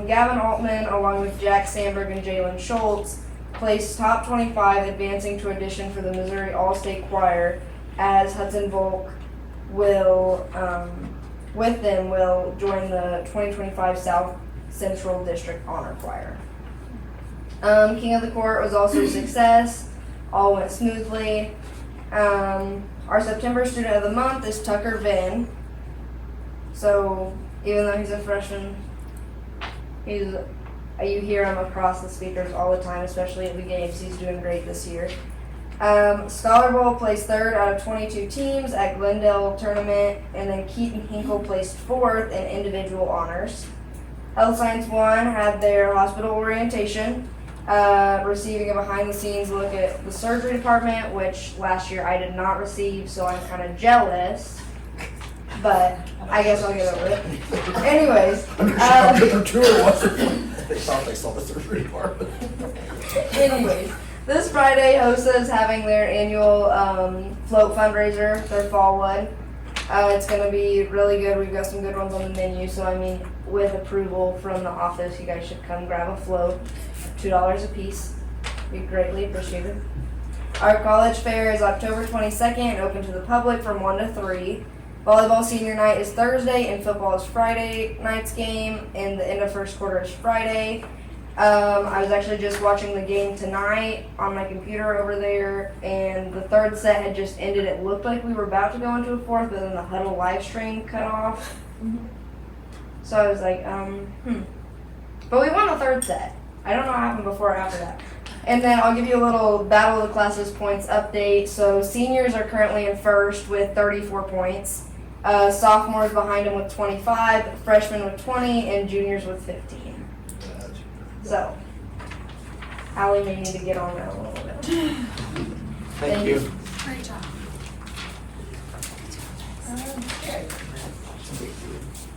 [SPEAKER 20] Gavin Altman, along with Jack Sandberg and Jalen Schultz, placed top 25, advancing to audition for the Missouri All-State Choir, as Hudson Volk will join the 2025 South Central District Honor Choir. King of the Court was also a success. All went smoothly. Our September Student of the Month is Tucker Vinn. So even though he's a freshman, you hear him across the speakers all the time, especially at the games. He's doing great this year. Scholar Bowl placed 3rd out of 22 teams at Glendale tournament, and then Keaton Hinkle placed 4th in individual honors. Health Science 1 had their hospital orientation, receiving a behind-the-scenes look at the surgery department, which last year I did not receive, so I'm kind of jealous. But I guess I'll get over it. Anyways,
[SPEAKER 9] They thought they saw the surgery department.
[SPEAKER 20] anyways, this Friday, HOSA is having their annual float fundraiser, their fall one. It's going to be really good. We've got some good ones on the menu, so I mean, with approval from the office, you guys should come grab a float. $2 a piece. Be greatly appreciated. Our college fair is October 22nd and open to the public from 1 to 3. Volleyball senior night is Thursday and football is Friday night's game, and the end of first quarter is Friday. I was actually just watching the game tonight on my computer over there, and the 3rd set had just ended. It looked like we were about to go into a 4th, but then the huddle live stream cut off. So I was like, But we won the 3rd set. I don't know what happened before or after that. And then I'll give you a little Battle of the Classes points update. So seniors are currently in first with 34 points. Sophomores behind them with 25, freshmen with 20, and juniors with 15. So, Allie may need to get on that a little bit.
[SPEAKER 2] Thank you.
[SPEAKER 18] Great job.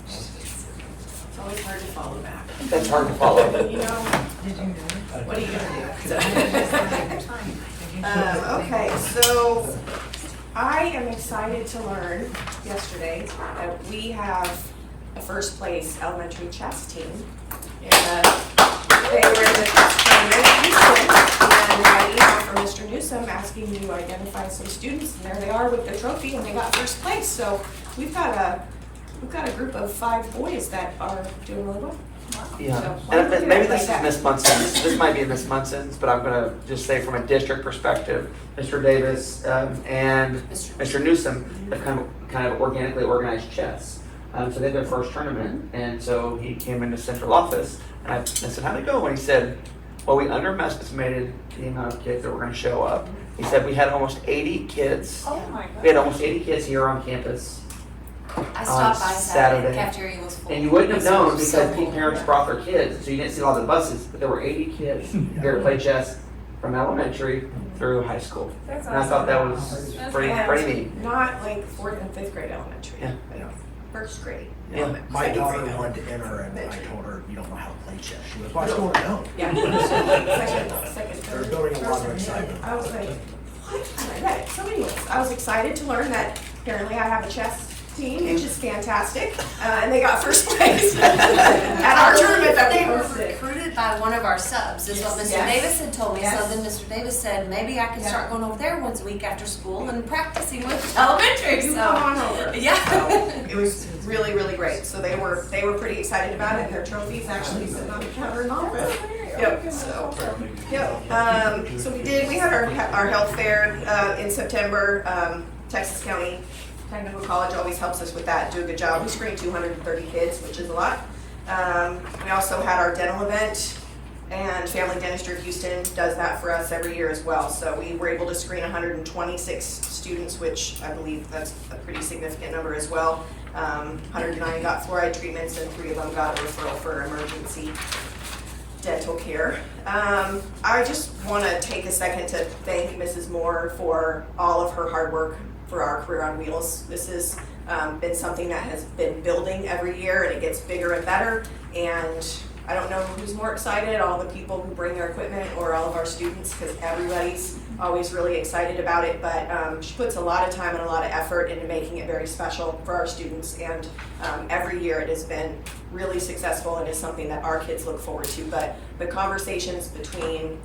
[SPEAKER 1] It's always hard to follow back.
[SPEAKER 2] That's hard to follow.
[SPEAKER 1] You know, what are you gonna do? Okay, so I am excited to learn yesterday that we have a first place elementary chess team. They were in the tournament in Houston, and I emailed from Mr. Newsom asking me to identify some students, and there they are with the trophy, and they got first place. So we've got a group of 5 boys that are doing really well.
[SPEAKER 2] Yeah,
[SPEAKER 1] So,
[SPEAKER 2] and maybe
[SPEAKER 1] like
[SPEAKER 2] this is
[SPEAKER 1] that.
[SPEAKER 2] Miss Munson's, this might be Miss Munson's, but I'm gonna just say from a district perspective, Mr. Davis and Mr. Newsom have kind of organically organized chess. So they did their first tournament, and so he came into central office, and I said, how'd it go? And he said, well, we underestimated the amount of kids that were gonna show up. He said we had almost 80 kids.
[SPEAKER 18] Oh my God.
[SPEAKER 2] We had almost 80 kids here on campus.
[SPEAKER 18] I stopped by Saturday.
[SPEAKER 2] Saturday.
[SPEAKER 18] Cafeteria was full.
[SPEAKER 2] And you wouldn't have known because
[SPEAKER 18] So cool.
[SPEAKER 2] parents brought their kids, so you didn't see a lot of the buses, but there were 80 kids here to play chess from elementary through high school.
[SPEAKER 1] That's
[SPEAKER 2] And I thought that was
[SPEAKER 1] That's
[SPEAKER 2] pretty
[SPEAKER 1] awesome.
[SPEAKER 2] neat.
[SPEAKER 1] Not like 4th and 5th grade elementary.
[SPEAKER 2] Yeah.
[SPEAKER 1] Like 1st grade.
[SPEAKER 2] Yeah.
[SPEAKER 9] My
[SPEAKER 1] Second
[SPEAKER 9] daughter
[SPEAKER 1] grade
[SPEAKER 9] wanted to enter, and I told her, you don't know how to play chess. She goes, well, I told her no.
[SPEAKER 1] Yeah. Second,
[SPEAKER 9] They're
[SPEAKER 1] third,
[SPEAKER 9] building a lot of
[SPEAKER 1] first,
[SPEAKER 9] excitement.
[SPEAKER 1] I was like, what? I read it. So anyways, I was excited to learn that apparently I have a chess team, which is fantastic. And they got first place at our tournament that we
[SPEAKER 18] They were
[SPEAKER 1] hosted.
[SPEAKER 18] recruited by one of our subs, is what Mr.
[SPEAKER 1] Yes.
[SPEAKER 18] Davis had told me.
[SPEAKER 1] Yes.
[SPEAKER 18] So then Mr. Davis said, maybe I can
[SPEAKER 1] Yeah.
[SPEAKER 18] start going over there once a week after school and practicing with elementary.
[SPEAKER 1] You
[SPEAKER 18] So
[SPEAKER 1] come on over.
[SPEAKER 18] yeah.
[SPEAKER 1] So, it was really, really great. So they were pretty excited about it, and their trophies actually sitting on the counter in the office. Yep. So yep. So we had our health fair in September. Texas County Technical College always helps us with that. Do a good job. We screened 230 kids, which is a lot. We also had our dental event, and Family Dentistry of Houston does that for us every year as well. So we were able to screen 126 students, which I believe that's a pretty significant number as well. 109 got fluoride treatments, and 3 of them got a referral for emergency dental care. I just want to take a second to thank Mrs. Moore for all of her hard work for our Career on Wheels. This has been something that has been building every year, and it gets bigger and better. And I don't know who's more excited, all the people who bring their equipment or all of our students, because everybody's always really excited about it. But she puts a lot of time and a lot of effort into making it very special for our students. And every year it has been really successful, and is something that our kids look forward to. But the conversations between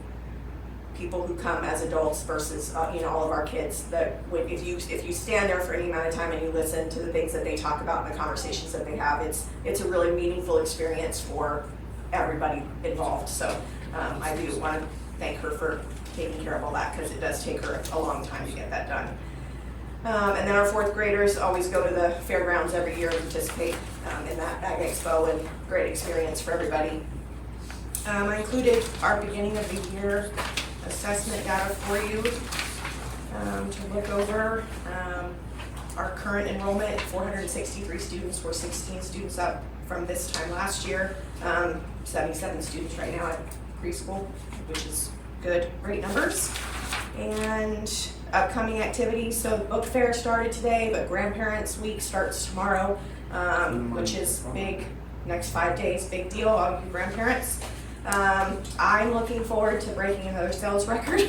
[SPEAKER 1] people who come as adults versus all of our kids, that if you stand there for any amount of time and you listen to the things that they talk about and the conversations that they have, it's a really meaningful experience for everybody involved. So I do want to thank her for taking care of all that, because it does take her a long time to get that done. And then our 4th graders always go to the fairgrounds every year and participate in that Bag Expo, and great experience for everybody. I included our beginning of the year assessment data for you. to look over our current enrollment. 463 students, we're 16 students up from this time last year. 77 students right now at preschool, which is good, great numbers. And upcoming activities, so the book fair started today, but Grandparents Week starts tomorrow, which is big, next 5 days, big deal, all you grandparents. I'm looking forward to breaking another sales record.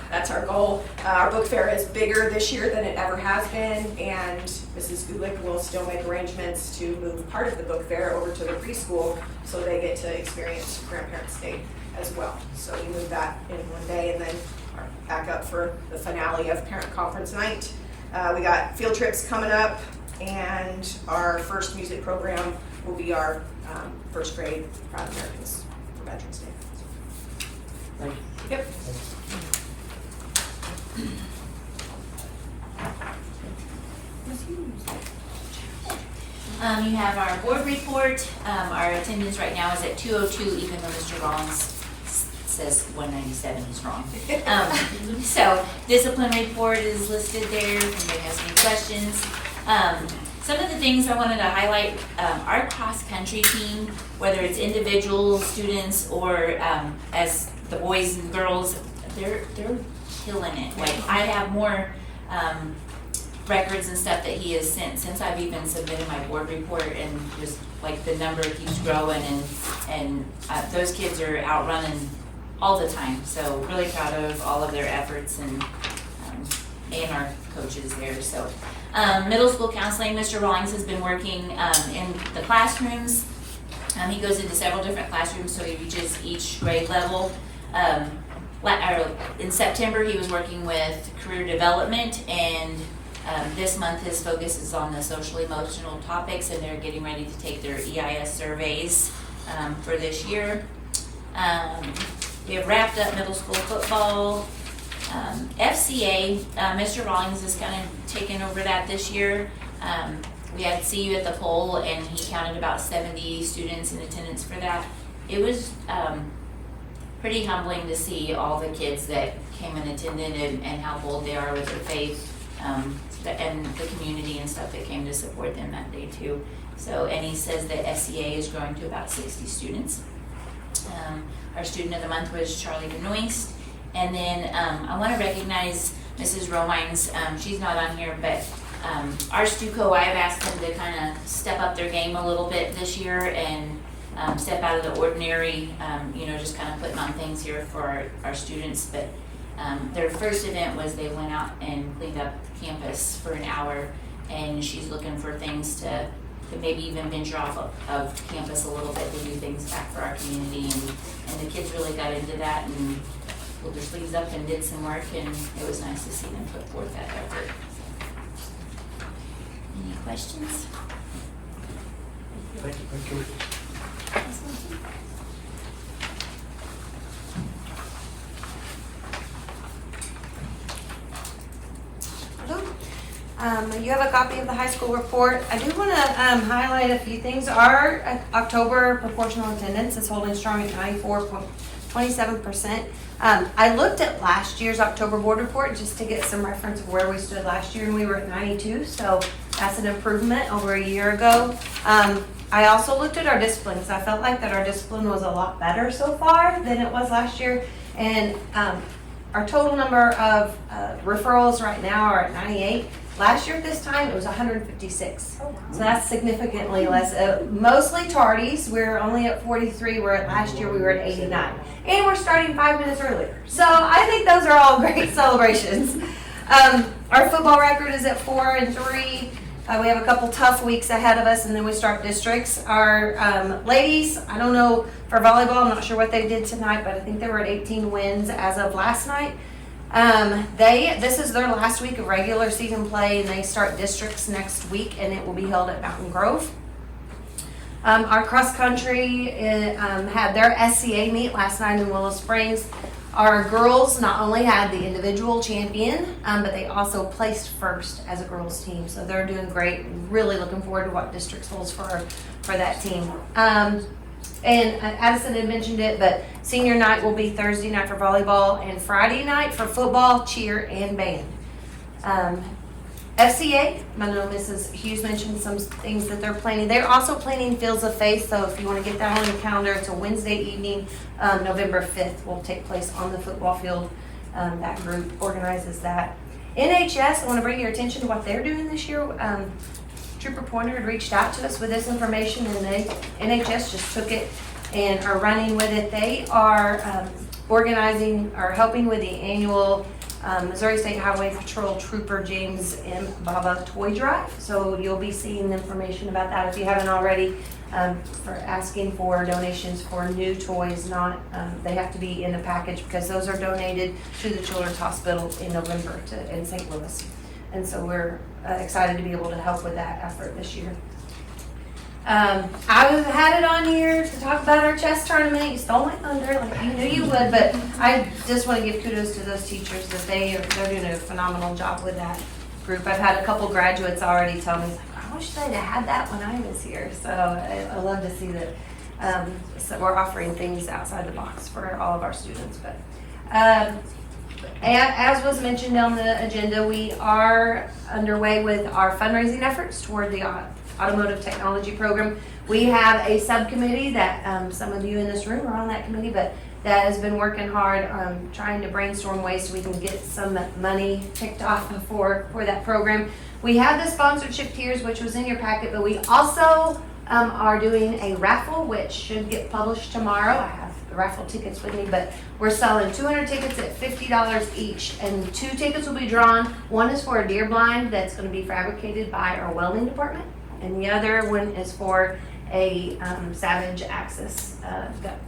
[SPEAKER 1] That's our goal. Our book fair is bigger this year than it ever has been, and Mrs. Gulick will still make arrangements to move part of the book fair over to the preschool so they get to experience Grandparents' Day as well. So we move that in one day and then back up for the finale of Parent Conference Night. We got field trips coming up, and our first music program will be our first grade Proud Americans for Veterans Day.
[SPEAKER 2] Thank you.
[SPEAKER 1] Yep.
[SPEAKER 3] You have our board report. Our attendance right now is at 202, even though Mr. Rollins says 197, he's wrong. So discipline report is listed there if anybody has any questions. Some of the things I wanted to highlight, our cross-country team, whether it's individual students or as the boys and girls, they're killing it. Like, I have more records and stuff that he has sent since I've even submitted my board report, and just like the number keeps growing, and those kids are out running all the time. So really proud of all of their efforts and our coaches there. So middle school counseling, Mr. Rawlings has been working in the classrooms. He goes into several different classrooms, so he reaches each grade level. In September, he was working with career development, and this month his focus is on the social emotional topics, and they're getting ready to take their EIS surveys for this year. We have wrapped up middle school football. FCA, Mr. Rawlings is kind of taking over that this year. We had See You at the Pole, and he counted about 70 students in attendance for that. It was pretty humbling to see all the kids that came and attended, and how bold they are with their faith, and the community and stuff that came to support them that day too. So, and he says that FCA is growing to about 60 students. Our student of the month was Charlie Benoist. And then I want to recognize Mrs. Romines. She's not on here, but our Stuco, I've asked them to kind of step up their game a little bit this year and step out of the ordinary, just kind of putting on things here for our students. But their first event was they went out and cleaned up campus for an hour, and she's looking for things to maybe even venture off of campus a little bit to do things back for our community. And the kids really got into that and pulled their sleeves up and did some work, and it was nice to see them put forth that effort. Any questions?
[SPEAKER 11] Thank you.
[SPEAKER 21] You have a copy of the high school report. I do want to highlight a few things. Our October proportional attendance is holding strong at 94.27%. I looked at last year's October board report just to get some reference of where we stood last year, and we were at 92, so that's an improvement over a year ago. I also looked at our discipline, because I felt like that our discipline was a lot better so far than it was last year, and our total number of referrals right now are at 98. Last year at this time, it was 156. Oh, wow. So that's significantly less. Mostly tardies. We're only at 43, where last year we were at 89. And we're starting 5 minutes earlier. So I think those are all great celebrations. Our football record is at 4-3. We have a couple tough weeks ahead of us, and then we start districts. Our ladies, I don't know, for volleyball, I'm not sure what they did tonight, but I think they were at 18 wins as of last night. This is their last week of regular season play, and they start districts next week, and it will be held at Mountain Grove. Our cross country had their SCA meet last night in Willow Springs. Our girls not only had the individual champion, but they also placed first as a girls team. So they're doing great. Really looking forward to what districts holds for that team. And Addison had mentioned it, but senior night will be Thursday night for volleyball and Friday night for football, cheer, and band. FCA, I know Mrs. Hughes mentioned some things that they're planning. They're also planning Fields of Faith, so if you want to get that on your calendar, it's a Wednesday evening, November 5th, will take place on the football field. That group organizes that. NHS, I want to bring your attention to what they're doing this year. Trooper Pointer had reached out to us with this information, and NHS just took it and are running with it. They are organizing or helping with the annual Missouri State Highway Patrol Trooper James M. Baba Toy Drive. So you'll be seeing information about that if you haven't already, for asking for donations for new toys. Not they have to be in a package because those are donated to the Children's Hospital in November in St. Louis. And so we're excited to be able to help with that effort this year. I had it on here to talk about our chess tournament. You stole my thunder like you knew you would, but I just want to give kudos to those teachers that they're doing a phenomenal job with that group. I've had a couple graduates already tell me, I wish they'd have had that when I was here. So I love to see that. So we're offering things outside the box for all of our students. But as was mentioned on the agenda, we are underway with our fundraising efforts toward the Automotive Technology Program. We have a subcommittee that some of you in this room are on that committee, but that has been working hard trying to brainstorm ways so we can get some money kicked off for that program. We have the sponsorship tiers, which was in your packet, but we also are doing a raffle, which should get published tomorrow. I have the raffle tickets with me, but we're selling 200 tickets at $50 each, and 2 tickets will be drawn. One is for a deer blind that's going to be fabricated by our welding department, and the other one is for a Savage Axis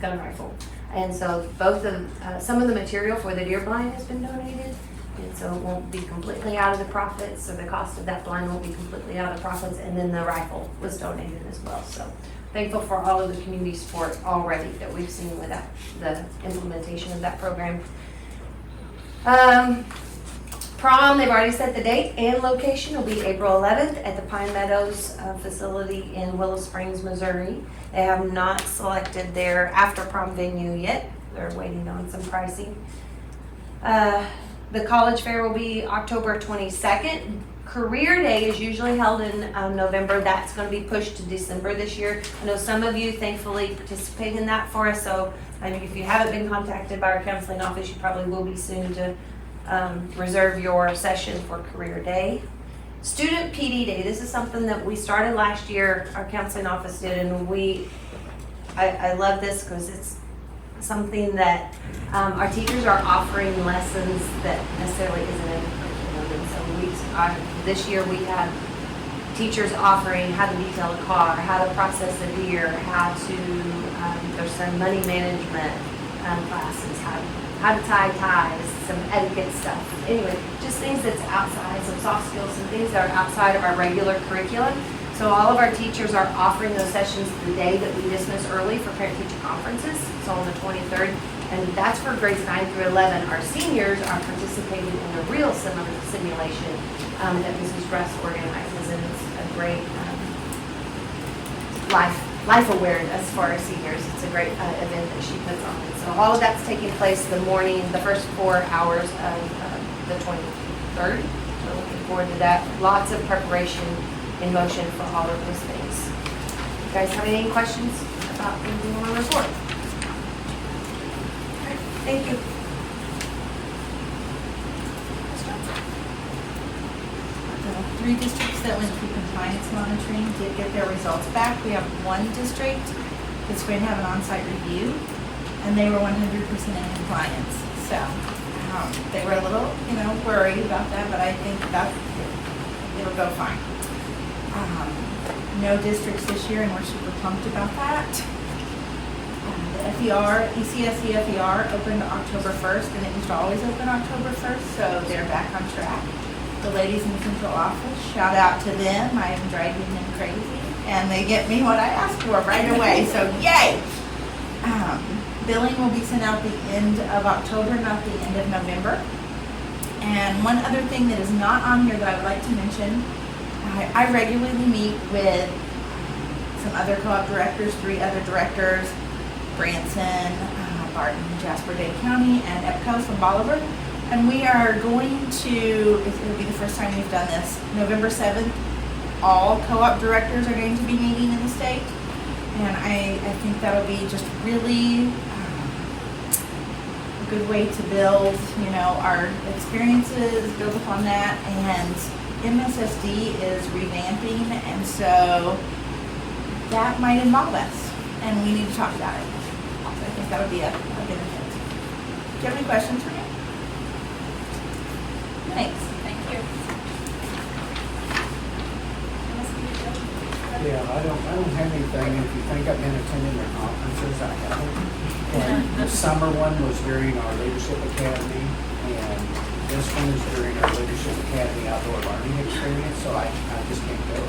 [SPEAKER 21] gun rifle. And so both of some of the material for the deer blind has been donated, and so it won't be completely out of the profits, so the cost of that blind won't be completely out of the profits, and then the rifle was donated as well. So thankful for all of the community support already that we've seen with that, the implementation of that program. Prom, they've already set the date and location. It'll be April 11th at the Pine Meadows facility in Willow Springs, Missouri. They have not selected their after prom venue yet. They're waiting on some pricing. The college fair will be October 22nd. Career Day is usually held in November. That's going to be pushed to December this year. I know some of you thankfully participate in that for us, so I mean, if you haven't been contacted by our counseling office, you probably will be soon to reserve your session for Career Day. Student PD Day. This is something that we started last year, our counseling office did, and I love this because it's something that our teachers are offering lessons that necessarily isn't in the curriculum. And so this year we have teachers offering how to detail a car, how to process a deer, how to, there's some money management classes, how to tie ties, some etiquette stuff. Anyway, just things that's outside, some soft skills, some things that are outside of our regular curriculum. So all of our teachers are offering those sessions the day that we dismiss early for parent-teacher conferences. So on the 23rd, and that's for grades 9 through 11. Our seniors are participating in a real simulation that Mrs. Russ organizes, and it's a great life awareness for our seniors. It's a great event that she puts on. And so all of that's taking place the morning, the first 4 hours of the 23rd. So looking forward to that. Lots of preparation in motion for all of those things. You guys have any questions about anything on the report? Okay, thank you.
[SPEAKER 19] The 3 districts that went through compliance monitoring did get their results back. We have 1 district that's going to have an on-site review, and they were 100% in compliance. So they were a little, worried about that, but I think that it'll go fine. No districts this year, and we're super pumped about that. The ECSE FER opened October 1st, and it used to always open October 1st, so they're back on track. The ladies in the central office, shout out to them. I am driving them crazy, and they get me what I asked for right away, so yay! Billing will be sent out the end of October, not the end of November. And one other thing that is not on here that I would like to mention, I regularly meet with some other co-op directors, 3 other directors, Branson, Barton, Jasper, Dade County, and EPCO from Bolivar. And we are going to, it'll be the first time we've done this, November 7th, all co-op directors are going to be meeting in the state. And I think that'll be just really a good way to build, our experiences, build upon that. And MSSD is revamping, and so that might involve us, and we need to talk about it. So I think that would be a benefit. Do you have any questions for me? Thanks. Thank you.
[SPEAKER 14] Yeah, I don't have anything. If you think I've been attending their conferences, I haven't. And the summer one was during our Leadership Academy, and this one is during our Leadership Academy Outdoor Learning Experience, so I just can't go.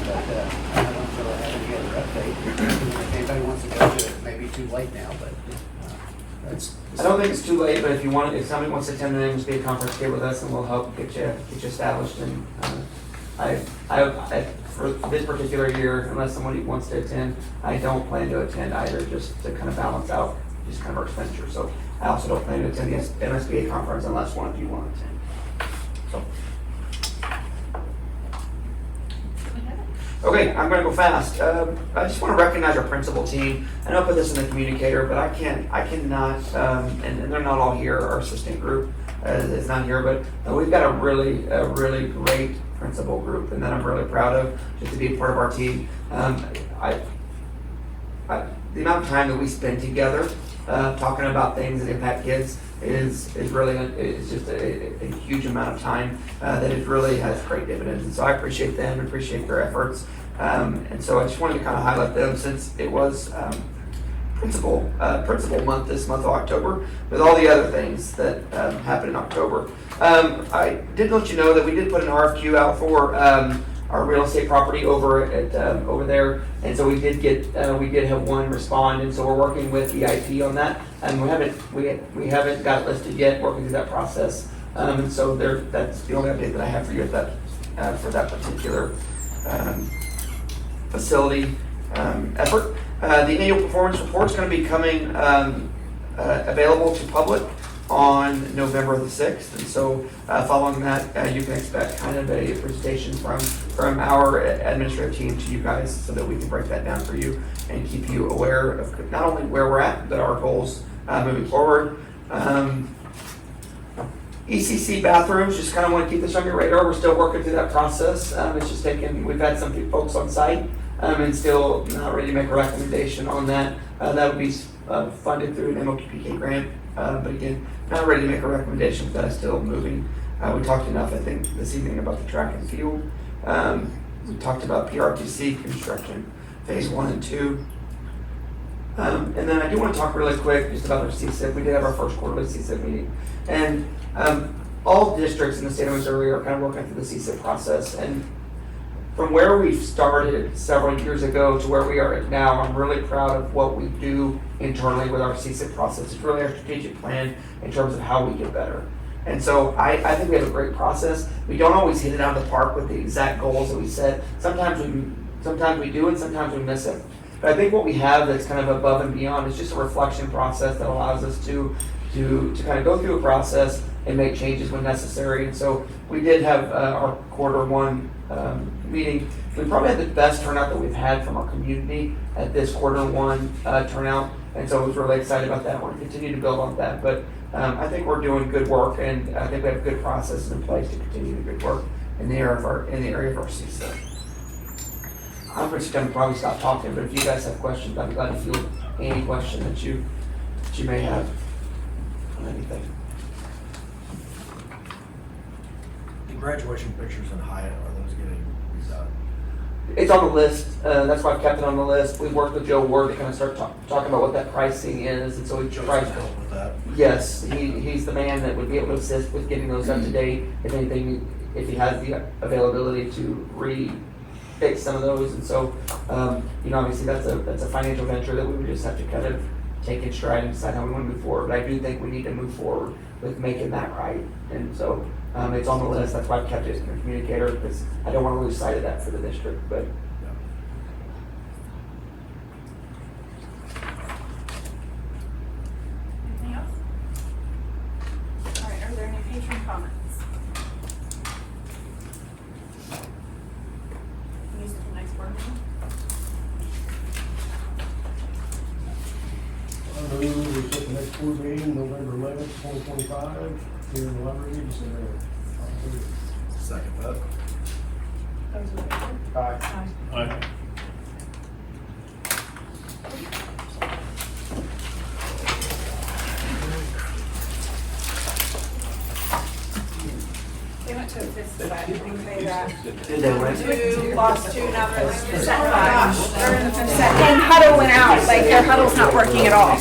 [SPEAKER 14] But I don't really have any other update. If anybody wants to go to it, it may be too late now, but that's.
[SPEAKER 2] I don't think it's too late, but if somebody wants to attend the MSBA conference, get with us and we'll help get you established. And for this particular year, unless somebody wants to attend, I don't plan to attend either, just to kind of balance out just kind of our expenditure. So I also don't plan to attend the MSBA conference unless one of you want to attend. So. Okay, I'm going to go fast. I just want to recognize our principal team. I know I put this in the communicator, but I cannot, and they're not all here. Our assistant group is not here, but we've got a really great principal group, and that I'm really proud of, just to be a part of our team. The amount of time that we spend together talking about things that impact kids is really just a huge amount of time that it really has great dividends. And so I appreciate them, appreciate their efforts. And so I just wanted to kind of highlight them since it was principal month this month of October, with all the other things that happened in October. I did let you know that we did put an RFQ out for our real estate property over there, and so we did have one respond, and so we're working with EIP on that, and we haven't got it listed yet, working through that process, and so that's the only update that I have for you at that for that particular facility effort. The annual performance report is going to be coming available to public on November the 6th, and so following that, you can expect kind of a presentation from our administrative team to you guys, so that we can break that down for you and keep you aware of not only where we're at, but our goals moving forward. ECC bathrooms, just kind of want to keep this on your radar. We're still working through that process. It's just we've had some folks on site and still not ready to make a recommendation on that. That would be funded through an MOQPK grant, but again, not ready to make a recommendation, but that's still moving. We talked enough, I think, this evening about the track and field. We talked about PRTC construction, phase 1 and 2. And then I do want to talk really quick just about our CSIP. We did have our first quarterly CSIP meeting. And all districts in the state of Missouri are kind of working through the CSIP process. And from where we started several years ago to where we are at now, I'm really proud of what we do internally with our CSIP process. It's really our strategic plan in terms of how we get better. And so I think we have a great process. We don't always hit it out of the park with the exact goals that we set. Sometimes we do, and sometimes we miss it. But I think what we have that's kind of above and beyond is just a reflection process that allows us to kind of go through a process and make changes when necessary. And so we did have our quarter 1 meeting. We probably had the best turnout that we've had from our community at this quarter 1 turnout. And so I was really excited about that. We're going to continue to build on that. But I think we're doing good work, and I think we have good processes in place to continue the good work in the area of our CSIP. I'm just going to probably stop talking, but if you guys have questions, I'd be glad to field any question that you may have on anything.
[SPEAKER 9] The graduation pictures in Hyatt, are those getting redone?
[SPEAKER 2] It's on the list. That's why I've kept it on the list. We worked with Joe Ward to kind of start talking about what that pricing is, and so we tried to
[SPEAKER 9] help with that.
[SPEAKER 2] Yes, he's the man that would be able to assist with getting those up to date. If anything, if he has the availability to fix some of those, and so obviously that's a financial venture that we would just have to kind of take in stride and decide how we want to move forward. But I do think we need to move forward with making that right, and so it's on the list. That's why I've kept it in the communicator, because I don't want to lose sight of that for the district. But
[SPEAKER 12] Anything else? All right, are there any
[SPEAKER 11] next board meeting, November 11th, 2025, here in the library. Is there a-
[SPEAKER 9] Second that.
[SPEAKER 12] Those in favor?
[SPEAKER 13] Aye.
[SPEAKER 7] Aye.
[SPEAKER 12] They went to a fifth set, we can pay that.
[SPEAKER 2] Did they win?
[SPEAKER 12] Two, lost two, now they're in the fifth set. They're in the fifth set. And huddle went out, like their huddle's not working at all.